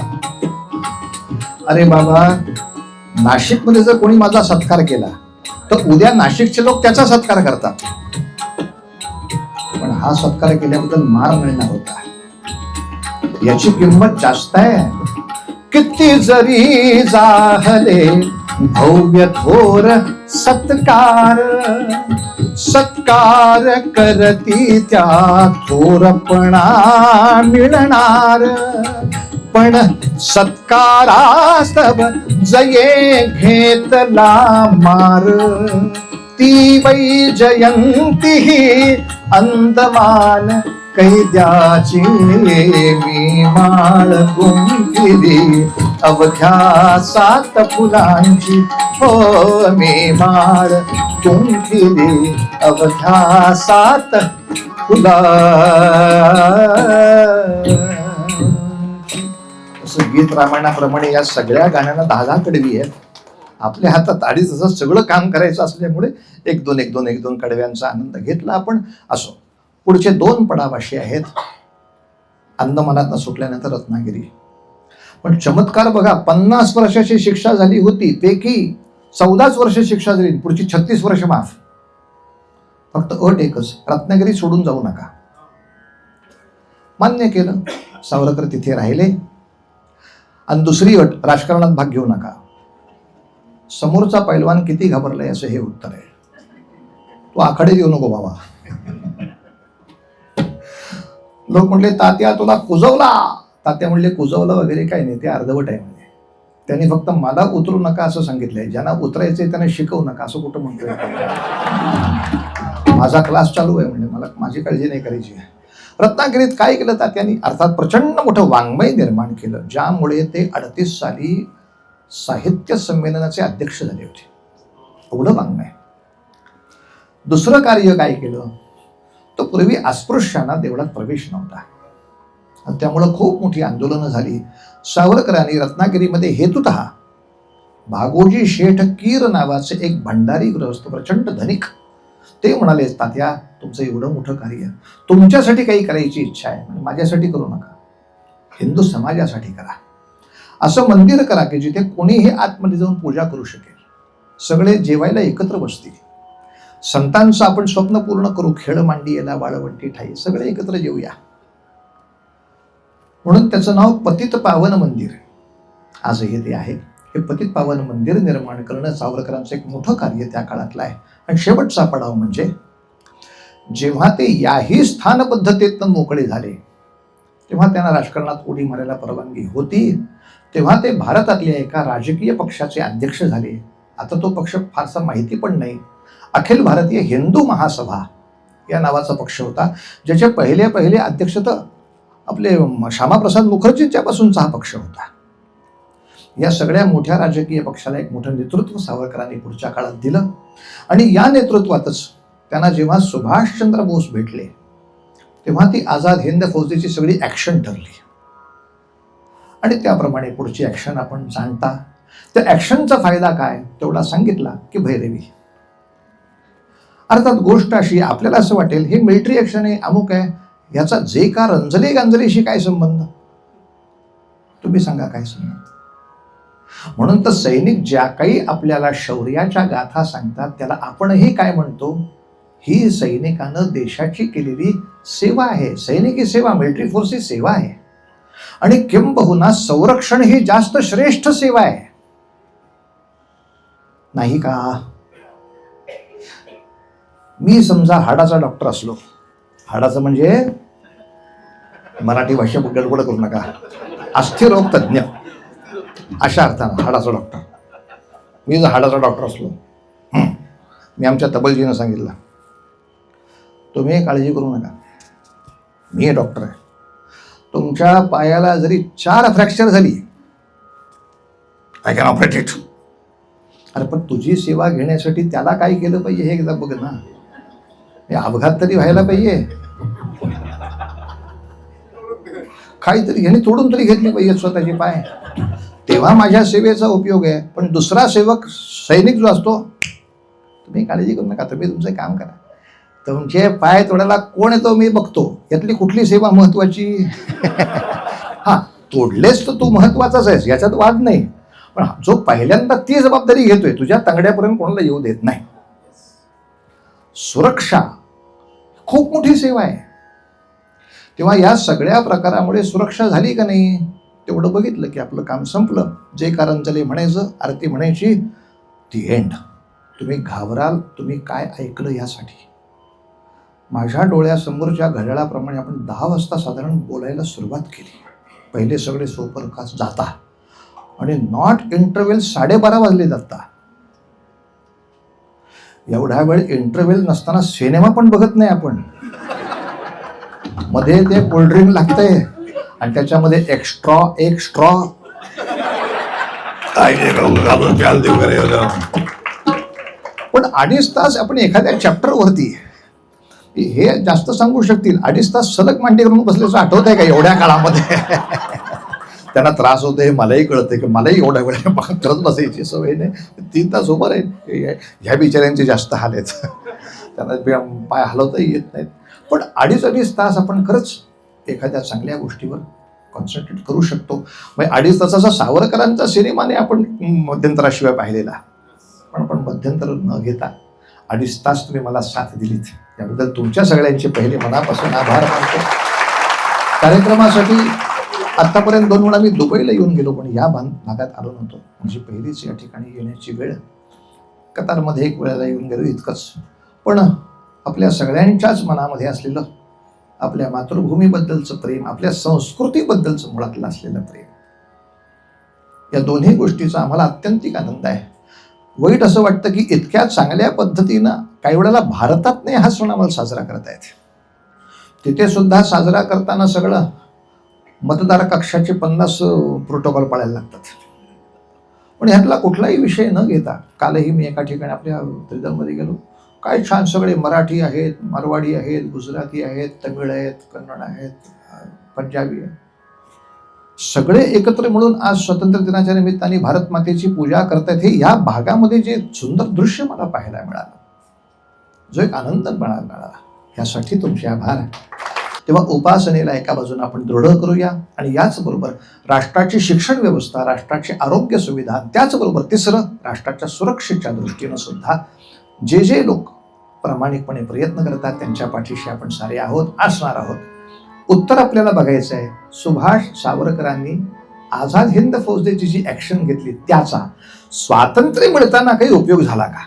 अरे बाबा, नाशिक मध्ये जर कोणी माझा सत्कार केला तर उद्या नाशिकचे लोक त्याचा सत्कार करतात, पण हा सत्कार केल्याबद्दल मार मिळणार होता, याची किंमत जास्त आहे. किती जरी जाहले भव्य थोर सत्कार, सत्कार करती त्या थोरपणा मिळणार. पण सत्कारास्तव जये घेतला मार, ती वैजयंती ही अंदमान कैद्याची. मी माळ गुंफिली अवघ्या 7 फुलांची. हो मी माळ गुंफिली अवघ्या 7 फुलांची. असं गीत रामायणाप्रमाणे या सगळ्या गाण्यांना 10-10 कडवी आहेत. आपल्या हातात अडीच असं सगळं काम करायचं असल्यामुळे 1-2 कडव्यांचा आनंद घेतला आपण. असो, पुढचे 2 पडावाशी आहेत. अंदमानातनं सुटल्यानंतर रत्नागिरी. पण चमत्कार बघा, 50 वर्षाची शिक्षा झाली होती, पैकी 14 वर्ष शिक्षा झाली, पुढची 36 वर्ष माफ. फक्त अट एकच, रत्नागिरी सोडून जाऊ नका. मान्य केलं, सावरकर तिथे राहिले. आणि दुसरी अट, राजकारणात भाग घेऊ नका. समोरचा पैलवान किती घाबरलाय असं हे उत्तर आहे. तू आखाडे देऊ नको बाबा. लोक म्हणले, तात्या तुला कुजवला. तात्या म्हणले, कुजवला वगैरे काही नाही, ते अर्धवट आहे. म्हणजे त्यांनी फक्त मला उतरू नका असं सांगितलंय. ज्यांना उतरायचंय त्यांना शिकवू नका असं कुठं म्हणतोय. माझा क्लास चालू आहे, म्हणजे मला माझी काळजी नाही करायची. रत्नागिरीत काय केलं तात्यांनी? अर्थात प्रचंड मोठं वाङ्मय निर्माण केलं, ज्यामुळे ते 38 साली साहित्य संमेलनाचे अध्यक्ष झाले होते. एवढं वाङ्मय. दुसरं कार्य काय केलं? तर पूर्वी अस्पृश्यांना देवळात प्रवेश नव्हता, आणि त्यामुळं खूप मोठी आंदोलनं झाली. सावरकरांनी रत्नागिरीमध्ये हेतुतः भागोजी शेठ कीर नावाचे एक भंडारी गृहस्थ, प्रचंड धनिक, ते म्हणाले, तात्या तुमचं एवढं मोठं कार्य, तुमच्यासाठी काही करायची इच्छा आहे, म्हणजे माझ्यासाठी करू नका, हिंदू समाजासाठी करा. असं मंदिर करा की जिथे कोणीही आतमध्ये जाऊन पूजा करू शकेल, सगळे जेवायला एकत्र बसतील, संतांचं आपण स्वप्न पूर्ण करू, खेळ मांडियेला वाळवंटी ठाई, सगळे एकत्र जेवूया. म्हणून त्याचं नाव पतित पावन मंदिर आजही ते आहे. हे पतित पावन मंदिर निर्माण करणं सावरकरांचं एक मोठं कार्य त्या काळातलं आहे. आणि शेवटचा पडाव म्हणजे जेव्हा ते याही स्थानपद्धतीतून मोकळे झाले, तेव्हा त्यांना राजकारणात उडी मारायला परवानगी होती. तेव्हा ते भारतातल्या एका राजकीय पक्षाचे अध्यक्ष झाले. आता तो पक्ष फारसा माहिती पण नाही. अखिल भारतीय हिंदू महासभा या नावाचा पक्ष होता, ज्याचे पहिले अध्यक्ष तर आपले श्यामाप्रसाद मुखर्जींच्यापासूनचा हा पक्ष होता. या सगळ्या मोठ्या राजकीय पक्षाला एक मोठं नेतृत्व सावरकरांनी पुढच्या काळात दिलं. आणि या नेतृत्वातच त्यांना जेव्हा सुभाषचंद्र बोस भेटले, तेव्हा ती आझाद हिंद फौजेची सगळी ॲक्शन ठरली. आणि त्याप्रमाणे पुढची ॲक्शन आपण जाणता. त्या ॲक्शनचा फायदा काय तेवढा सांगितला की भैरवी. अर्थात गोष्ट अशी, आपल्याला असं वाटेल हे मिलिटरी ॲक्शन आहे, अमुक आहे, याचा जे का रंजले गांजलेशी काय संबंध? तुम्ही सांगा काय संबंध? म्हणून तर सैनिक ज्या काही आपल्याला शौर्याच्या गाथा सांगतात त्याला आपणही काय म्हणतो? ही सैनिकानं देशाची केलेली सेवा आहे. सैनिकी सेवा, मिलिटरी फोर्स ही सेवा आहे. आणि किंबहुना संरक्षण ही जास्त श्रेष्ठ सेवा आहे, नाही का? मी समजा हाडाचा डॉक्टर असलो, हाडाचं म्हणजे मराठी भाषा गडबड करू नका, अस्थिरोग तज्ञ अशा अर्थानं हाडाचा डॉक्टर. मी जर हाडाचा डॉक्टर असलो, मी आमच्या तबलजीनं सांगितलं, तुम्ही काळजी करू नका, मी डॉक्टर आहे, तुमच्या पायाला जरी 4 फ्रॅक्चर झाली, आय कॅन ऑपरेट इट, अरे पण तुझी सेवा घेण्यासाठी त्याला काय केलं पाहिजे हे एकदा बघ ना. हे अपघात तरी व्हायला पाहिजे, काहीतरी ह्याने तोडून तरी घेतली पाहिजे स्वतःचे पाय, तेव्हा माझ्या सेवेचा उपयोग आहे. पण दुसरा सेवक सैनिक जो असतो, तुम्ही काळजी करू नका, तुम्ही तुमचं काम करा, तुमचे पाय तोडायला कोण येतो मी बघतो, यातली कुठली सेवा महत्वाची? हा, तोडलेस तर तू महत्वाचाच आहेस, याच्यात वाद नाही. पण जो पहिल्यांदा ती जबाबदारी घेतोय, तुझ्या तंगड्यापर्यंत कोणाला येऊ देत नाही. सुरक्षा खूप मोठी सेवा आहे. तेव्हा या सगळ्या प्रकारामुळे सुरक्षा झाली का नाही, तेवढं बघितलं की आपलं काम संपलं. जे कारण झाले म्हणायचं, आरती म्हणायची, दी एंड. तुम्ही घाबराल, तुम्ही काय ऐकलं यासाठी. माझ्या डोळ्यासमोरच्या घड्याळाप्रमाणे आपण 10 वाजता साधारण बोलायला सुरुवात केली. पहिले सगळे सुपरफास्ट जाता आणि नॉट इंटरव्हेल 12:30 वाजले जाता. एवढा वेळ इंटरव्हेल नसताना सिनेमा पण बघत नाही आपण. मध्ये ते कोल्ड्रिंक लागतंय आणि त्याच्यामध्ये एक स्ट्रॉ पण 2.5 तास आपण एखाद्या चॅप्टर वरती, हे जास्त सांगू शकतील, 2.5 तास सलग मांडी करून बसल्याचं आठवत आहे का एवढ्या काळामध्ये? त्यांना त्रास होते, मलाही कळते की मलाही एवढ्या वेळा करत बसायची सवय नाही. 3 तास उभं राहील, ह्या बिचाऱ्यांचे जास्त हाल आहेत, त्यांना पाय हलवताही येत नाहीत. पण 2.5 तास आपण खरंच एखाद्या चांगल्या गोष्टीवर कॉन्सन्ट्रेट करू शकतो. म्हणजे 2.5 तासाचा सावरकरांचा सिनेमाने आपण मध्यंतराशिवाय पाहिलेला, पण आपण मध्यंतर न घेता 2.5 तास तुम्ही मला साथ दिलीत, त्याबद्दल तुमच्या सगळ्यांचे पहिले मनापासून आभार मानतो. कार्यक्रमासाठी आतापर्यंत 2 वेळा मी दुबईला येऊन गेलो, पण या भागात आलो नव्हतो. म्हणजे पहिलीच या ठिकाणी येण्याची वेळ. कतारमध्ये 1 वेळेला येऊन गेलो, इतकंच. पण आपल्या सगळ्यांच्याच मनामध्ये असलेलं आपल्या मातृभूमीबद्दलचं प्रेम, आपल्या संस्कृतीबद्दलचं मुळातलं असलेलं प्रेम, या दोन्ही गोष्टीचा आम्हाला अत्यंतिक आनंद आहे. वाईट असं वाटतं की इतक्या चांगल्या पद्धतीनं काही वेळेला भारतात नाही हा सण आम्हाला साजरा करता येते. तिथे सुद्धा साजरा करताना सगळं मतदार कक्षाचे 50 प्रोटोकॉल पाळायला लागतात. पण ह्यातला कुठलाही विषय न घेता, कालही मी एका ठिकाणी आपल्या त्रिदलमध्ये गेलो, काय छान सगळे मराठी आहेत, मारवाडी आहेत, गुजराती आहेत, तमिळ आहेत, कन्नड आहेत, पंजाबी आहेत, सगळे एकत्र मिळून आज स्वातंत्र्य दिनाच्या निमित्ताने भारत मातेची पूजा करतायत. हे या भागामध्ये जे सुंदर दृश्य मला पाहायला मिळालं, जो एक आनंद मला मिळाला, यासाठी तुमचे आभार. तेव्हा उपासनेला एका बाजूने आपण दृढ करूया आणि याचबरोबर राष्ट्राची शिक्षण व्यवस्था, राष्ट्राची आरोग्य सुविधा, त्याचबरोबर तिसरं राष्ट्राच्या सुरक्षेच्या दृष्टीनं सुद्धा जे जे लोक प्रामाणिकपणे प्रयत्न करतात त्यांच्या पाठीशी आपण सारे आहोत, असणार आहोत. उत्तर आपल्याला बघायचं आहे, सुभाष सावरकरांनी आझाद हिंद फौजेची जी ऍक्शन घेतली त्याचा स्वातंत्र्य मिळताना काही उपयोग झाला का?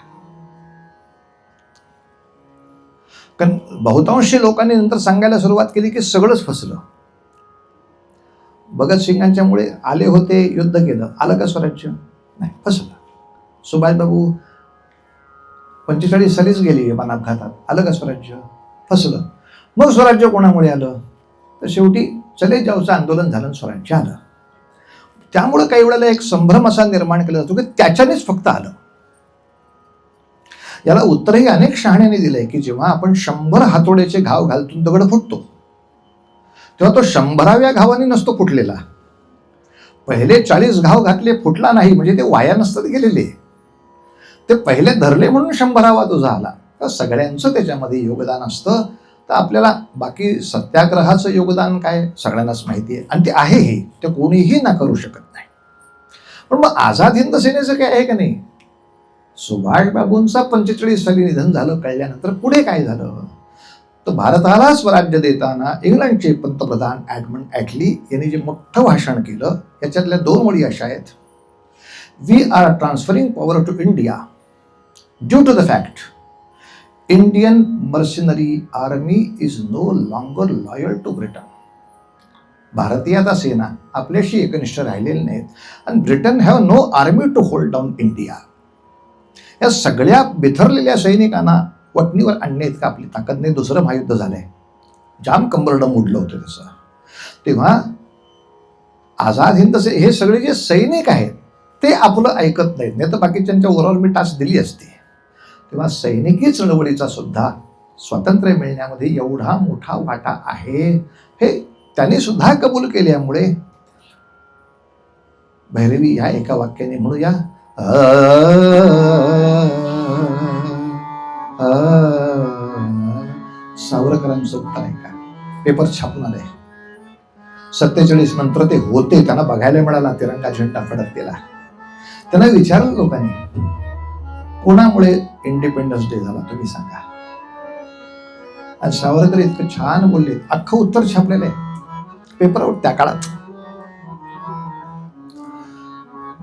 कारण बहुतांशी लोकांनी नंतर सांगायला सुरुवात केली की सगळंच फसलं. भगतसिंगांच्यामुळे आले होते, युद्ध केलं, आलं का स्वराज्य? नाही, फसलं. सुभाषबाबू 45 सालीच गेली विमान अपघातात, आलं का स्वराज्य? फसलं. मग स्वराज्य कोणामुळे आलं? तर शेवटी चले जाऊचं आंदोलन झालं, स्वराज्य आलं. त्यामुळे काही वेळेला एक संभ्रम असा निर्माण केला जातो की त्याच्यानेच फक्त आलं. याला उत्तरही अनेक शहाण्यांनी दिलंय की जेव्हा आपण 100 हातोड्याचे घाव घालतून दगड फुटतो, तेव्हा तो 100व्या घावाने नसतो फुटलेला. पहिले 40 घाव घातले, फुटला नाही म्हणजे ते वाया नसतात गेलेले, ते पहिले धरले म्हणून 100वा तुझा आला. तर सगळ्यांचं त्याच्यामध्ये योगदान असतं. तर आपल्याला बाकी सत्याग्रहाचं योगदान काय सगळ्यांनाच माहिती आहे आणि ते आहे, हे ते कोणीही नाकारू शकत नाही. पण मग आझाद हिंद सेनेचं काय आहे का नाही? सुभाषबाबूंचा 45 साली निधन झालं कळल्यानंतर पुढे काय झालं? तर भारताला स्वराज्य देताना इंग्लंडचे पंतप्रधान एडमंड ॲटली यांनी जे मोठं भाषण केलं, याच्यातल्या 2 ओळी अशा आहेत: we are transferring power to India due to the fact Indian mercenary army is no longer loyal to Britain. भारतीय आता सेना आपल्याशी एकनिष्ठ राहिलेली नाहीत आणि Britain have no army to hold down India. या सगळ्या बिथरलेल्या सैनिकांना वटणीवर आणणे इतकं आपली ताकद नाही. दुसरं महायुद्ध झालंय, जाम कंबरडं मोडलं होतं त्याचं. तेव्हा आझाद हिंद हे सगळे जे सैनिक आहेत ते आपलं ऐकत नाहीत, नाही तर बाकीच्यांच्या ओरावर मी टाच दिली असती. तेव्हा सैनिकी चळवळीचा सुद्धा स्वातंत्र्य मिळण्यामध्ये एवढा मोठा वाटा आहे हे त्यांनी सुद्धा कबूल केल्यामुळे भैरवी या एका वाक्याने म्हणूया, सावरकरांचं उत्तर आहे का? पेपर छापून आले. 47 नंतर ते होते, त्यांना बघायला मिळाला तिरंगा झेंडा फडकलेला. त्यांना विचारलं लोकांनी, कोणामुळे इंडिपेंडन्स डे झाला तुम्ही सांगा. आणि सावरकर इतकं छान बोलले, अख्खं उत्तर छापलेलं आहे पेपरवर. त्या काळात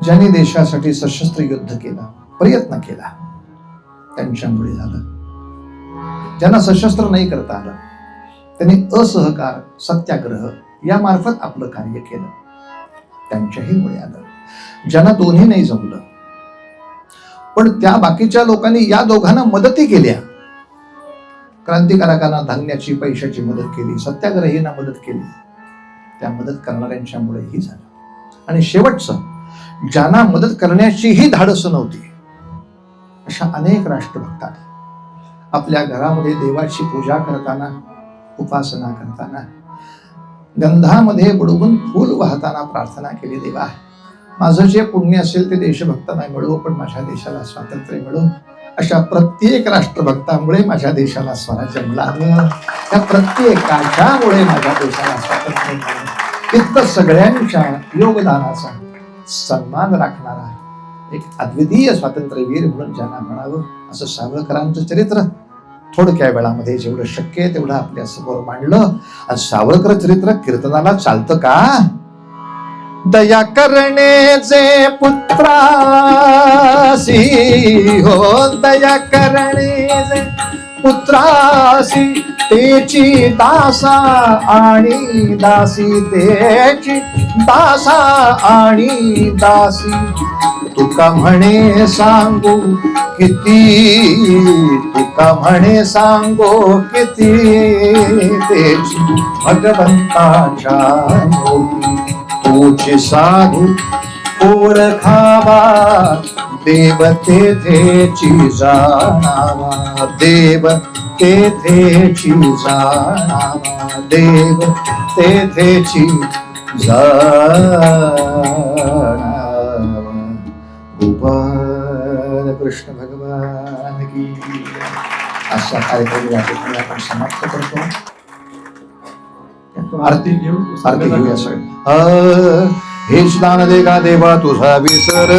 ज्यांनी देशासाठी सशस्त्र युद्ध केलं, प्रयत्न केला, त्यांच्यामुळे झालं. ज्यांना सशस्त्र नाही करता आलं, त्यांनी असहकार, सत्याग्रह यामार्फत आपलं कार्य केलं, त्यांच्याही मुळे आलं. ज्यांना दोन्ही नाही जमलं, पण त्या बाकीच्या लोकांनी या दोघांना मदती केल्या. क्रांतिकारकांना धान्याची, पैशाची मदत केली, सत्याग्रहींना मदत केली, त्या मदत करणाऱ्यांच्यामुळेही झालं. आणि शेवटचं, ज्यांना मदत करण्याचीही धाडस नव्हती, अशा अनेक राष्ट्रभक्तांनी आपल्या घरामध्ये देवाची पूजा करताना, उपासना करताना, गंधामध्ये बुडवून फूल वाहताना प्रार्थना केली, देवा माझं जे पुण्य असेल ते देशभक्तांना मिळो, पण माझ्या देशाला स्वातंत्र्य मिळो. अशा प्रत्येक राष्ट्रभक्तामुळे माझ्या देशाला स्वराज्य मिळालं, त्या प्रत्येकाच्यामुळे माझ्या देशाला स्वातंत्र्य मिळालं. इतकं सगळ्यांच्या योगदानाचा सन्मान राखणारा एक अद्वितीय स्वातंत्र्यवीर म्हणून ज्यांना म्हणावं, असं सावरकरांचं चरित्र थोडक्या वेळामध्ये जेवढं शक्य आहे तेवढं आपल्या समोर मांडलं. आणि सावरकर चरित्र कीर्तनाला चालतं का? दया करण्याचे पुत्रासी हो, दया करण्याचे पुत्रासी तेची दासा आणि दासी, तेची दासा आणि दासी. तुका म्हणे सांगू किती, तुका म्हणे सांगू किती, तेची भगवंताच्या मोठी. तोचे साधू ओळखावा, देव तेथेची जाणावा, देव तेथेची जाणावा, देव तेथेची जाणावा. गोपाल कृष्ण भगवान की. अशा कार्यक्रम या ठिकाणी आपण समाप्त करतो. आरती घेऊया सगळे. हेच दान दे का देवा तुझा विसर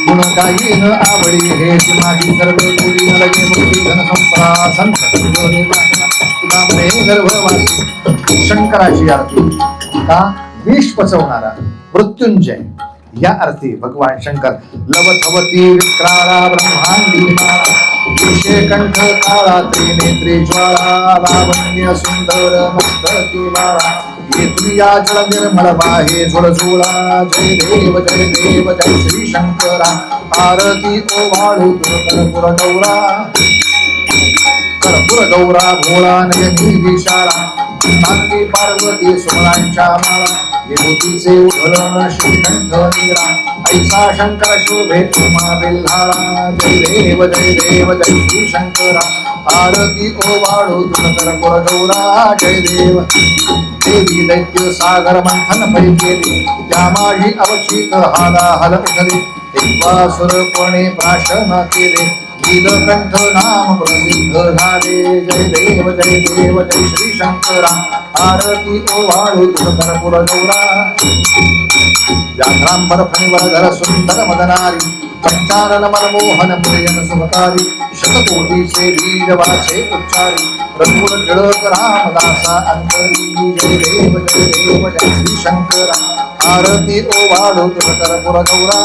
गुण काही न आवडी, हेच माझी सर्व गोडी न लगे मुक्ती धन संपदा संत तुला म्हणे गर्भवासी. शंकराची आरती का? विष पचवणारा मृत्युंजय या अर्थी भगवान शंकर. लवथवती विक्राळा ब्रह्मांडी माळा, विषेकंठ काळा त्रिनेत्री ज्वाळा, लावण्य सुंदर मस्तकी बाळा, येथुया जल निर्मळ बाहे झुळझुळा. जय देव जय देव जय श्री शंकरा, आरती ओवाळू कर्पूर गौरा, कर्पूर गौरा भोळा नयनी विशाळा, नांदी पार्वती सोळांच्या माळा, विभूतीचे उधळण श्रीकंठ नीरा, ऐसा शंकर शोभे तुम्हा बेल्हाळा. जय देव जय देव जय श्री शंकरा, आरती ओवाळू कर्पूर गौरा. जय देव. देवी दैत्य सागर मंथन पै केली, त्या माझी अवचित हालाहल उठली, देवासुरपणे प्राशन केले, नीलकंठ नाम प्रसिद्ध झाले. जय देव जय देव जय श्री शंकरा, आरती ओवाळू कर्पूर गौरा. व्याघ्रांबर फणिवरधर सुंदर मदनारी, पंचानन मनमोहन प्रियन सुभकारी, शतकोटीचे बीज वाचे उच्चारी, रघुवर टिळक रामदासा अंतरी. जय देव जय देव जय श्री शंकरा, आरती ओवाळू कर्पूर गौरा.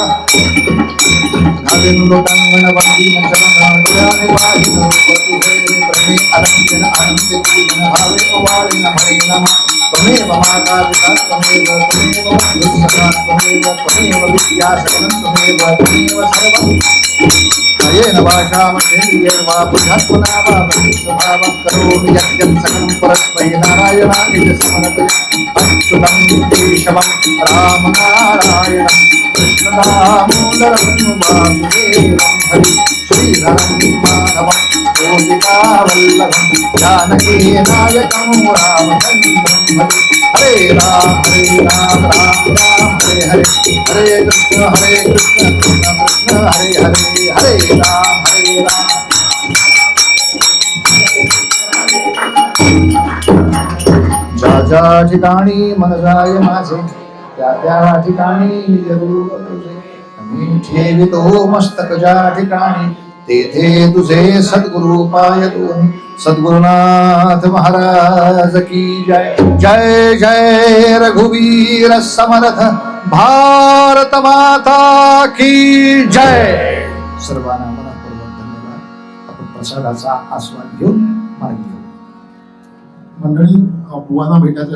लोटांगण वंदी मचरणाने पाहिन प्रमे अरंजन आनंद पूजन भावे ओवाळी नमणे नमः. त्वमेव माता पिता त्वमेव, त्वमेव बंधुः सखा त्वमेव, त्वमेव विद्या सकलं त्वमेव, त्वमेव सर्वं. येन भाषामहेर्वा बुद्धात्मना वा स्वभावं करोमि यज्ञं सकलं परस्मै नारायणाय समर्पयामि. अच्युतं केशवं रामनारायणं कृष्ण दामोदरं वासुदेवं हरि श्रीधरं माधवं गोपिकावल्लभं जानकी नायकं रामचन्द्रं भजे हरे राम राम राम हरे हरे हरे कृष्ण कृष्ण कृष्ण हरे हरे हरे राम ज्या ज्या ठिकाणी मन जाय माझे त्या त्या ठिकाणी निज रूप तुझे मी ठेवितो मस्तक ज्या ठिकाणी तेथे तुझे सद्गुरु पाय दोन सद्गुरुनाथ महाराज की जय जय जय रघुवीर समर्थ भारत माता की जय. सर्वांना मनपूर्वक धन्यवाद. आपण प्रसादाचा आस्वाद घेऊन मार्गी जाऊ. मंडळी बुवांना भेटायचं